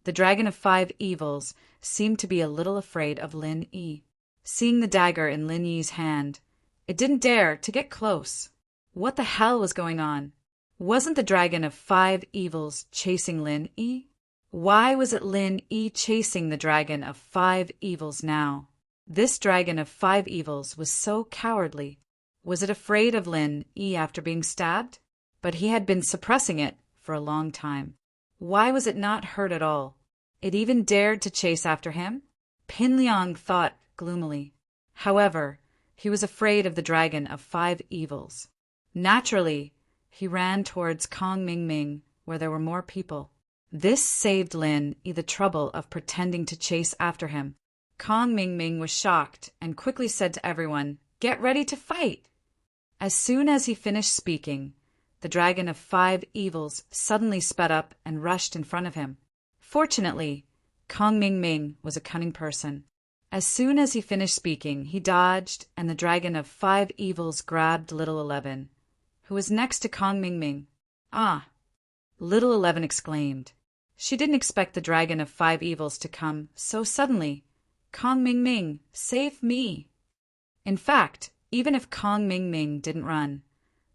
the dragon of 5 evils seemed to be a little afraid of Lin Yi. Seeing the dagger in Lin Yi's hand, it didn't dare to get close. What the hell was going on? Wasn't the dragon of 5 evils chasing Lin Yi? Why was it Lin Yi chasing the dragon of 5 evils now? This dragon of 5 evils was so cowardly. Was it afraid of Lin Yi after being stabbed? But he had been suppressing it for a long time. Why was it not hurt at all? It even dared to chase after him? Pin Liang thought gloomily. However, he was afraid of the dragon of 5 evils. Naturally, he ran towards Kong Ming Ming, where there were more people. This saved Lin Yi the trouble of pretending to chase after him. Kong Ming Ming was shocked and quickly said to everyone, "Get ready to fight!" As soon as he finished speaking, the dragon of 5 evils suddenly sped up and rushed in front of him. Fortunately, Kong Ming Ming was a cunning person. As soon as he finished speaking, he dodged, and the dragon of 5 evils grabbed Little 11, who was next to Kong Ming Ming. Ah! Little 11 exclaimed. She didn't expect the dragon of 5 evils to come so suddenly. Kong Ming Ming, save me! In fact, even if Kong Ming Ming didn't run,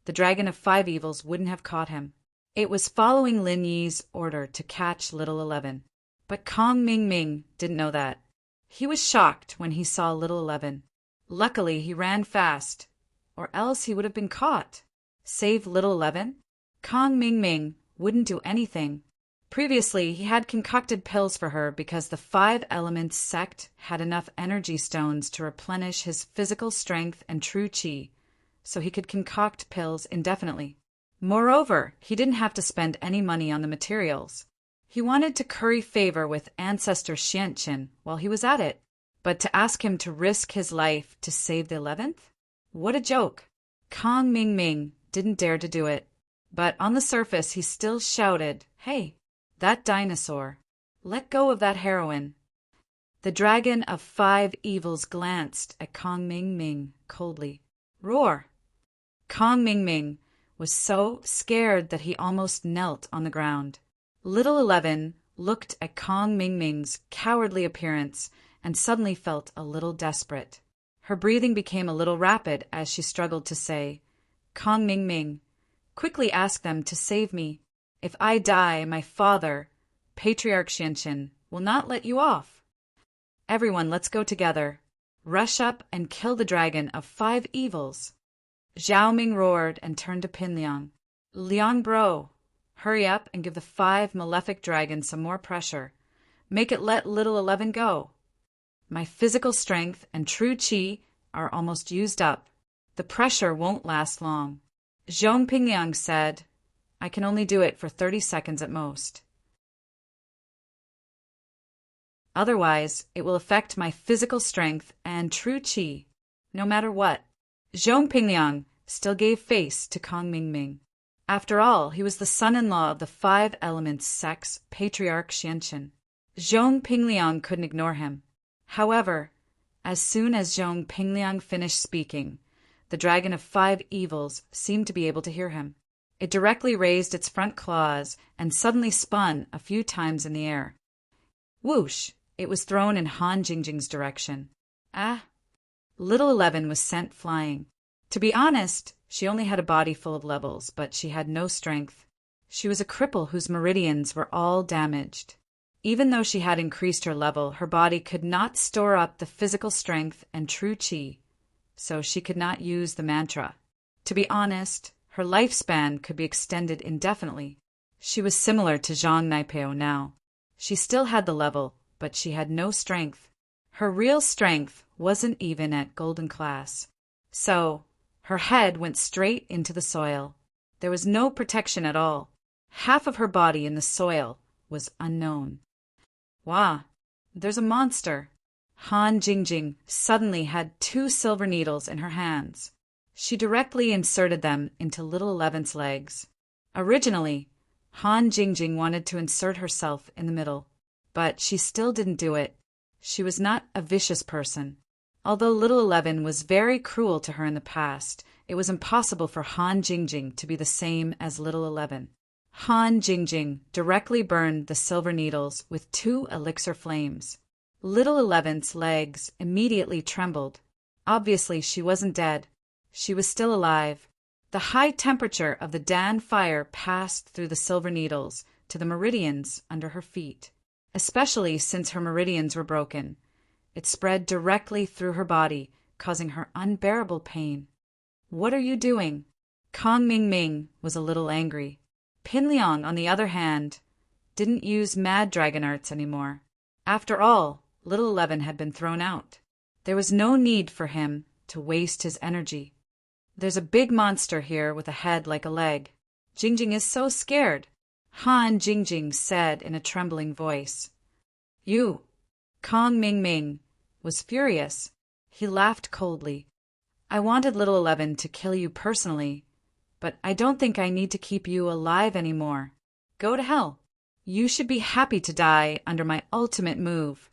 the dragon of 5 evils wouldn't have caught him. It was following Lin Yi's order to catch Little 11. But Kong Ming Ming didn't know that. He was shocked when he saw Little 11. Luckily, he ran fast, or else he would have been caught. Save Little 11? Kong Ming Ming wouldn't do anything. Previously, he had concocted pills for her because the 5 Elements sect had enough energy stones to replenish his physical strength and true qi, so he could concoct pills indefinitely. Moreover, he didn't have to spend any money on the materials. He wanted to curry favor with Ancestor Xianqin while he was at it, but to ask him to risk his life to save the 11th? What a joke! Kong Ming Ming didn't dare to do it, but on the surface he still shouted, "Hey, that dinosaur! Let go of that heroine!" The dragon of 5 evils glanced at Kong Ming Ming coldly. Roar! Kong Ming Ming was so scared that he almost knelt on the ground. Little 11 looked at Kong Ming Ming's cowardly appearance and suddenly felt a little desperate. Her breathing became a little rapid as she struggled to say, "Kong Ming Ming, quickly ask them to save me. If I die, my father, Patriarch Xianqin, will not let you off. Everyone, let's go together. Rush up and kill the dragon of 5 evils." Zhao Ming roared and turned to Pin Liang. "Liang bro, hurry up and give the 5 malefic dragons some more pressure. Make it let Little 11 go. My physical strength and true qi are almost used up. The pressure won't last long." Zhong Pingliang said, "I can only do it for 30 seconds at most. Otherwise, it will affect my physical strength and true qi, no matter what." Zhong Pingliang still gave face to Kong Ming Ming. After all, he was the son-in-law of the 5 Elements sect's Patriarch Xianqin. Zhong Pingliang couldn't ignore him. However, as soon as Zhong Pingliang finished speaking, the dragon of 5 evils seemed to be able to hear him. It directly raised its front claws and suddenly spun a few times in the air. Whoosh! It was thrown in Han Jingjing's direction. Ah! Little 11 was sent flying. To be honest, she only had a body full of levels, but she had no strength. She was a cripple whose meridians were all damaged. Even though she had increased her level, her body could not store up the physical strength and true chi, so she could not use the mantra. To be honest, her lifespan could be extended indefinitely. She was similar to Zhang Naipeo now. She still had the level, but she had no strength. Her real strength wasn't even at golden class. So, her head went straight into the soil. There was no protection at all. Half of her body in the soil was unknown. Wah! There's a monster. Han Jingjing suddenly had 2 silver needles in her hands. She directly inserted them into little Eleven's legs. Originally, Han Jingjing wanted to insert herself in the middle, but she still didn't do it. She was not a vicious person. Although little 11 was very cruel to her in the past, it was impossible for Han Jingjing to be the same as little 11. Han Jingjing directly burned the silver needles with 2 elixir flames. Little 11's legs immediately trembled. Obviously, she wasn't dead. She was still alive. The high temperature of the Dan fire passed through the silver needles to the meridians under her feet, especially since her meridians were broken. It spread directly through her body, causing her unbearable pain. "What are you doing?" Kong Ming Ming was a little angry. Pin Liang, on the other hand, didn't use mad dragon arts anymore. After all, little 11 had been thrown out. There was no need for him to waste his energy. "There's a big monster here with a head like a leg. Jingjing is so scared," Han Jingjing said in a trembling voice. "You!" Kong Ming Ming was furious. He laughed coldly. "I wanted little 11 to kill you personally, but I don't think I need to keep you alive anymore. Go to hell. You should be happy to die under my ultimate move."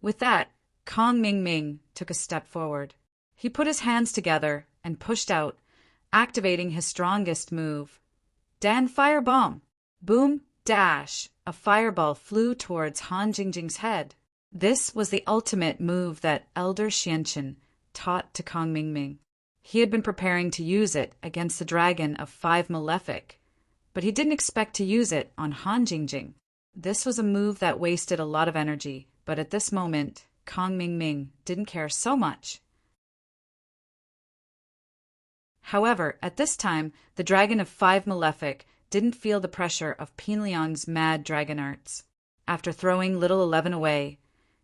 With that, Kong Ming Ming took a step forward. He put his hands together and pushed out, activating his strongest move. Dan Fire Bomb! Boom! Dash! A fireball flew towards Han Jingjing's head. This was the ultimate move that Elder Xianqin taught to Kong Ming Ming. He had been preparing to use it against the dragon of 5 Malefic, but he didn't expect to use it on Han Jingjing. This was a move that wasted a lot of energy, but at this moment, Kong Ming Ming didn't care so much. However, at this time, the dragon of 5 Malefic didn't feel the pressure of Pin Liang's mad dragon arts. After throwing little 11 away,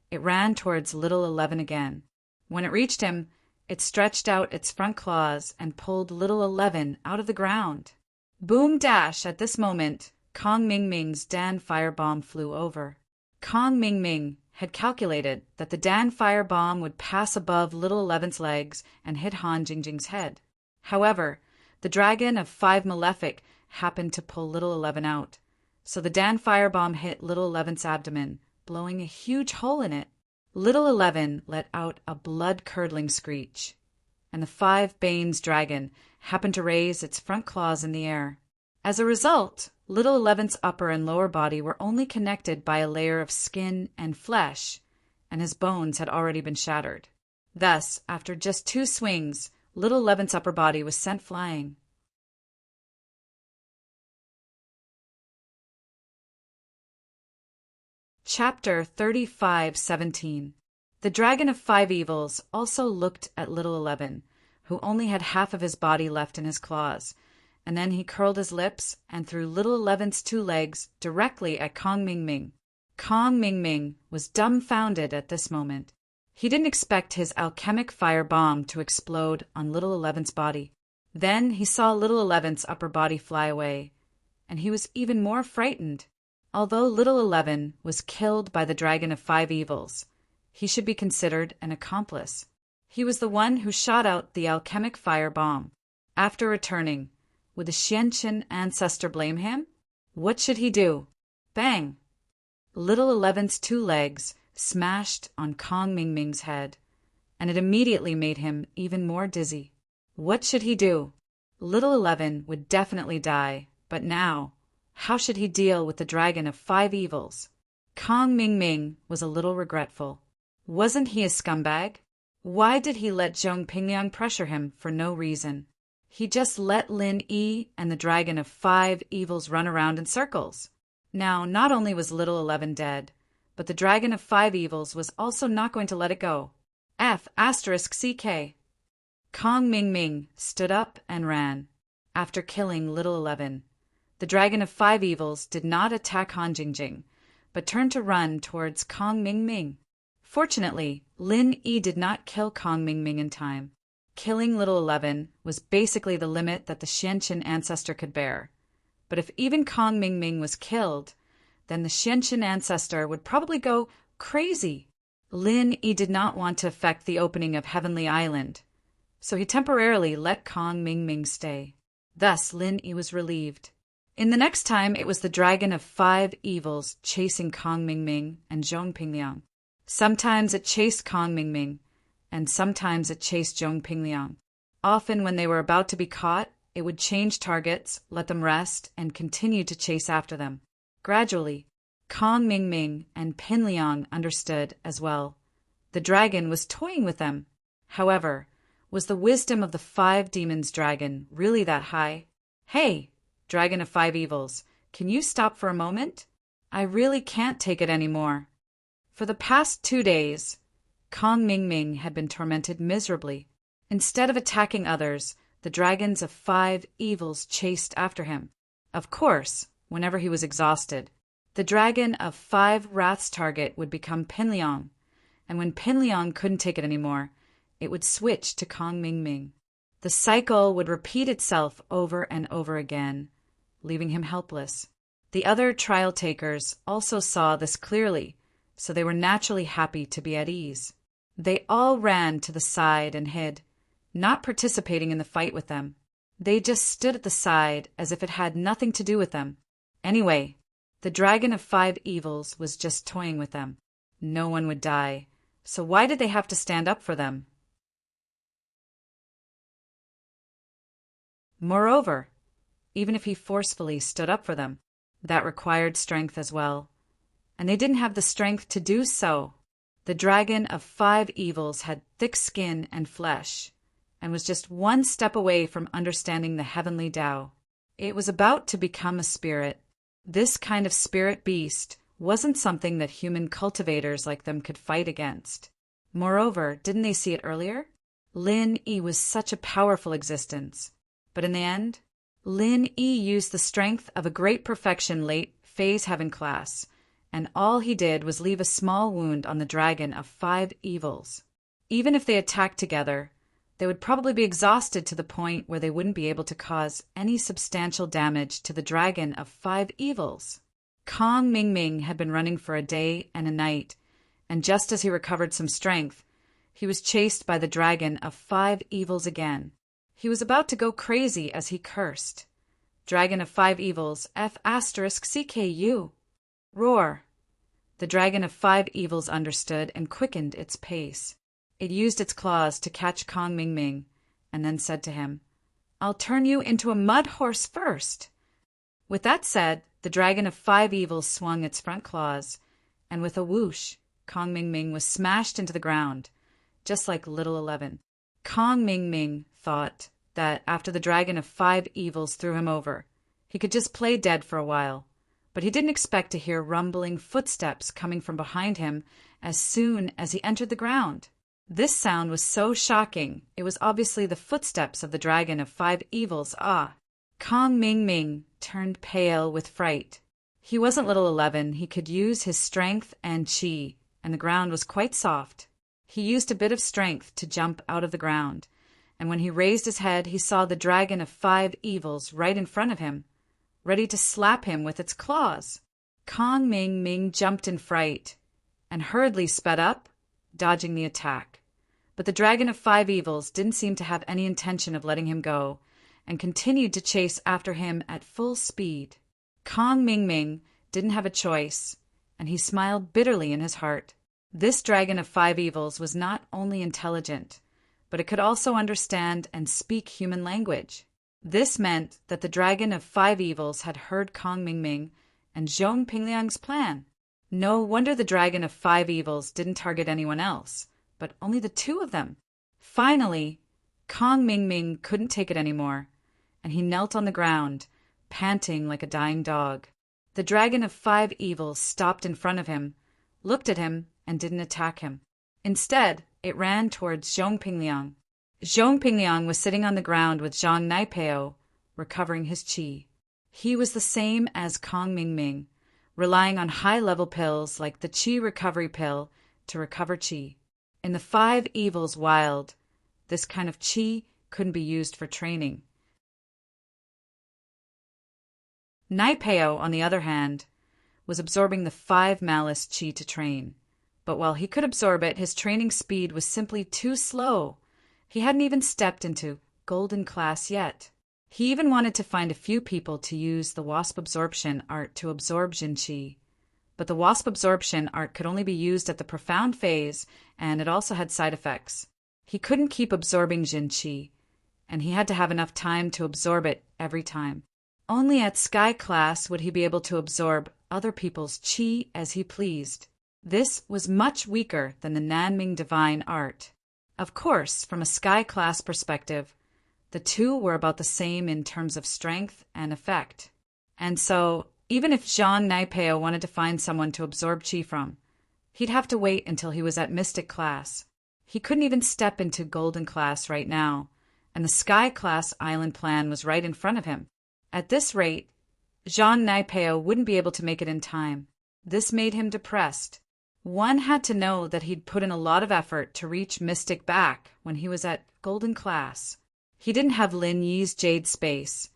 it ran towards little 11 again. When it reached him, it stretched out its front claws and pulled little 11 out of the ground. Boom dash! At this moment, Kong Ming Ming's Dan Fire Bomb flew over. Kong Ming Ming had calculated that the Dan Fire Bomb would pass above little 11's legs and hit Han Jingjing's head. However, the dragon of 5 Malefic happened to pull little 11 out, so the Dan Fire Bomb hit little 11's abdomen, blowing a huge hole in it. Little 11 let out a blood-curdling screech, and the 5 Banes dragon happened to raise its front claws in the air. As a result, little 11's upper and lower body were only connected by a layer of skin and flesh, and his bones had already been shattered. Thus, after just 2 swings, little 11's upper body was sent flying. Chapter 35:17. The Dragon of 5 Evils also looked at little 11, who only had half of his body left in his claws, and then he curled his lips and threw little 11's 2 legs directly at Kong Ming Ming. Kong Ming Ming was dumbfounded at this moment. He didn't expect his alchemic fire bomb to explode on little 11's body. Then he saw little 11's upper body fly away, and he was even more frightened. Although little 11 was killed by the Dragon of 5 Evils, he should be considered an accomplice. He was the one who shot out the alchemic fire bomb. After returning, would the Xianqin ancestor blame him? What should he do? Bang! Little 11's 2 legs smashed on Kong Ming Ming's head, and it immediately made him even more dizzy. What should he do? Little 11 would definitely die, but now, how should he deal with the Dragon of 5 Evils? Kong Ming Ming was a little regretful. Wasn't he a scumbag? Why did he let Zhong Pingliang pressure him for no reason? He just let Lin Yi and the Dragon of 5 Evils run around in circles. Now, not only was Little 11 dead, but the Dragon of 5 Evils was also not going to let it go. F***CK. Kong Ming Ming stood up and ran. After killing Little 11, the Dragon of 5 Evils did not attack Han Jingjing, but turned to run towards Kong Ming Ming. Fortunately, Lin Yi did not kill Kong Ming Ming in time. Killing Little 11 was basically the limit that the Xianqin ancestor could bear. But if even Kong Ming Ming was killed, then the Xianqin ancestor would probably go crazy. Lin Yi did not want to affect the opening of Heavenly Island, so he temporarily let Kong Ming Ming stay. Thus, Lin Yi was relieved. In the next time, it was the Dragon of 5 Evils chasing Kong Ming Ming and Zhong Pingliang. Sometimes it chased Kong Ming Ming, and sometimes it chased Zhong Pingliang. Often when they were about to be caught, it would change targets, let them rest, and continue to chase after them. Gradually, Kong Ming Ming and Pingliang understood as well. The dragon was toying with them. However, was the wisdom of the 5 demons dragon really that high? Hey, Dragon of 5 Evils, can you stop for a moment? I really can't take it anymore. For the past 2 days, Kong Ming Ming had been tormented miserably. Instead of attacking others, the dragons of 5 Evils chased after him. Of course, whenever he was exhausted, the dragon of 5 Wrath's target would become Pingliang, and when Pingliang couldn't take it anymore, it would switch to Kong Ming Ming. The cycle would repeat itself over and over again, leaving him helpless. The other trial takers also saw this clearly, so they were naturally happy to be at ease. They all ran to the side and hid, not participating in the fight with them. They just stood at the side as if it had nothing to do with them. Anyway, the Dragon of 5 Evils was just toying with them. No one would die, so why did they have to stand up for them? Moreover, even if he forcefully stood up for them, that required strength as well, and they didn't have the strength to do so. The Dragon of 5 Evils had thick skin and flesh, and was just one step away from understanding the heavenly Tao. It was about to become a spirit. This kind of spirit beast wasn't something that human cultivators like them could fight against. Moreover, didn't they see it earlier? Lin Yi was such a powerful existence. But in the end, Lin Yi used the strength of a great perfection late phase heaven class, and all he did was leave a small wound on the Dragon of 5 Evils. Even if they attacked together, they would probably be exhausted to the point where they wouldn't be able to cause any substantial damage to the Dragon of 5 Evils. Kong Ming Ming had been running for a day and a night, and just as he recovered some strength, he was chased by the Dragon of 5 Evils again. He was about to go crazy as he cursed. Dragon of 5 Evils, F***CKU. Roar. The Dragon of 5 Evils understood and quickened its pace. It used its claws to catch Kong Ming Ming, and then said to him, "I'll turn you into a mud horse first." With that said, the Dragon of 5 Evils swung its front claws, and with a whoosh, Kong Ming Ming was smashed into the ground, just like Little 11. Kong Ming Ming thought that after the Dragon of 5 Evils threw him over, he could just play dead for a while, but he didn't expect to hear rumbling footsteps coming from behind him as soon as he entered the ground. This sound was so shocking, it was obviously the footsteps of the Dragon of 5 Evils. Kong Ming Ming turned pale with fright. He wasn't Little 11, he could use his strength and chi, and the ground was quite soft. He used a bit of strength to jump out of the ground, and when he raised his head, he saw the Dragon of 5 Evils right in front of him, ready to slap him with its claws. Kong Ming Ming jumped in fright and hurriedly sped up, dodging the attack. But the Dragon of 5 Evils didn't seem to have any intention of letting him go, and continued to chase after him at full speed. Kong Ming Ming didn't have a choice, and he smiled bitterly in his heart. This Dragon of 5 Evils was not only intelligent, but it could also understand and speak human language. This meant that the Dragon of 5 Evils had heard Kong Ming Ming and Zhong Pingliang's plan. No wonder the Dragon of 5 Evils didn't target anyone else, but only the two of them. Finally, Kong Ming Ming couldn't take it anymore, and he knelt on the ground, panting like a dying dog. The dragon of 5 evils stopped in front of him, looked at him, and didn't attack him. Instead, it ran towards Zhong Pingliang. Zhong Pingliang was sitting on the ground with Zhang Naipeo, recovering his qi. He was the same as Kong Ming Ming, relying on high-level pills like the qi recovery pill to recover qi. In the 5 evils wild, this kind of qi couldn't be used for training. Naipeo, on the other hand, was absorbing the 5 malice qi to train. But while he could absorb it, his training speed was simply too slow. He hadn't even stepped into golden class yet. He even wanted to find a few people to use the wasp absorption art to absorb Jin Qi. But the wasp absorption art could only be used at the profound phase, and it also had side effects. He couldn't keep absorbing Jin Qi, and he had to have enough time to absorb it every time. Only at Sky class would he be able to absorb other people's Qi as he pleased. This was much weaker than the Nanming Divine Art. Of course, from a Sky class perspective, the two were about the same in terms of strength and effect. And so, even if Zhang Naipeo wanted to find someone to absorb Qi from, he'd have to wait until he was at Mystic class. He couldn't even step into Golden class right now, and the Sky class island plan was right in front of him. At this rate, Zhang Naipeo wouldn't be able to make it in time. This made him depressed. One had to know that he'd put in a lot of effort to reach Mystic back when he was at Golden class. He didn't have Lin Yi's Jade Space,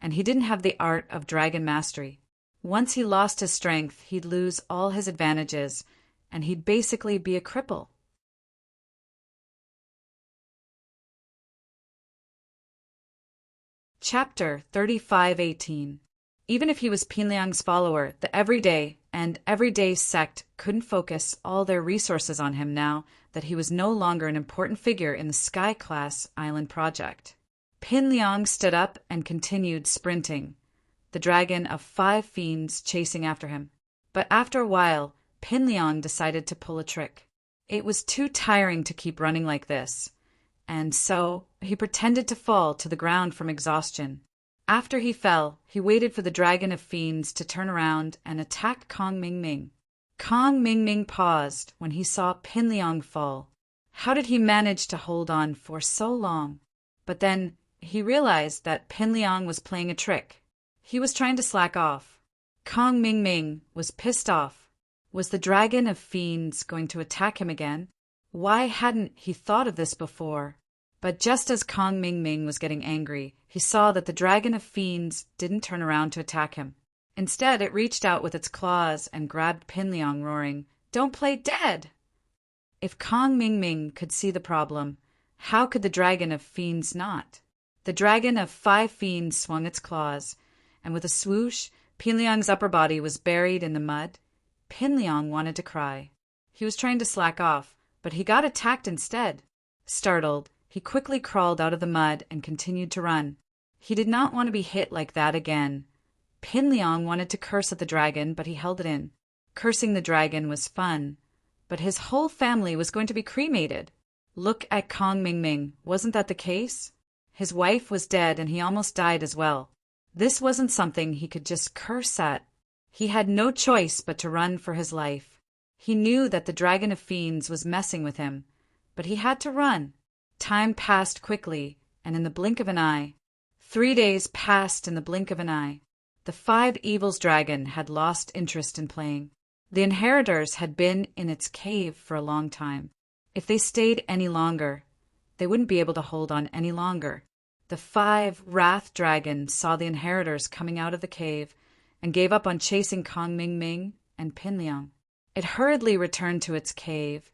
and he didn't have the art of Dragon Mastery. Once he lost his strength, he'd lose all his advantages, and he'd basically be a cripple. Chapter 3518. Even if he was Pinliang's follower, the everyday sect couldn't focus all their resources on him now that he was no longer an important figure in the Sky Class Island project. Pinliang stood up and continued sprinting, the dragon of 5 fiends chasing after him. But after a while, Pinliang decided to pull a trick. It was too tiring to keep running like this, and so he pretended to fall to the ground from exhaustion. After he fell, he waited for the dragon of fiends to turn around and attack Kong Ming Ming. Kong Ming Ming paused when he saw Pinliang fall. How did he manage to hold on for so long? But then he realized that Pinliang was playing a trick. He was trying to slack off. Kong Ming Ming was pissed off. Was the dragon of fiends going to attack him again? Why hadn't he thought of this before? But just as Kong Ming Ming was getting angry, he saw that the dragon of fiends didn't turn around to attack him. Instead, it reached out with its claws and grabbed Pinliang, roaring, "Don't play dead!" If Kong Ming Ming could see the problem, how could the dragon of fiends not? The dragon of 5 fiends swung its claws, and with a swoosh, Pinliang's upper body was buried in the mud. Pinliang wanted to cry. He was trying to slack off, but he got attacked instead. Startled, he quickly crawled out of the mud and continued to run. He did not want to be hit like that again. Pinliang wanted to curse at the dragon, but he held it in. Cursing the dragon was fun, but his whole family was going to be cremated. Look at Kong Ming Ming. Wasn't that the case? His wife was dead and he almost died as well. This wasn't something he could just curse at. He had no choice but to run for his life. He knew that the dragon of fiends was messing with him, but he had to run. Time passed quickly, and in the blink of an eye. 3 days passed in the blink of an eye. The 5 evils dragon had lost interest in playing. The inheritors had been in its cave for a long time. If they stayed any longer, they wouldn't be able to hold on any longer. The 5 wrath dragons saw the inheritors coming out of the cave and gave up on chasing Kong Ming Ming and Pinliang. It hurriedly returned to its cave,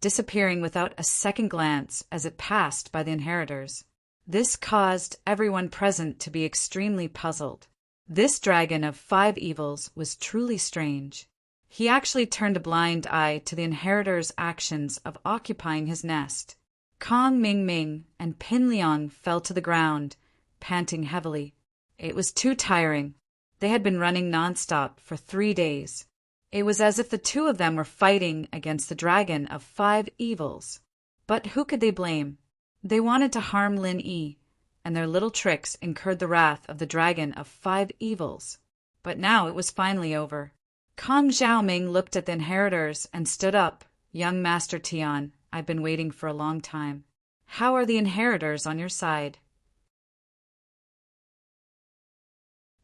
disappearing without a second glance as it passed by the inheritors. This caused everyone present to be extremely puzzled. This dragon of 5 evils was truly strange. He actually turned a blind eye to the inheritors' actions of occupying his nest. Kong Ming Ming and Pinliang fell to the ground, panting heavily. It was too tiring. They had been running nonstop for 3 days. It was as if the two of them were fighting against the dragon of 5 evils. But who could they blame? They wanted to harm Lin Yi, and their little tricks incurred the wrath of the dragon of 5 evils. But now it was finally over. Kong Xiaoming looked at the inheritors and stood up. Young Master Tian, I've been waiting for a long time. How are the inheritors on your side?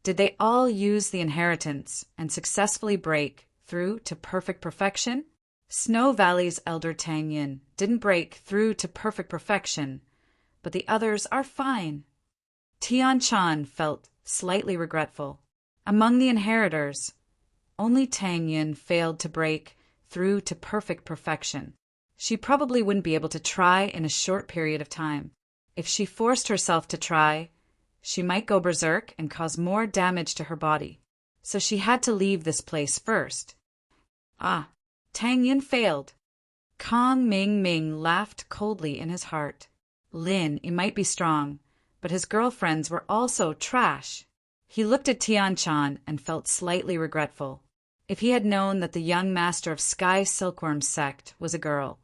Did they all use the inheritance and successfully break through to perfect perfection? Snow Valley's elder Tang Yin didn't break through to perfect perfection, but the others are fine. Tian Chan felt slightly regretful. Among the inheritors, only Tang Yin failed to break through to perfect perfection. She probably wouldn't be able to try in a short period of time. If she forced herself to try, she might go berserk and cause more damage to her body. So she had to leave this place first. Ah, Tang Yin failed. Kong Ming Ming laughed coldly in his heart. Lin, he might be strong, but his girlfriends were also trash. He looked at Tian Chan and felt slightly regretful. If he had known that the young master of Sky Silkworm sect was a girl,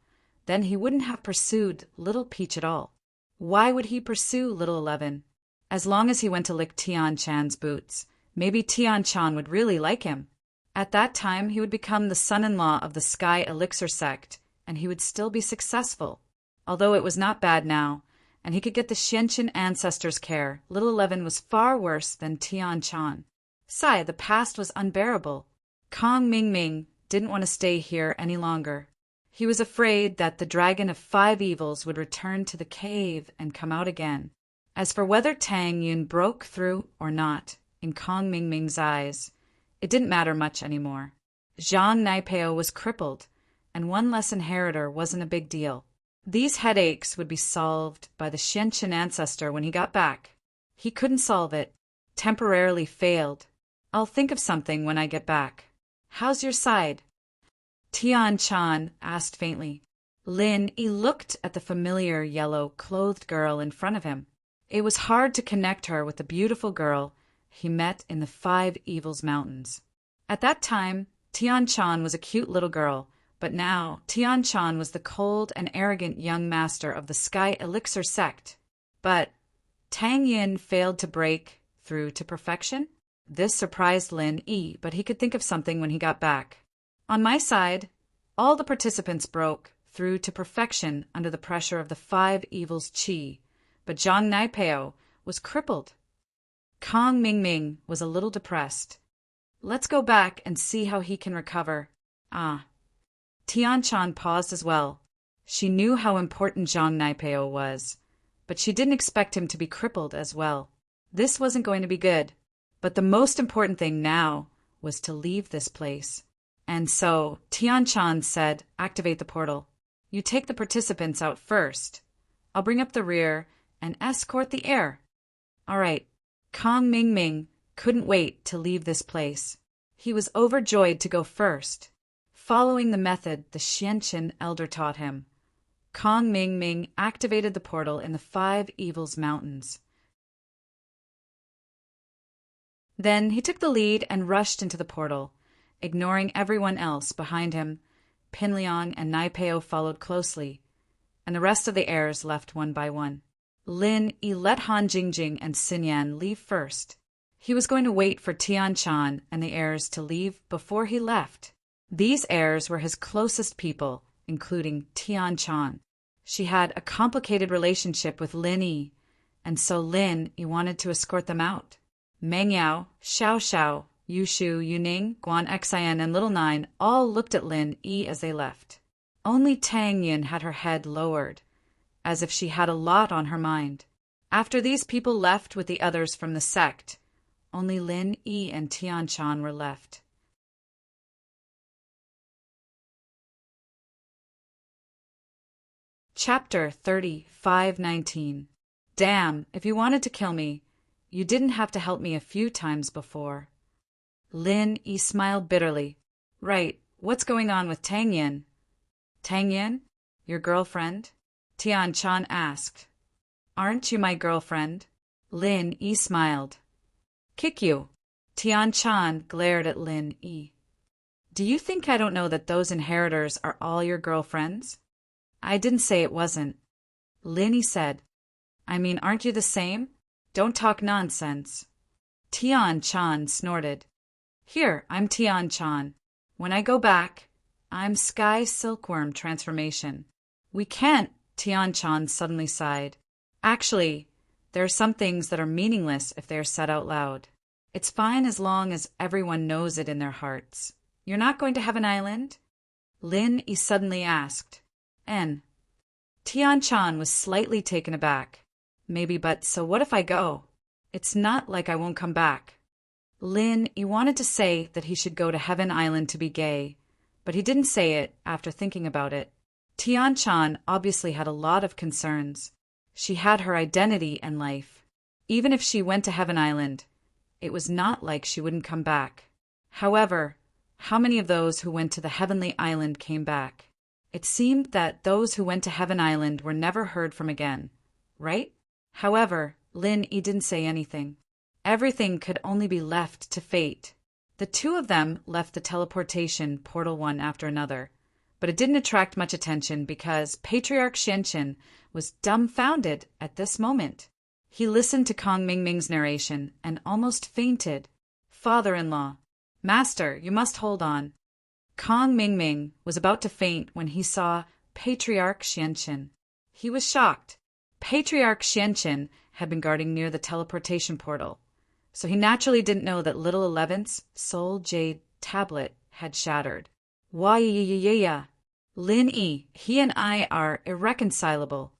then he wouldn't have pursued Little Peach at all. Why would he pursue Little 11? As long as he went to lick Tian Chan's boots, maybe Tian Chan would really like him. At that time, he would become the son-in-law of the Sky Elixir sect, and he would still be successful. Although it was not bad now, and he could get the Xianqin ancestors' care, Little 11 was far worse than Tian Chan. Sigh, the past was unbearable. Kong Ming Ming didn't want to stay here any longer. He was afraid that the dragon of 5 evils would return to the cave and come out again. As for whether Tang Yin broke through or not, in Kong Ming Ming's eyes, it didn't matter much anymore. Zhang Naipeo was crippled, and one less inheritor wasn't a big deal. These headaches would be solved by the Xianqin ancestor when he got back. He couldn't solve it, temporarily failed. I'll think of something when I get back. How's your side? Tian Chan asked faintly. Lin Yi looked at the familiar yellow-clothed girl in front of him. It was hard to connect her with the beautiful girl he met in the 5 Evils Mountains. At that time, Tian Chan was a cute little girl, but now Tian Chan was the cold and arrogant young master of the Sky Elixir sect. But Tang Yin failed to break through to perfection? This surprised Lin Yi, but he could think of something when he got back. On my side, all the participants broke through to perfection under the pressure of the 5 Evils Qi, but Zhang Naipeo was crippled. Kong Ming Ming was a little depressed. Let's go back and see how he can recover. Ah. Tian Chan paused as well. She knew how important Zhang Naipeo was, but she didn't expect him to be crippled as well. This wasn't going to be good, but the most important thing now was to leave this place. And so Tian Chan said, activate the portal. You take the participants out first. I'll bring up the rear and escort the heir. All right. Kong Ming Ming couldn't wait to leave this place. He was overjoyed to go first. Following the method the Xianqin elder taught him, Kong Ming Ming activated the portal in the 5 Evils Mountains. Then he took the lead and rushed into the portal, ignoring everyone else behind him. Pinliang and Naipeo followed closely, and the rest of the heirs left one by one. Lin Yi let Han Jingjing and Xinyan leave first. He was going to wait for Tian Chan and the heirs to leave before he left. These heirs were his closest people, including Tian Chan. She had a complicated relationship with Lin Yi, and so Lin Yi wanted to escort them out. Meng Yao, Xiao Xiao, Yu Shu, Yu Ning, Guan Xian, and Little Nine all looked at Lin Yi as they left. Only Tang Yin had her head lowered, as if she had a lot on her mind. After these people left with the others from the sect, only Lin Yi and Tian Chan were left. Chapter 35:19. Damn, if you wanted to kill me, you didn't have to help me a few times before. Lin Yi smiled bitterly. Right, what's going on with Tang Yin? Tang Yin? Your girlfriend? Tian Chan asked. Aren't you my girlfriend? Lin Yi smiled. Kick you. Tian Chan glared at Lin Yi. Do you think I don't know that those inheritors are all your girlfriends? I didn't say it wasn't. Lin said. I mean, aren't you the same? Don't talk nonsense. Tian Chan snorted. Here, I'm Tian Chan. When I go back, I'm Sky Silkworm transformation. We can't, Tian Chan suddenly sighed. Actually, there are some things that are meaningless if they are said out loud. It's fine as long as everyone knows it in their hearts. You're not going to Heaven Island? Lin Yi suddenly asked. N. Tian Chan was slightly taken aback. Maybe, but so what if I go? It's not like I won't come back. Lin Yi wanted to say that he should go to Heaven Island to be gay, but he didn't say it after thinking about it. Tian Chan obviously had a lot of concerns. She had her identity and life. Even if she went to Heaven Island, it was not like she wouldn't come back. However, how many of those who went to the Heavenly Island came back? It seemed that those who went to Heaven Island were never heard from again, right? However, Lin Yi didn't say anything. Everything could only be left to fate. The two of them left the teleportation portal one after another, but it didn't attract much attention because Patriarch Xianqin was dumbfounded at this moment. He listened to Kong Mingming's narration and almost fainted. Father-in-law, Master, you must hold on. Kong Mingming was about to faint when he saw Patriarch Xianqin. He was shocked. Patriarch Xianqin had been guarding near the teleportation portal, so he naturally didn't know that Little Eleven's soul jade tablet had shattered. Why, Lin Yi, he and I are irreconcilable.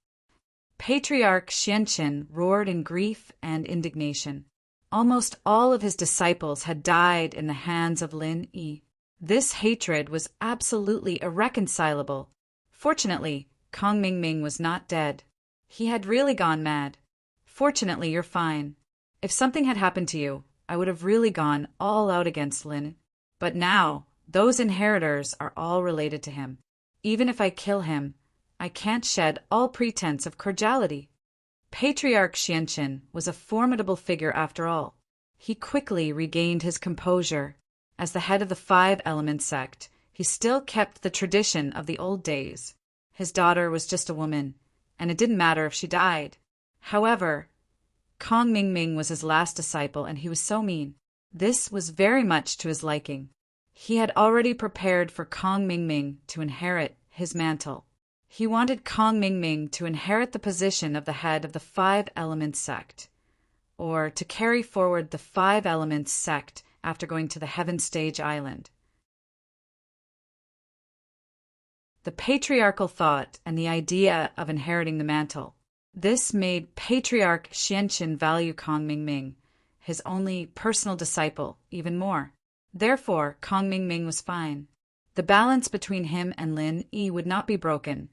Patriarch Xianqin roared in grief and indignation. Almost all of his disciples had died in the hands of Lin Yi. This hatred was absolutely irreconcilable. Fortunately, Kong Mingming was not dead. He had really gone mad. Fortunately, you're fine. If something had happened to you, I would have really gone all out against Lin. But now, those inheritors are all related to him. Even if I kill him, I can't shed all pretense of cordiality. Patriarch Xianqin was a formidable figure after all. He quickly regained his composure. As the head of the Five Element sect, he still kept the tradition of the old days. His daughter was just a woman, and it didn't matter if she died. However, Kong Mingming was his last disciple, and he was so mean. This was very much to his liking. He had already prepared for Kong Mingming to inherit his mantle. He wanted Kong Mingming to inherit the position of the head of the Five Elements sect, or to carry forward the Five Elements sect after going to the Heaven Stage Island. The patriarchal thought and the idea of inheriting the mantle. This made Patriarch Xianqin value Kong Mingming, his only personal disciple, even more. Therefore, Kong Mingming was fine. The balance between him and Lin Yi would not be broken,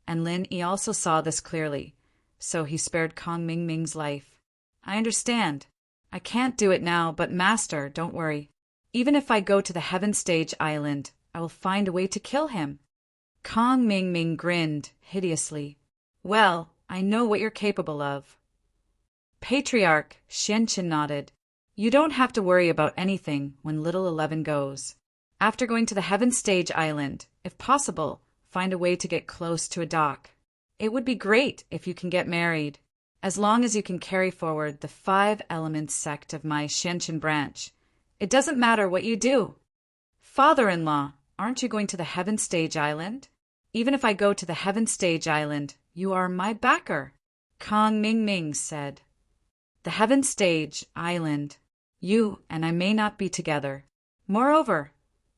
and Lin Yi also saw this clearly, so he spared Kong Mingming's life. I understand. I can't do it now, but Master, don't worry. Even if I go to the Heaven Stage Island, I will find a way to kill him. Kong Mingming grinned hideously. Well, I know what you're capable of. Patriarch Xianqin nodded. You don't have to worry about anything when Little 11 goes. After going to the Heaven Stage Island, if possible, find a way to get close to a dock. It would be great if you can get married, as long as you can carry forward the Five Elements sect of my Xianqin branch. It doesn't matter what you do. Father-in-law, aren't you going to the Heaven Stage Island? Even if I go to the Heaven Stage Island, you are my backer, Kong Mingming said. The Heaven Stage Island. You and I may not be together. Moreover,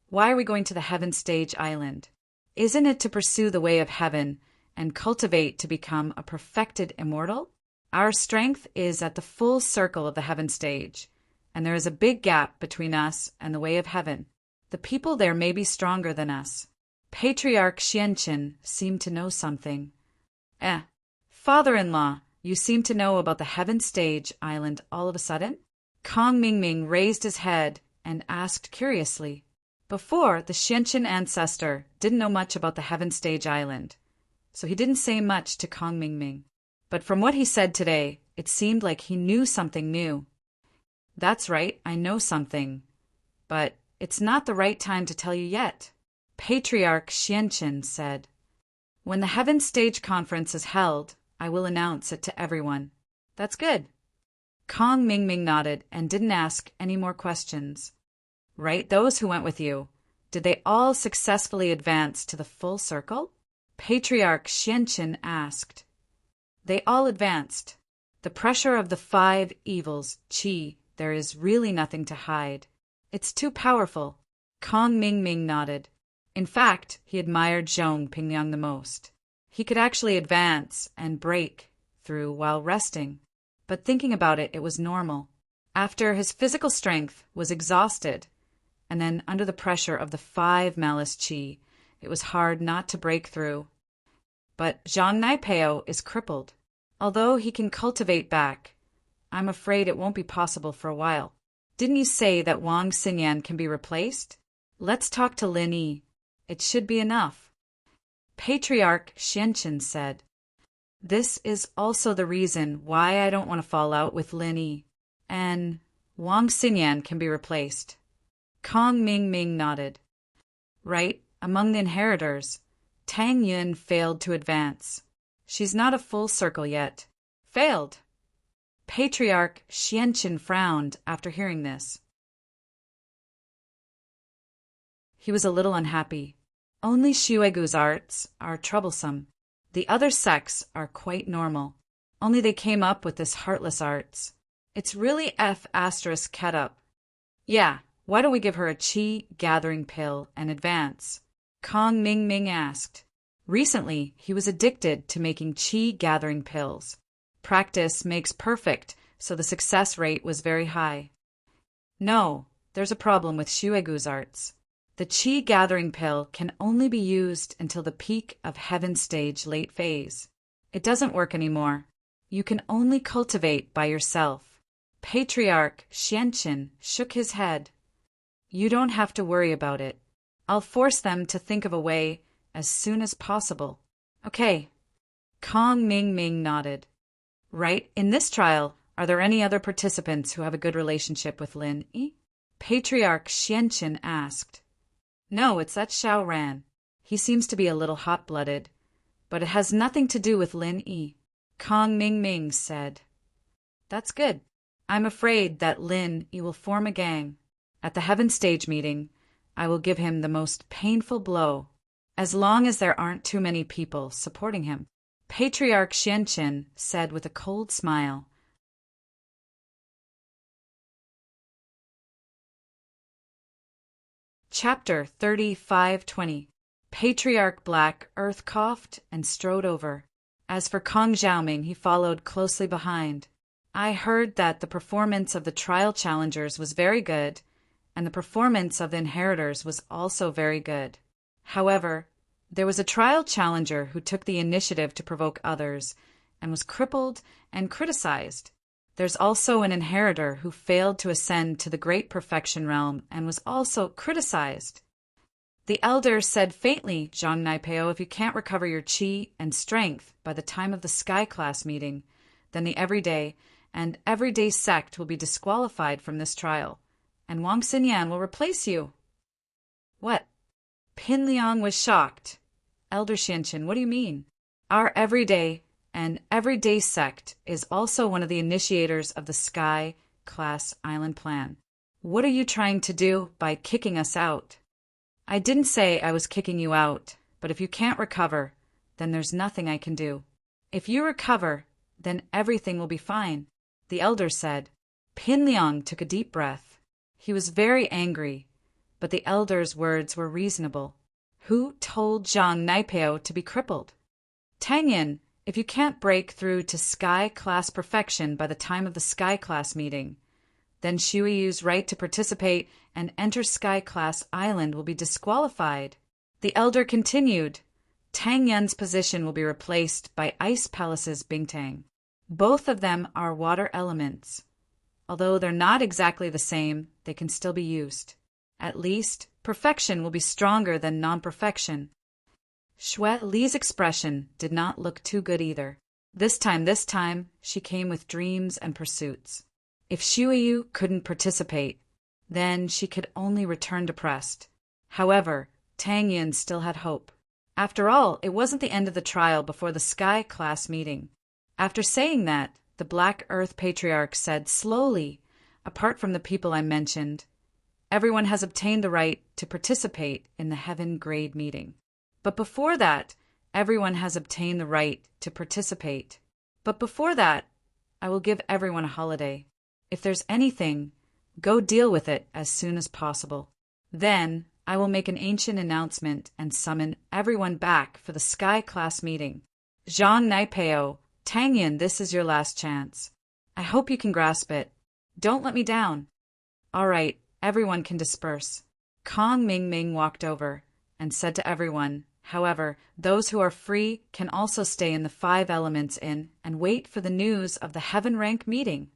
why are we going to the Heaven Stage Island? Isn't it to pursue the way of heaven and cultivate to become a perfected immortal? Our strength is at the full circle of the Heaven Stage, and there is a big gap between us and the way of heaven. The people there may be stronger than us. Patriarch Xianqin seemed to know something. Father-in-law, you seem to know about the Heaven Stage Island all of a sudden? Kong Mingming raised his head and asked curiously. Before, the Xianqin ancestor didn't know much about the Heaven Stage Island, so he didn't say much to Kong Mingming. But from what he said today, it seemed like he knew something new. That's right, I know something. But it's not the right time to tell you yet, Patriarch Xianqin said. When the Heaven Stage Conference is held, I will announce it to everyone. That's good. Kong Ming nodded and didn't ask any more questions. Right, those who went with you, did they all successfully advance to the full circle? Patriarch Xianqin asked. They all advanced. The pressure of the 5 evils, qi, there is really nothing to hide. It's too powerful. Kong Ming nodded. In fact, he admired Zhong Pingyang the most. He could actually advance and break through while resting. But thinking about it, it was normal. After his physical strength was exhausted, and then under the pressure of the 5 malice qi, it was hard not to break through. But Zhang Naipeo is crippled. Although he can cultivate back, I'm afraid it won't be possible for a while. Didn't you say that Wang Xinyan can be replaced? Let's talk to Lin Yi. It should be enough. Patriarch Xianqin said. This is also the reason why I don't want to fall out with Lin Yi. And Wang Xinyan can be replaced. Kong Ming nodded. Right, among the inheritors, Tang Yun failed to advance. She's not a full circle yet. Failed. Patriarch Xianqin frowned after hearing this. He was a little unhappy. Only Xuegu's arts are troublesome. The other sects are quite normal. Only they came up with this heartless arts. It's really F** ket up. Yeah, why don't we give her a qi gathering pill and advance? Kong Ming asked. Recently, he was addicted to making qi gathering pills. Practice makes perfect, so the success rate was very high. No, there's a problem with Xuegu's arts. The qi gathering pill can only be used until the peak of heaven stage late phase. It doesn't work anymore. You can only cultivate by yourself. Patriarch Xianqin shook his head. You don't have to worry about it. I'll force them to think of a way as soon as possible. Okay. Kong Ming nodded. Right, in this trial, are there any other participants who have a good relationship with Lin Yi? Patriarch Xianqin asked. No, it's that Xiao Ran. He seems to be a little hot-blooded, but it has nothing to do with Lin Yi. Kong Ming said. That's good. I'm afraid that Lin Yi will form a gang. At the Heaven Stage meeting, I will give him the most painful blow, as long as there aren't too many people supporting him. Patriarch Xianqin said with a cold smile. Chapter 35:20. Patriarch Black Earth coughed and strode over. As for Kong Xiaoming, he followed closely behind. I heard that the performance of the trial challengers was very good, and the performance of the inheritors was also very good. However, there was a trial challenger who took the initiative to provoke others and was crippled and criticized. There's also an inheritor who failed to ascend to the great perfection realm and was also criticized. The elder said faintly, Zhang Naipeo, if you can't recover your qi and strength by the time of the sky class meeting, then the everyday and everyday sect will be disqualified from this trial, and Wang Xinyan will replace you. What? Pin Liang was shocked. Elder Xianqin, what do you mean? Our everyday and everyday sect is also one of the initiators of the Sky Class Island Plan. What are you trying to do by kicking us out? I didn't say I was kicking you out, but if you can't recover, then there's nothing I can do. If you recover, then everything will be fine, the elder said. Pin Liang took a deep breath. He was very angry, but the elder's words were reasonable. Who told Zhang Naipeo to be crippled? Tang Yin, if you can't break through to Sky Class Perfection by the time of the Sky Class meeting, then Shuiyu's right to participate and enter Sky Class Island will be disqualified. The elder continued. Tang Yun's position will be replaced by Ice Palace's Bingtang. Both of them are water elements. Although they're not exactly the same, they can still be used. At least, perfection will be stronger than non-perfection. Xue Li's expression did not look too good either. This time, she came with dreams and pursuits. If Shuiyu couldn't participate, then she could only return depressed. However, Tang Yin still had hope. After all, it wasn't the end of the trial before the Sky Class meeting. After saying that, the Black Earth Patriarch said slowly, apart from the people I mentioned, everyone has obtained the right to participate in the Heaven Grade meeting. But before that, everyone has obtained the right to participate. But before that, I will give everyone a holiday. If there's anything, go deal with it as soon as possible. Then, I will make an ancient announcement and summon everyone back for the Sky Class meeting. Zhang Naipeo, Tang Yin, this is your last chance. I hope you can grasp it. Don't let me down. All right, everyone can disperse. Kong Ming walked over and said to everyone, however, those who are free can also stay in the 5 Elements Inn and wait for the news of the Heaven Rank meeting.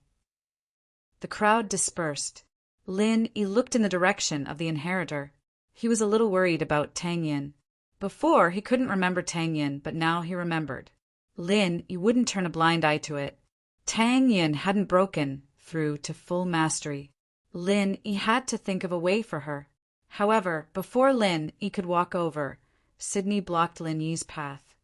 The crowd dispersed. Lin Yi looked in the direction of the inheritor. He was a little worried about Tang Yin. Before, he couldn't remember Tang Yin, but now he remembered. Lin Yi wouldn't turn a blind eye to it. Tang Yin hadn't broken through to full mastery. Lin Yi had to think of a way for her. However, before Lin Yi could walk over, Sydney blocked Lin Yi's path.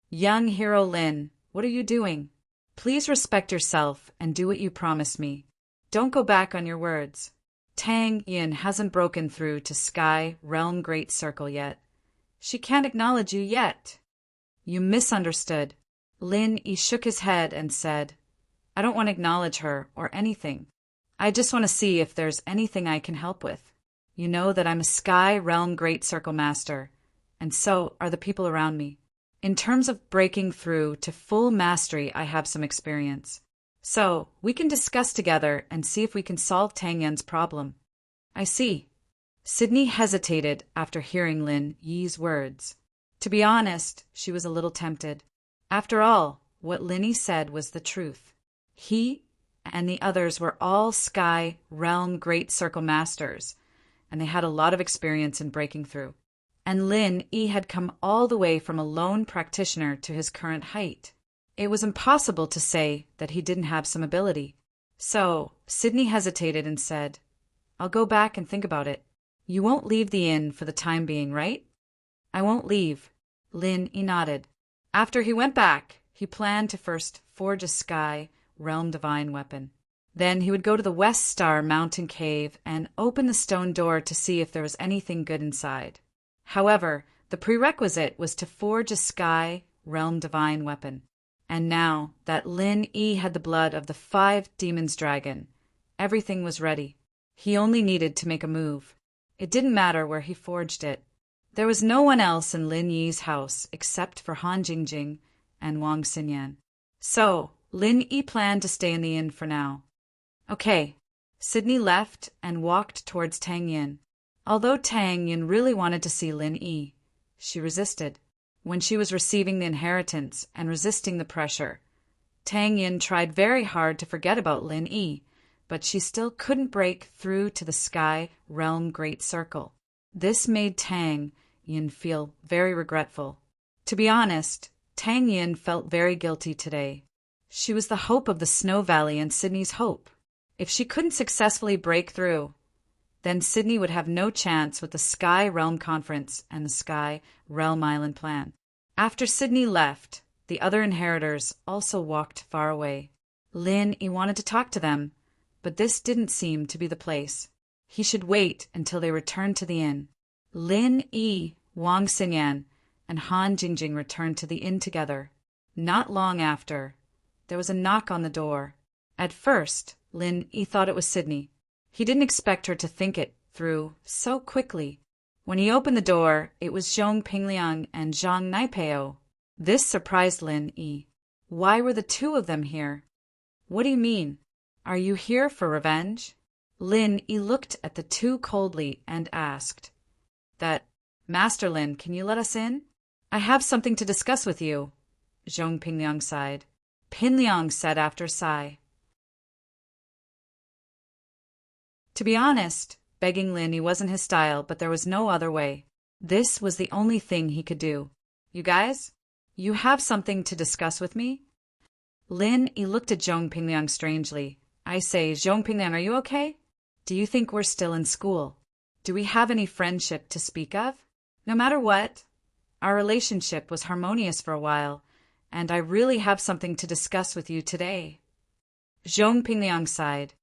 Young hero Lin, what are you doing? Please respect yourself and do what you promised me. Don't go back on your words. Tang Yin hasn't broken through to Sky Realm Great Circle yet. She can't acknowledge you yet. You misunderstood. Lin Yi shook his head and said, I don't want to acknowledge her or anything. I just want to see if there's anything I can help with. You know that I'm a Sky Realm Great Circle Master, and so are the people around me. In terms of breaking through to full mastery, I have some experience. So, we can discuss together and see if we can solve Tang Yin's problem. I see. Sydney hesitated after hearing Lin Yi's words. To be honest, she was a little tempted. After all, what Lin Yi said was the truth. He and the others were all Sky Realm Great Circle Masters, and they had a lot of experience in breaking through. And Lin Yi had come all the way from a lone practitioner to his current height. It was impossible to say that he didn't have some ability. So, Sydney hesitated and said, I'll go back and think about it. You won't leave the inn for the time being, right? I won't leave. Lin Yi nodded. After he went back, he planned to first forge a Sky Realm Divine weapon. Then he would go to the West Star Mountain Cave and open the stone door to see if there was anything good inside. However, the prerequisite was to forge a Sky Realm Divine weapon. And now that Lin Yi had the blood of the 5 Demons Dragon, everything was ready. He only needed to make a move. It didn't matter where he forged it. There was no one else in Lin Yi's house except for Han Jingjing and Wang Xinyan. So, Lin Yi planned to stay in the inn for now. Okay. Sydney left and walked towards Tang Yin. Although Tang Yin really wanted to see Lin Yi, she resisted. When she was receiving the inheritance and resisting the pressure, Tang Yin tried very hard to forget about Lin Yi, but she still couldn't break through to the Sky Realm Great Circle. This made Tang Yin feel very regretful. To be honest, Tang Yin felt very guilty today. She was the hope of the Snow Valley and Sydney's hope. If she couldn't successfully break through, then Sydney would have no chance with the Sky Realm Conference and the Sky Realm Island plan. After Sydney left, the other inheritors also walked far away. Lin Yi wanted to talk to them, but this didn't seem to be the place. He should wait until they returned to the inn. Lin Yi, Wang Xinyan, and Han Jingjing returned to the inn together. Not long after, there was a knock on the door. At first, Lin Yi thought it was Sydney. He didn't expect her to think it through so quickly. When he opened the door, it was Zhong Pingliang and Zhang Naipeo. This surprised Lin Yi. Why were the 2 of them here? What do you mean? Are you here for revenge? Lin Yi looked at the 2 coldly and asked, Master Lin, can you let us in? I have something to discuss with you. Zhong Pingliang sighed. Pingliang said after a sigh. To be honest, begging Lin Yi wasn't his style, but there was no other way. This was the only thing he could do. You guys? You have something to discuss with me? Lin Yi looked at Zhong Pingliang strangely. I say, Zhong Pingliang, are you okay? Do you think we're still in school? Do we have any friendship to speak of? No matter what, Our relationship was harmonious for a while, and I really have something to discuss with you today. Zhong Pingliang sighed.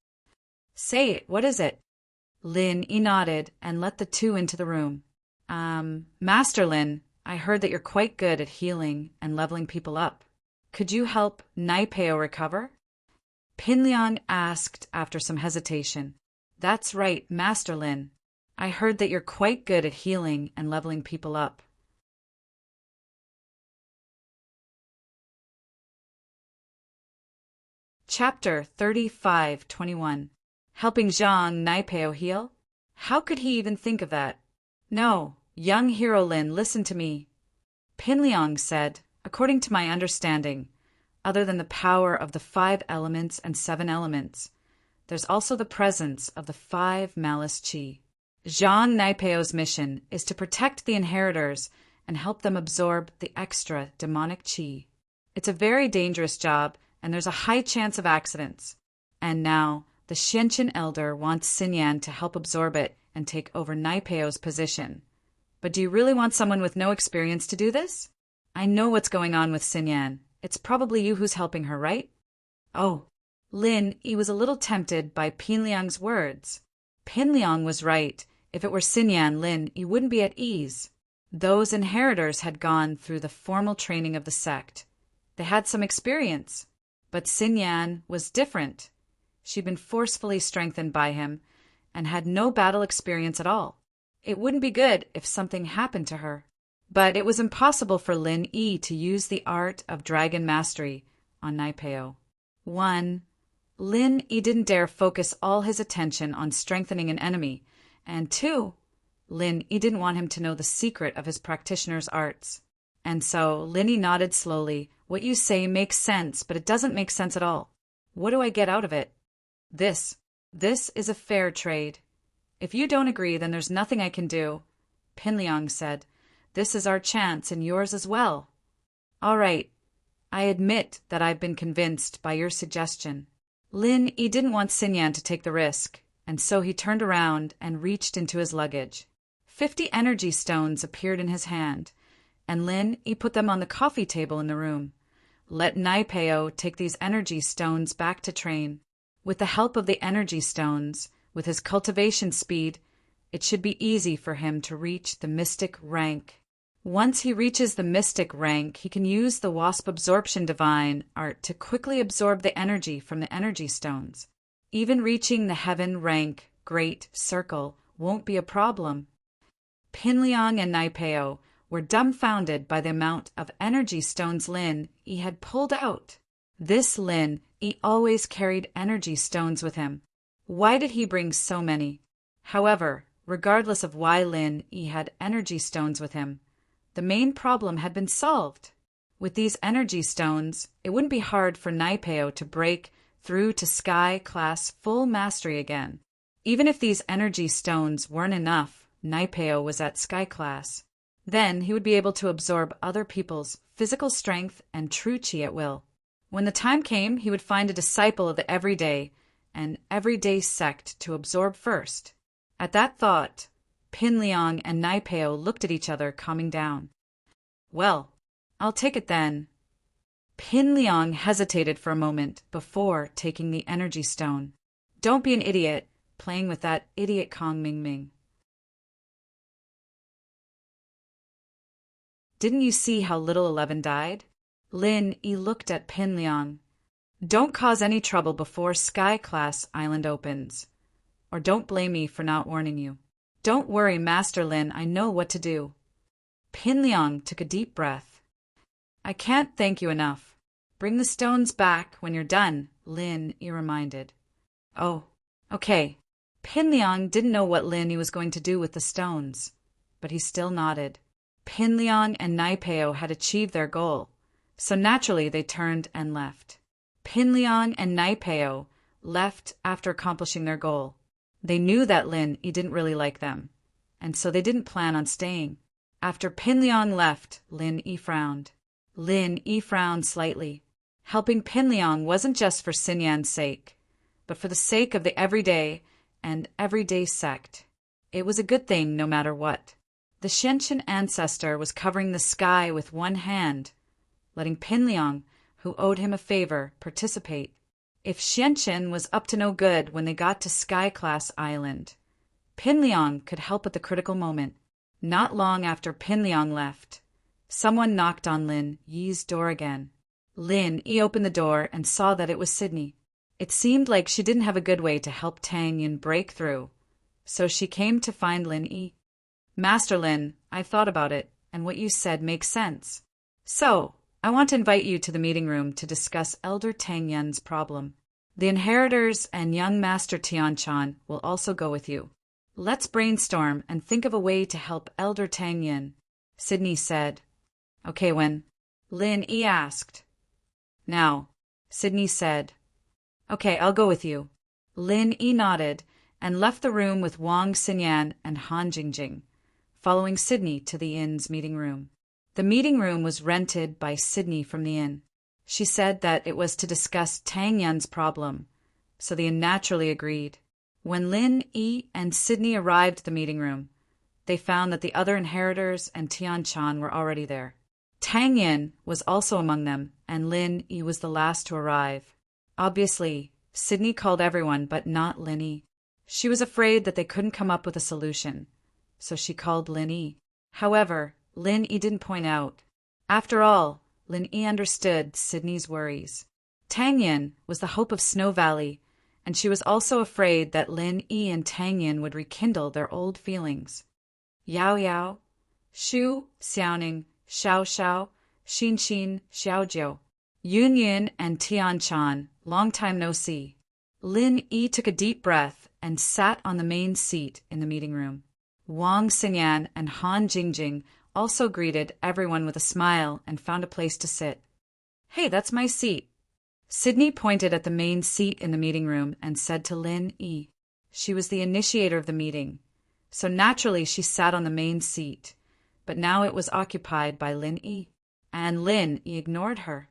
Say it, what is it? Lin nodded and let the two into the room. Master Lin, I heard that you're quite good at healing and leveling people up. Could you help Naipeo recover? Pingliang asked after some hesitation. That's right, Master Lin. I heard that you're quite good at healing and leveling people up. Chapter 35:21. Helping Zhang Naipeo heal? How could he even think of that? No, young hero Lin, listen to me. Pingliang said, according to my understanding, other than the power of the 5 elements and 7 elements, there's also the presence of the 5 malice qi. Zhang Naipeo's mission is to protect the inheritors and help them absorb the extra demonic qi. It's a very dangerous job, and there's a high chance of accidents. And now, the Xianqin elder wants Xinyan to help absorb it and take over Naipeo's position. But do you really want someone with no experience to do this? I know what's going on with Xinyan. It's probably you who's helping her, right? Oh, Lin, he was a little tempted by Pingliang's words. Pingliang was right. If it were Xinyan, Lin, he wouldn't be at ease. Those inheritors had gone through the formal training of the sect. They had some experience. But Xinyan was different. She'd been forcefully strengthened by him and had no battle experience at all. It wouldn't be good if something happened to her. But it was impossible for Lin Yi to use the art of dragon mastery on Naipeo. 1. Lin Yi didn't dare focus all his attention on strengthening an enemy. And 2. Lin Yi didn't want him to know the secret of his practitioner's arts. And so Lin Yi nodded slowly. What you say makes sense, but it doesn't make sense at all. What do I get out of it? This is a fair trade. If you don't agree, then there's nothing I can do. Pingliang said, this is our chance and yours as well. All right, I admit that I've been convinced by your suggestion. Lin Yi didn't want Xinyan to take the risk, and so he turned around and reached into his luggage. 50 energy stones appeared in his hand, and Lin Yi put them on the coffee table in the room. Let Naipeo take these energy stones back to train. With the help of the energy stones, with his cultivation speed, it should be easy for him to reach the mystic rank. Once he reaches the mystic rank, he can use the wasp absorption divine art to quickly absorb the energy from the energy stones. Even reaching the heaven rank, great circle, won't be a problem. Pingliang and Naipeo were dumbfounded by the amount of energy stones Lin Yi had pulled out. This Lin Yi always carried energy stones with him. Why did he bring so many? However, regardless of why Lin Yi had energy stones with him, the main problem had been solved. With these energy stones, it wouldn't be hard for Naipeo to break through to Sky Class full mastery again. Even if these energy stones weren't enough, Naipeo was at Sky Class. Then he would be able to absorb other people's physical strength and true qi at will. When the time came, he would find a disciple of the everyday and everyday sect to absorb first. At that thought, Pingliang and Naipeo looked at each other, calming down. Well, I'll take it then. Pingliang hesitated for a moment before taking the energy stone. Don't be an idiot, playing with that idiot Kong Mingming. Didn't you see how little 11 died? Lin Yi looked at Pingliang. Don't cause any trouble before Sky Class Island opens. Or don't blame me for not warning you. Don't worry, Master Lin, I know what to do. Pingliang took a deep breath. I can't thank you enough. Bring the stones back when you're done, Lin Yi reminded. Oh, okay. Pingliang didn't know what Lin Yi was going to do with the stones, but he still nodded. Pingliang and Naipeo had achieved their goal, so naturally they turned and left. Pingliang and Naipeo left after accomplishing their goal. They knew that Lin Yi didn't really like them, and so they didn't plan on staying. After Pingliang left, Lin Yi frowned. Lin Yi frowned slightly. Helping Pingliang wasn't just for Xinyan's sake, but for the sake of the everyday and everyday sect. It was a good thing no matter what. The Xianqian ancestor was covering the sky with one hand, letting Pinliang, who owed him a favor, participate. If Xianqian was up to no good when they got to Sky-class Island, Pinliang could help at the critical moment. Not long after Pinliang left, someone knocked on Lin Yi's door again. Lin Yi opened the door and saw that it was Sydney. It seemed like she didn't have a good way to help Tang Yin break through, so she came to find Lin Yi. Master Lin, I've thought about it, and what you said makes sense. So, I want to invite you to the meeting room to discuss Elder Tang Yin's problem. The inheritors and young Master Tianchan will also go with you. Let's brainstorm and think of a way to help Elder Tang Yin, Sydney said. Okay, Wen? Lin Yi asked. Now, Sydney said. Okay, I'll go with you. Lin Yi nodded and left the room with Wang Xinyan and Han Jingjing, following Sydney to the inn's meeting room. The meeting room was rented by Sydney from the inn. She said that it was to discuss Tang Yin's problem, so the inn naturally agreed. When Lin Yi and Sydney arrived at the meeting room, they found that the other inheritors and Tianchan were already there. Tang Yin was also among them, and Lin Yi was the last to arrive. Obviously, Sydney called everyone but not Lin Yi. She was afraid that they couldn't come up with a solution, so she called Lin Yi. However, Lin Yi didn't point out. After all, Lin Yi understood Sydney's worries. Tang Yin was the hope of Snow Valley, and she was also afraid that Lin Yi and Tang Yin would rekindle their old feelings. Yao Yao, Shu, Xiaoning, Xiao Xiao, Xin Xin, Xiao Jiu. Yun Yun and Tian Chan, long time no see. Lin Yi took a deep breath and sat on the main seat in the meeting room. Wang Xinyan and Han Jingjing also greeted everyone with a smile and found a place to sit. Hey, that's my seat. Sydney pointed at the main seat in the meeting room and said to Lin Yi. She was the initiator of the meeting, so naturally she sat on the main seat, but now it was occupied by Lin Yi, and Lin Yi ignored her.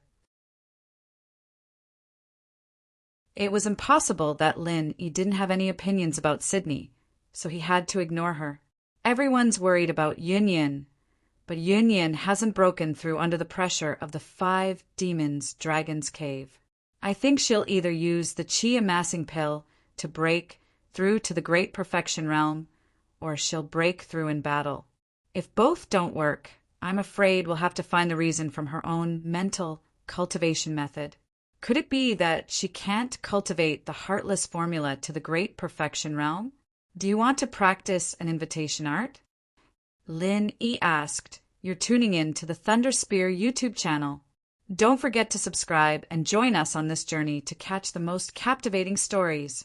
It was impossible that Lin Yi didn't have any opinions about Sydney, so he had to ignore her. Everyone's worried about Yun Yin, but Yun Yin hasn't broken through under the pressure of the 5 demons' dragon's cave. I think she'll either use the Qi amassing pill to break through to the Great Perfection Realm, or she'll break through in battle. If both don't work, I'm afraid we'll have to find the reason from her own mental cultivation method. Could it be that she can't cultivate the heartless formula to the Great Perfection Realm? Do you want to practice an invitation art? Lin Yi asked. You're tuning in to the Thunder Spear YouTube channel. Don't forget to subscribe and join us on this journey to catch the most captivating stories.